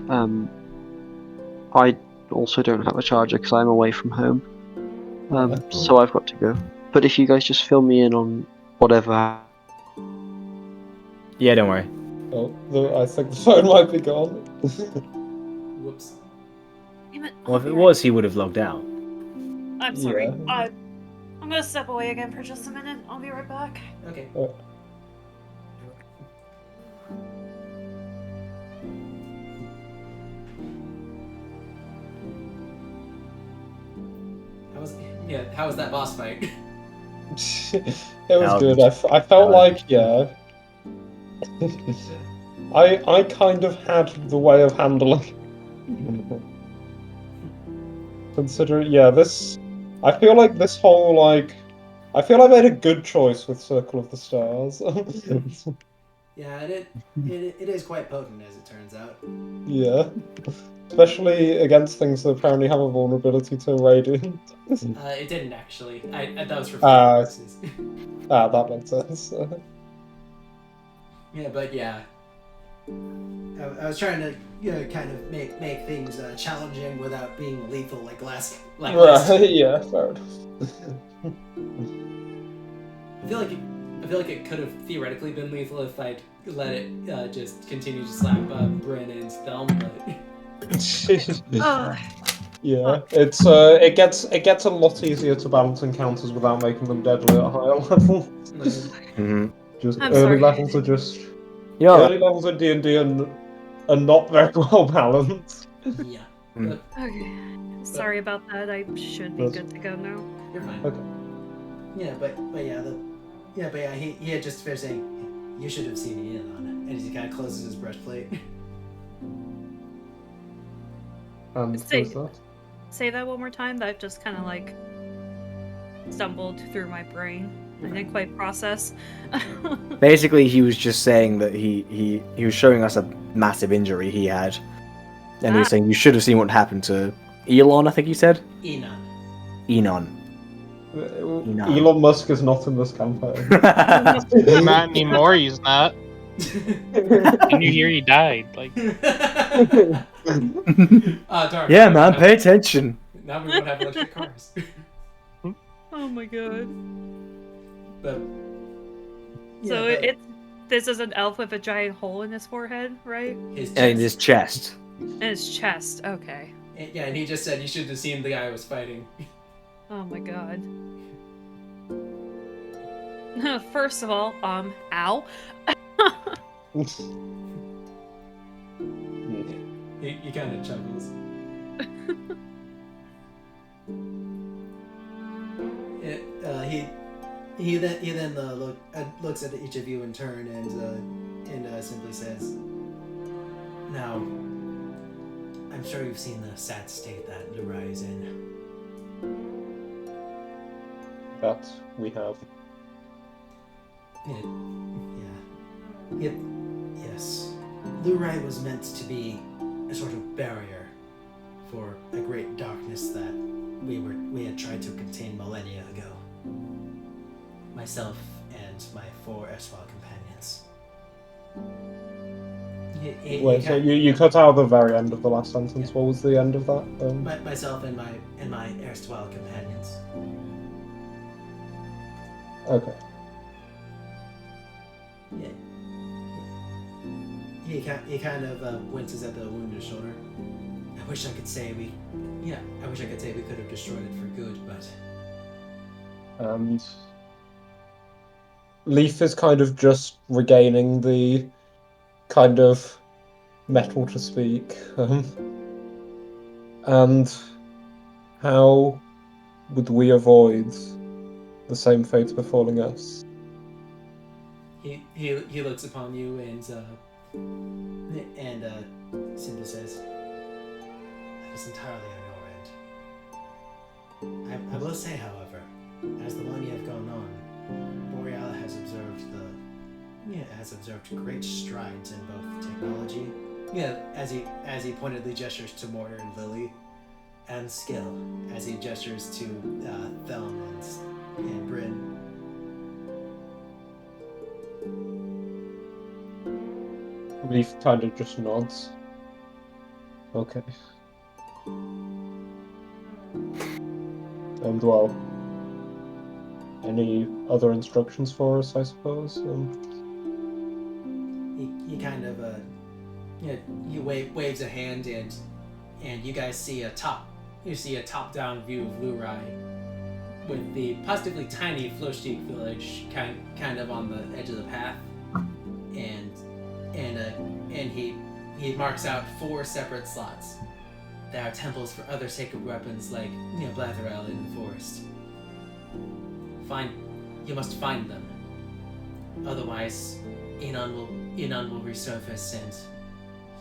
I also don't have a charger because I'm away from home. So I've got to go. But if you guys just fill me in on whatever. Yeah, don't worry. Oh, I think the phone might be gone. Whoops. Damn it. Well, if it was, he would have logged out. I'm sorry. Yeah. I'm gonna step away again for just a minute. I'll be right back. Okay. How was that boss fight? It was good. I felt like, I kind of had the way of handling. Considering, this, I feel like this whole, I feel I made a good choice with Circle of the Stars. Yeah, it is quite potent, as it turns out. Yeah. Especially against things that apparently have a vulnerability to Radiant. It didn't actually. That was for purposes. That makes sense. Yeah, but yeah. I was trying to, kind of make things challenging without being lethal like last. Right, yeah, fair enough. I feel like it could have theoretically been lethal if I'd let it just continue to slap Bryn and Thelm, but. Yeah, it gets a lot easier to balance encounters without making them deadly at higher levels. Mm-hmm. Just I'm early sorry. levels are just Early levels of D&D are not very well balanced. Yeah. Mm. Okay. Sorry about that. I should be good to go now. You're fine. Okay. Yeah, but he had just finished saying, "You should have seen Ian on it," and he kind of closes his breastplate. Say that one more time. That just kind of stumbled through my brain. I didn't quite process. Basically, he was just saying that he was showing us a massive injury he had, and he was saying you should have seen what happened to Elon. I think he said. Enon. Elon Musk is not in this campaign. Not anymore. He's not. Didn't you hear he died? Dark. Yeah, man, pay attention. Now we won't have electric cars. Oh my god. But, this is an elf with a giant hole in his forehead, right? His And his chest. In his chest. Okay. Yeah, and he just said you should have seen the guy I was fighting. Oh my god. First of all, ow. He kind of chuckles. He then looks at each of you in turn and simply says, "Now, I'm sure you've seen the sad state that Lurai is in. That we have. Yes. Lurai was meant to be a sort of barrier for a great darkness that we had tried to contain millennia ago. Myself and my 4 erstwhile companions. Wait, so you cut out the very end of the last sentence. What was the end of that? Myself and my erstwhile companions. Okay. He kind of winces at the wounded shoulder. I wish I could say we could have destroyed it for good, but And Leaf is kind of just regaining the kind of metal to speak. And how would we avoid the same fate befalling us? he looks upon you and simply says, "That was entirely on your end. I will say, however, as the millennia have gone on, Boreal has observed great strides in both technology, as he pointedly gestures to Mortar and Lily, and skill, as he gestures to Thelm and Bryn. Leaf kind of just nods. Okay. And well, any other instructions for us, I suppose? He kind of he waves a hand and you guys see a top-down view of Lurai with the positively tiny Floshtik village kind of on the edge of the path, and he marks out 4 separate slots. There are temples for other sacred weapons like Blitheräll in the forest. You must find them. Otherwise, Inan will resurface and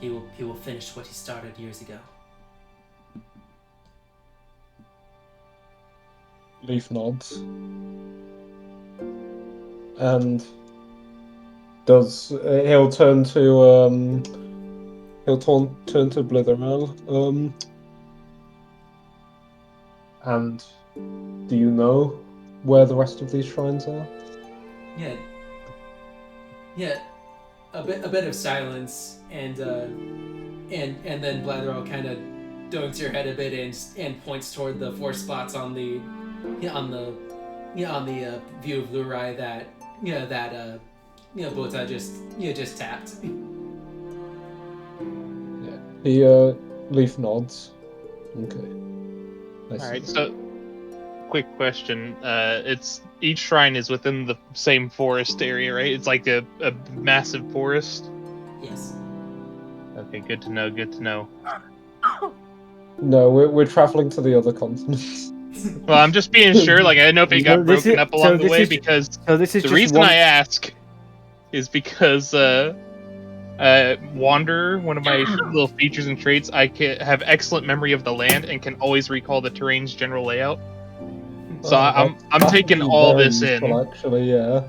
he will finish what he started years ago." Leaf nods. And he'll turn to Blitheräll. And do you know where the rest of these shrines are? Yeah. A bit of silence, and then Blitheräll kind of doinks your head a bit and points toward the 4 spots on the view of Lurai that Bota just tapped. Yeah. Leaf nods. Okay. Alright, so quick question. It's each shrine is within the same forest area, right? It's like a massive forest? Yes. Okay, good to know. No, we're traveling to the other continents. Well, I'm just being sure, like I didn't know if it got broken up along the way, because the reason I ask is because Wanderer, one of my little features and traits, I can have excellent memory of the land and can always recall the terrain's general layout. So I'm taking all this in. Actually, yeah.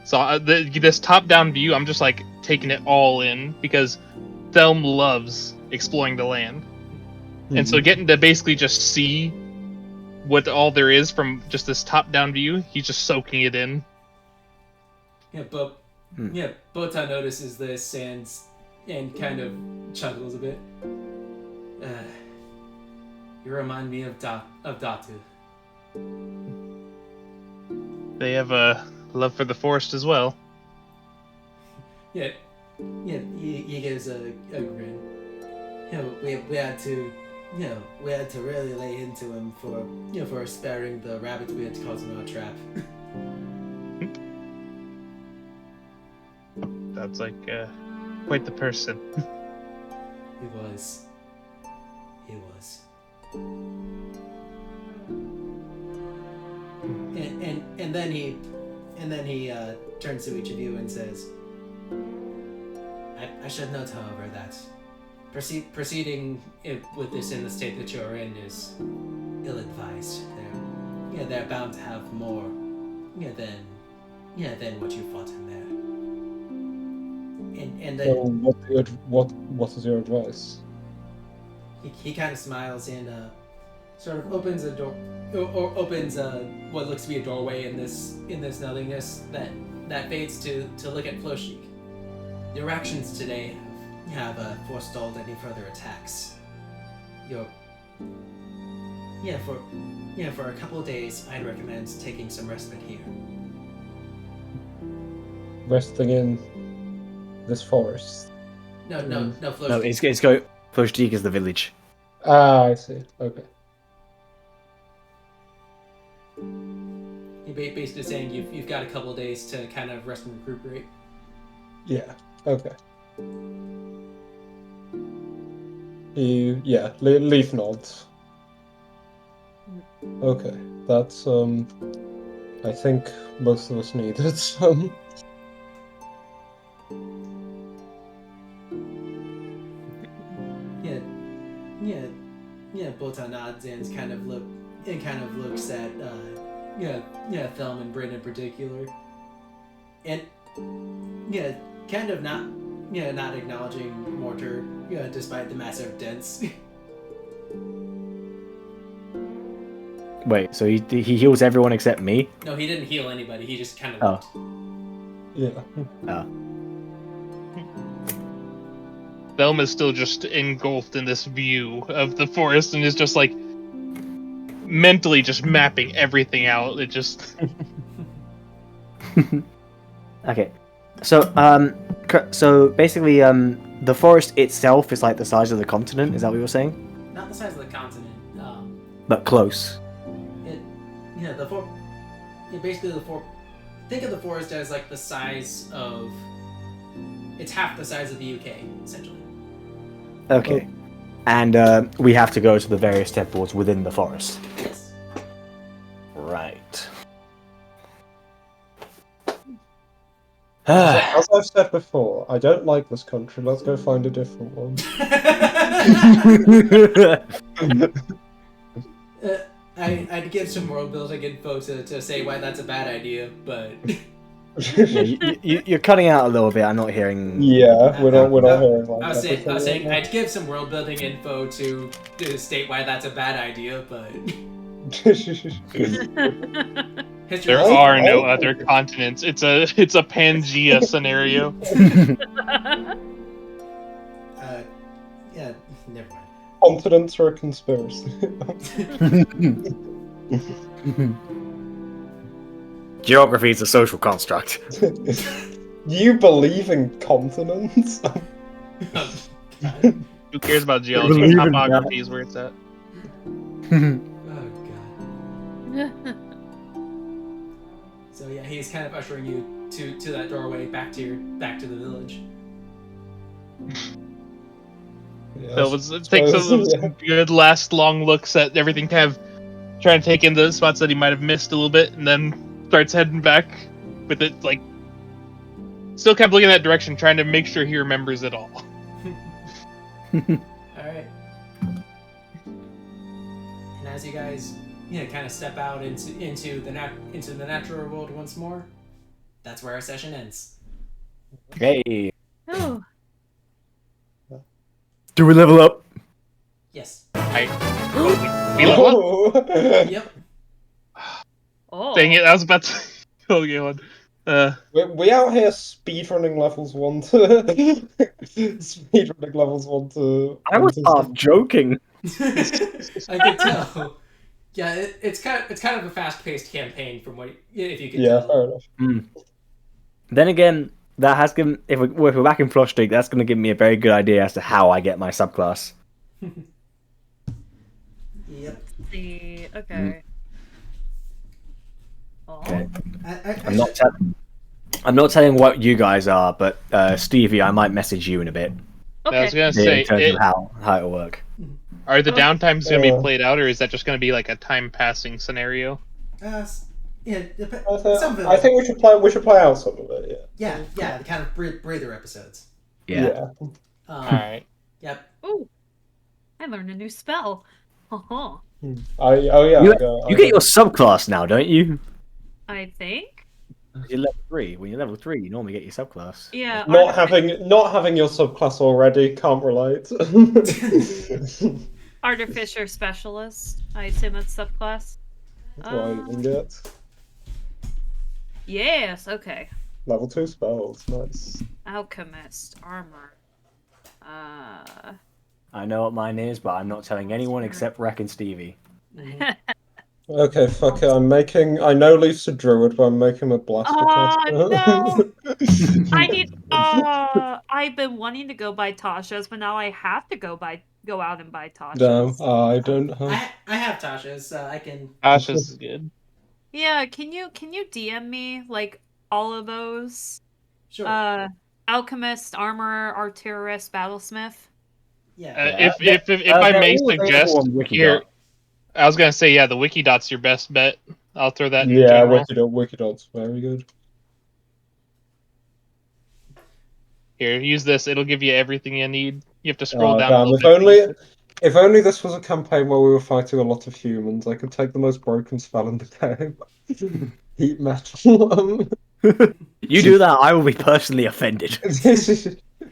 So this top-down view, I'm just like taking it all in because Thelm loves exploring the land, and so getting to basically just see what all there is from just this top-down view, he's just soaking it in. Bota notices this and kind of chuckles a bit. You remind me of Datu. They have a love for the forest as well. He gives a grin. we had to, we had to really lay into him for, for sparing the rabbits we had caught in our trap. That's like quite the person. He was. He was. And then he turns to each of you and says, I should note, however, that proceeding with this in the state that you're in is ill-advised. They're bound to have more than what you fought in there. And then what is your advice? he kind of smiles and sort of opens a door, or opens what looks to be a doorway in this nothingness that fades to look at Floshik. Your actions today have forestalled any further attacks. For a couple of days, I'd recommend taking some respite here. Resting in this forest. No, Floshik. No, it's go. Flojdik is the village. Ah, I see. Okay. You're basically saying you've got a couple of days to kind of rest and recuperate. Yeah. Okay. Leaf nods. Okay, that's I think most of us need it. Bota nods and kind of looks at Thelm and Bryn in particular, and kind of not acknowledging Mortar, despite the massive dents. Wait, so he heals everyone except me? No, he didn't heal anybody. He just kind of looked. Yeah. Oh. Thelma is still just engulfed in this view of the forest and is just like mentally just mapping everything out. It just Okay, so basically, the forest itself is like the size of the continent. Is that what you were saying? Not the size of the continent. But close. Think of the forest as like the size of. It's half the size of the UK, essentially. Okay, and we have to go to the various temples within the forest. Yes. Right. As I've said before, I don't like this country. Let's go find a different one. I'd give some world building info to say why that's a bad idea, but You're cutting out a little bit. I'm not hearing. Yeah, we're not hearing like I was everything saying right I'd give some world building info to state why that's a bad idea, but now. history there are no other continents. It's a Pangea scenario. Yeah, never mind. Continents are a conspiracy. Geography is a social construct. You believe in continents? Who cares about geology? Believe in Topography is where it's at. Oh god. So yeah, he's kind of ushering you to that doorway back to the village. Yeah, So it takes some good last long looks at everything, kind of trying to take in the spots that he might have missed a little bit, and then starts heading back with it, like, still kept looking in that direction, trying to make sure he remembers it all. Alright. And as you guys kind of step out into the natural world once more, that's where our session ends. Hey. Oh. Do we level up? Yes. We level up? Yep. Oh. Dang it, I was about to go get one. We out here speedrunning levels 1 to speedrunning levels 1 to. I was half joking. I could tell. Yeah, it's kind of a fast-paced campaign from what if you can Yeah, tell. fair enough. Then again, that has given if we're back in Floshdig, that's going to give me a very good idea as to how I get my subclass. Yep. See, okay. Oh. Okay. I I'm not should- telling. I'm not telling what you guys are, but Stevie, I might message you in a bit. I was Okay. gonna say, In terms of how it'll work. are the Okay. downtimes gonna be played out, or is that just gonna be like a time passing scenario? yeah, some of it. I think we should play out some of it. Yeah, the kind of breather episodes. Yeah. All right. Yep. Ooh, I learned a new spell. Oh, You You get your subclass now, don't you? I think. You're level 3. When you're level 3, you normally get your subclass. Yeah. not having your subclass already. Can't relate. Artificer specialist. I assume that's subclass. That's what I can get. Yes. Okay. Level 2 spells, nice. Alchemist armor. I know what mine is, but I'm not telling anyone except Rek and Stevie. Okay, fuck it. I know Leaf's a druid, but I'm making him a blaster Oh caster. no! I need. I've been wanting to go buy Tasha's, but now I have to go out and buy Tasha's. Damn, I don't have. I have Tasha's, so I can. Tasha's is good. Yeah. Can you DM me like all of those? Sure. Alchemist, armor, artillerist, battlesmith. Yeah. If I may they're all available suggest on Wikidot. here, I was gonna say, yeah, the Wikidot's your best bet. I'll throw that in Yeah, general. Wikidot's very good. Here, use this. It'll give you everything you need. You have to scroll Oh, down damn, a little bit. if only this was a campaign where we were fighting a lot of humans, I could take the most broken spell in the game. Heat metal. You do that, I will be personally offended.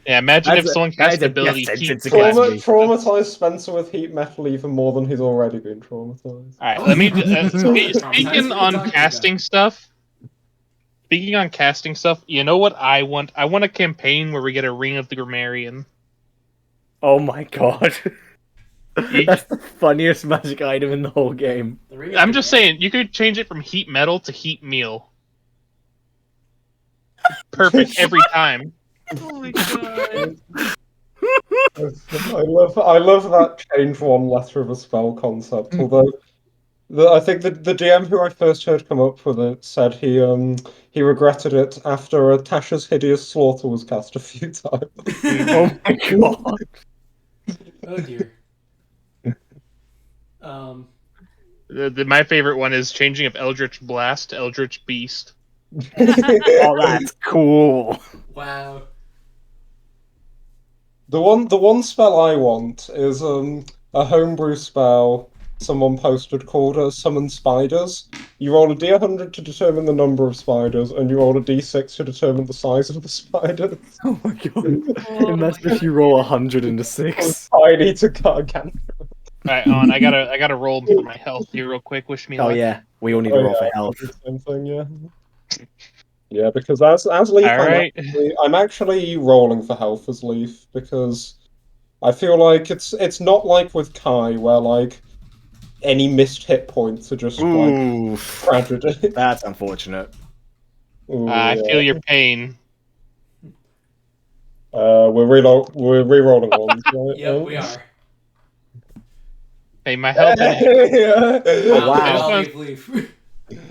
Yeah, imagine if someone cast that is a ability death heat. sentence against me. Traumatize Spencer with heat metal even more than he's already been traumatized. All right, let me. Speaking What are on you talking casting stuff. Speaking on casting stuff, you know what I want? I want a campaign where we get a Ring of the Grammarian. Oh my god. That's the funniest magic item in the whole game. I'm just saying, you could change it from heat metal to heat meal. Perfect every time. Oh my god. I love that change one letter of a spell concept. Although I think the DM who I first heard come up with it said he regretted it after Tasha's hideous slaughter was cast a few times. Oh my god. Oh dear. My favorite one is changing of Eldritch Blast to Eldritch Beast. Oh, that's cool. Wow. The one spell I want is a homebrew spell someone posted called Summon Spiders. You roll a d100 to determine the number of spiders, and you roll a d6 to determine the size of the spiders. Oh my god. Imagine if you roll 100 and a 6. Tiny to gargantuan. Alright, on. I gotta roll for my health here real quick. Wish me Oh luck. yeah, we all need to roll for health. Same thing, yeah. Yeah, because as Leaf, Alright. I'm actually rolling for health as Leaf because I feel like it's not like with Kai where like any missed hit points are just like Ooh, tragedy. that's unfortunate. Ooh, I yeah. feel your pain. We're re-rolling ones, right? Yep, we are. Hey, my health is... Yeah. Wow. I just I'll want- leave.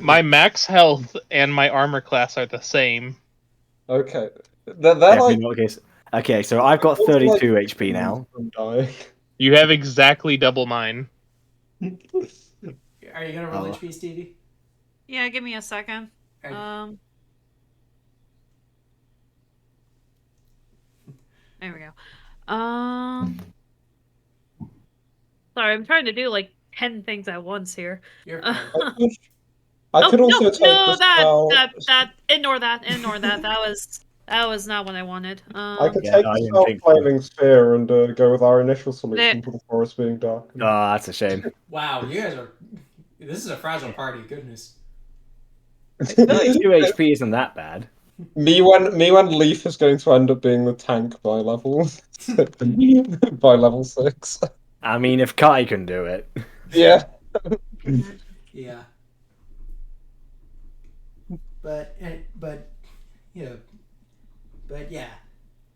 My max health and my armor class are the same. Okay. They're Yeah, like okay, so I've got 32 HP now. from dying. You have exactly double mine. Are you gonna roll Oh. HP, Stevie? Yeah, give me a second. Alright. There we go. Sorry, I'm trying to do like 10 things at once here. You're Uh, fine. I could also no, take no, the spell. ignore that. That was not what I wanted. I could Yeah, take I the didn't spell think so. Flaming Sphere and go with our initial solution There. to the forest being dark. Oh, that's a shame. Wow, you guys are. This is a fragile party. Goodness. 32 HP isn't that bad. Me when Leaf is going to end up being the tank by level by level 6. I mean, if Kai can do it. Yeah. Yeah. But yeah, but yeah,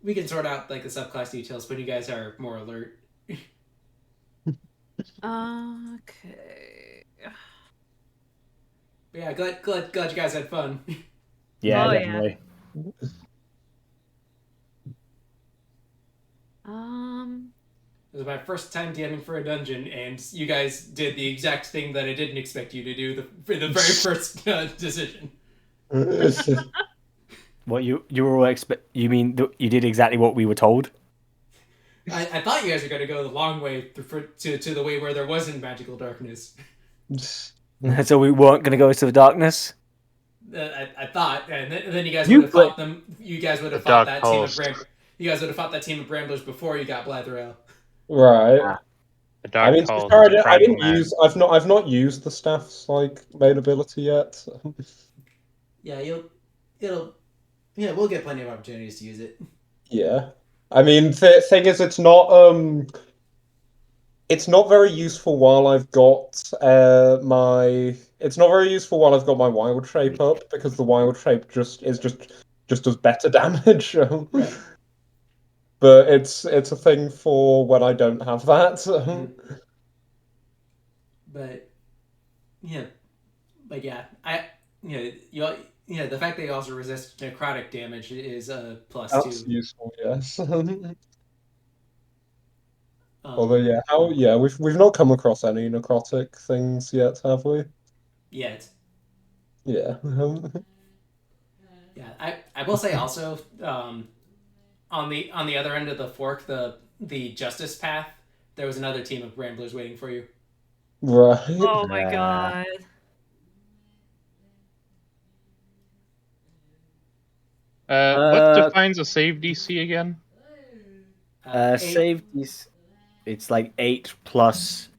we can sort out like the subclass details when you guys are more alert. Okay. But yeah, glad you guys had fun. Yeah, Oh, yeah. definitely. It was my first time DMing for a dungeon, and you guys did the exact thing that I didn't expect you to do for the very first decision. What you were all You mean you did exactly what we were told? I thought you guys were going to go the long way to the way where there wasn't magical darkness. So we weren't going to go to the darkness. I thought, and then you guys You would have fought them. You guys would have The fought dark that team of host. You guys would have fought that team of Bramblers before you got Blitheräll. Right. The I dark mean, to be host. fair, The I primal didn't man. use. I've not used the staff's like main ability yet. Yeah, we'll get plenty of opportunities to use it. Yeah. I mean, thing is, it's not very useful while I've got It's not very useful while I've got my wild shape up because the wild shape just does better damage. Right. But it's a thing for when I don't have that. But yeah, the fact that you also resist necrotic damage is a plus That's too. useful, yes. Although we've not come across any necrotic things yet, have we? Yet. Yeah. Yeah, I will say also, on the other end of the fork, the justice path, there was another team of Ramblers waiting for you. Right. Oh my god. What defines a save DC again? Save these. It's like 8 plus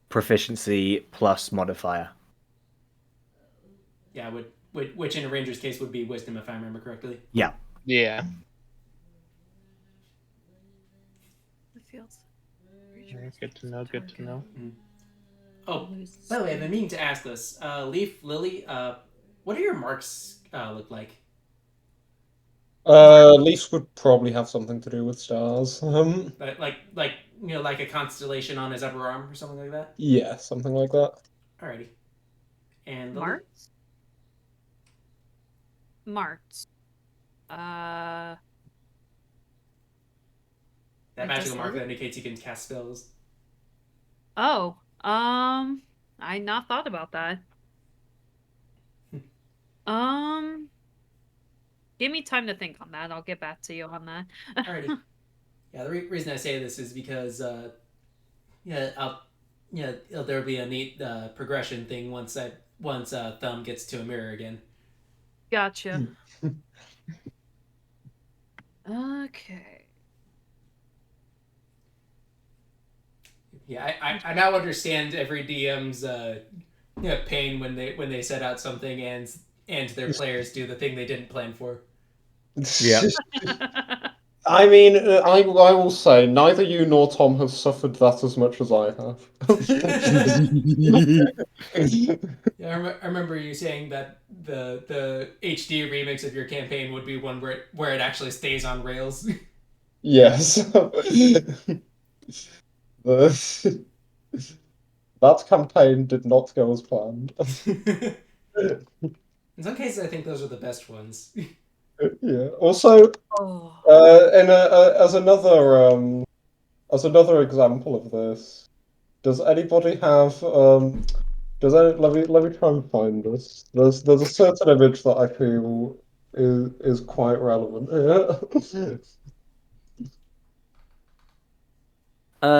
proficiency plus modifier. Yeah, which in a ranger's case would be wisdom, if I remember correctly. Yeah. Yeah. It feels. Good to know. Good to know. Oh, by the way, I've been meaning to ask this. Leaf, Lily, what do your marks look like? Leaf would probably have something to do with stars. Like a constellation on his upper arm or something like that. Yeah, something like that. Alrighty. And Lily? Marts? Marts. That I magical guess mark Lily? that indicates you can cast spells. Oh, I not thought about that. Give me time to think on that. I'll get back to you on that. Alrighty. Yeah, the reason I say this is because there'll be a neat progression thing once Thumb gets to a mirror again. Gotcha. Okay. Yeah, I now understand every DM's pain when they set out something and their players do the thing they didn't plan for. Yeah. I mean, I will say neither you nor Tom have suffered that as much as I have. Yeah, I remember you saying that the HD remix of your campaign would be one where it actually stays on rails. Yes. That campaign did not go as planned. In some cases, I think those are the best ones. Yeah. Also, Oh. as another example of this, does anybody have let me try and find this. There's a certain image that I feel is quite relevant here.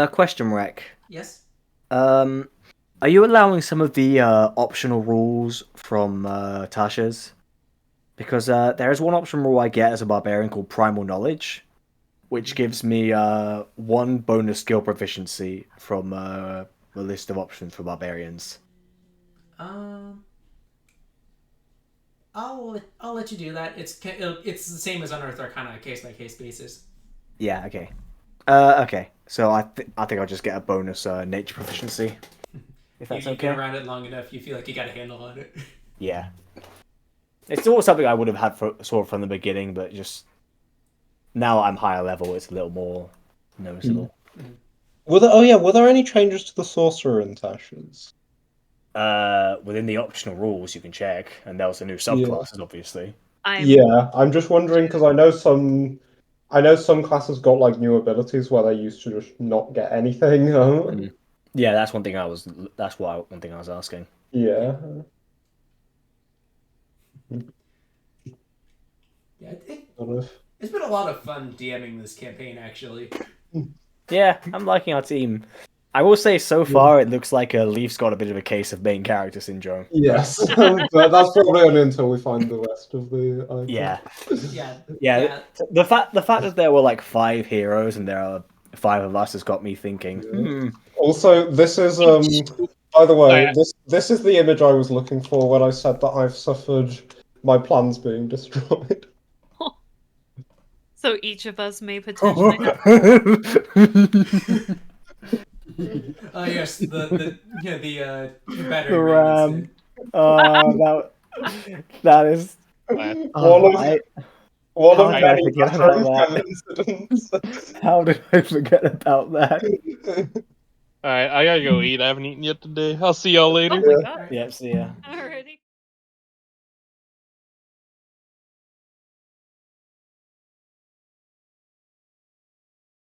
Question, Rec. Yes. Are you allowing some of the optional rules from Tasha's? Because there is one optional rule I get as a barbarian called Primal Knowledge, which gives me 1 bonus skill proficiency from the list of options for barbarians. I'll let you do that. It's the same as Unearthed Arcana, case by case basis. Yeah. Okay. Okay. So I think I'll just get a bonus nature proficiency. If that's You've okay. been around it long enough, you feel like you got a handle on it. Yeah. It's still something I would have had sort of from the beginning, but just now I'm higher level, it's a little more noticeable. Were there any changes to the sorcerer in Tashes? Within the optional rules, you can check, and there was a new subclasses, obviously. Yeah, I'm just wondering because I know some classes got like new abilities where they used to just not get anything. Yeah, that's one thing I was. That's one thing I was asking. Yeah. Yeah, Sort of. it's been a lot of fun DMing this campaign, actually. Yeah, I'm liking our team. I will say, so far, it looks like Leaf's got a bit of a case of main character syndrome. Yes, but that's probably only until we find the rest of the items. Yeah. The fact that there were like 5 heroes and there are 5 of us has got me thinking. Also, this is by the way, this is the image I was looking for when I said that I've suffered my plans being destroyed. So each of us may potentially have. Oh yes, the battery The ram. Oh, that is. One of How did I many forget about that? incidents. How did I forget about that? Alright, I gotta go eat. I haven't eaten yet today. I'll see y'all later. Oh my god. Yep, see ya. All right.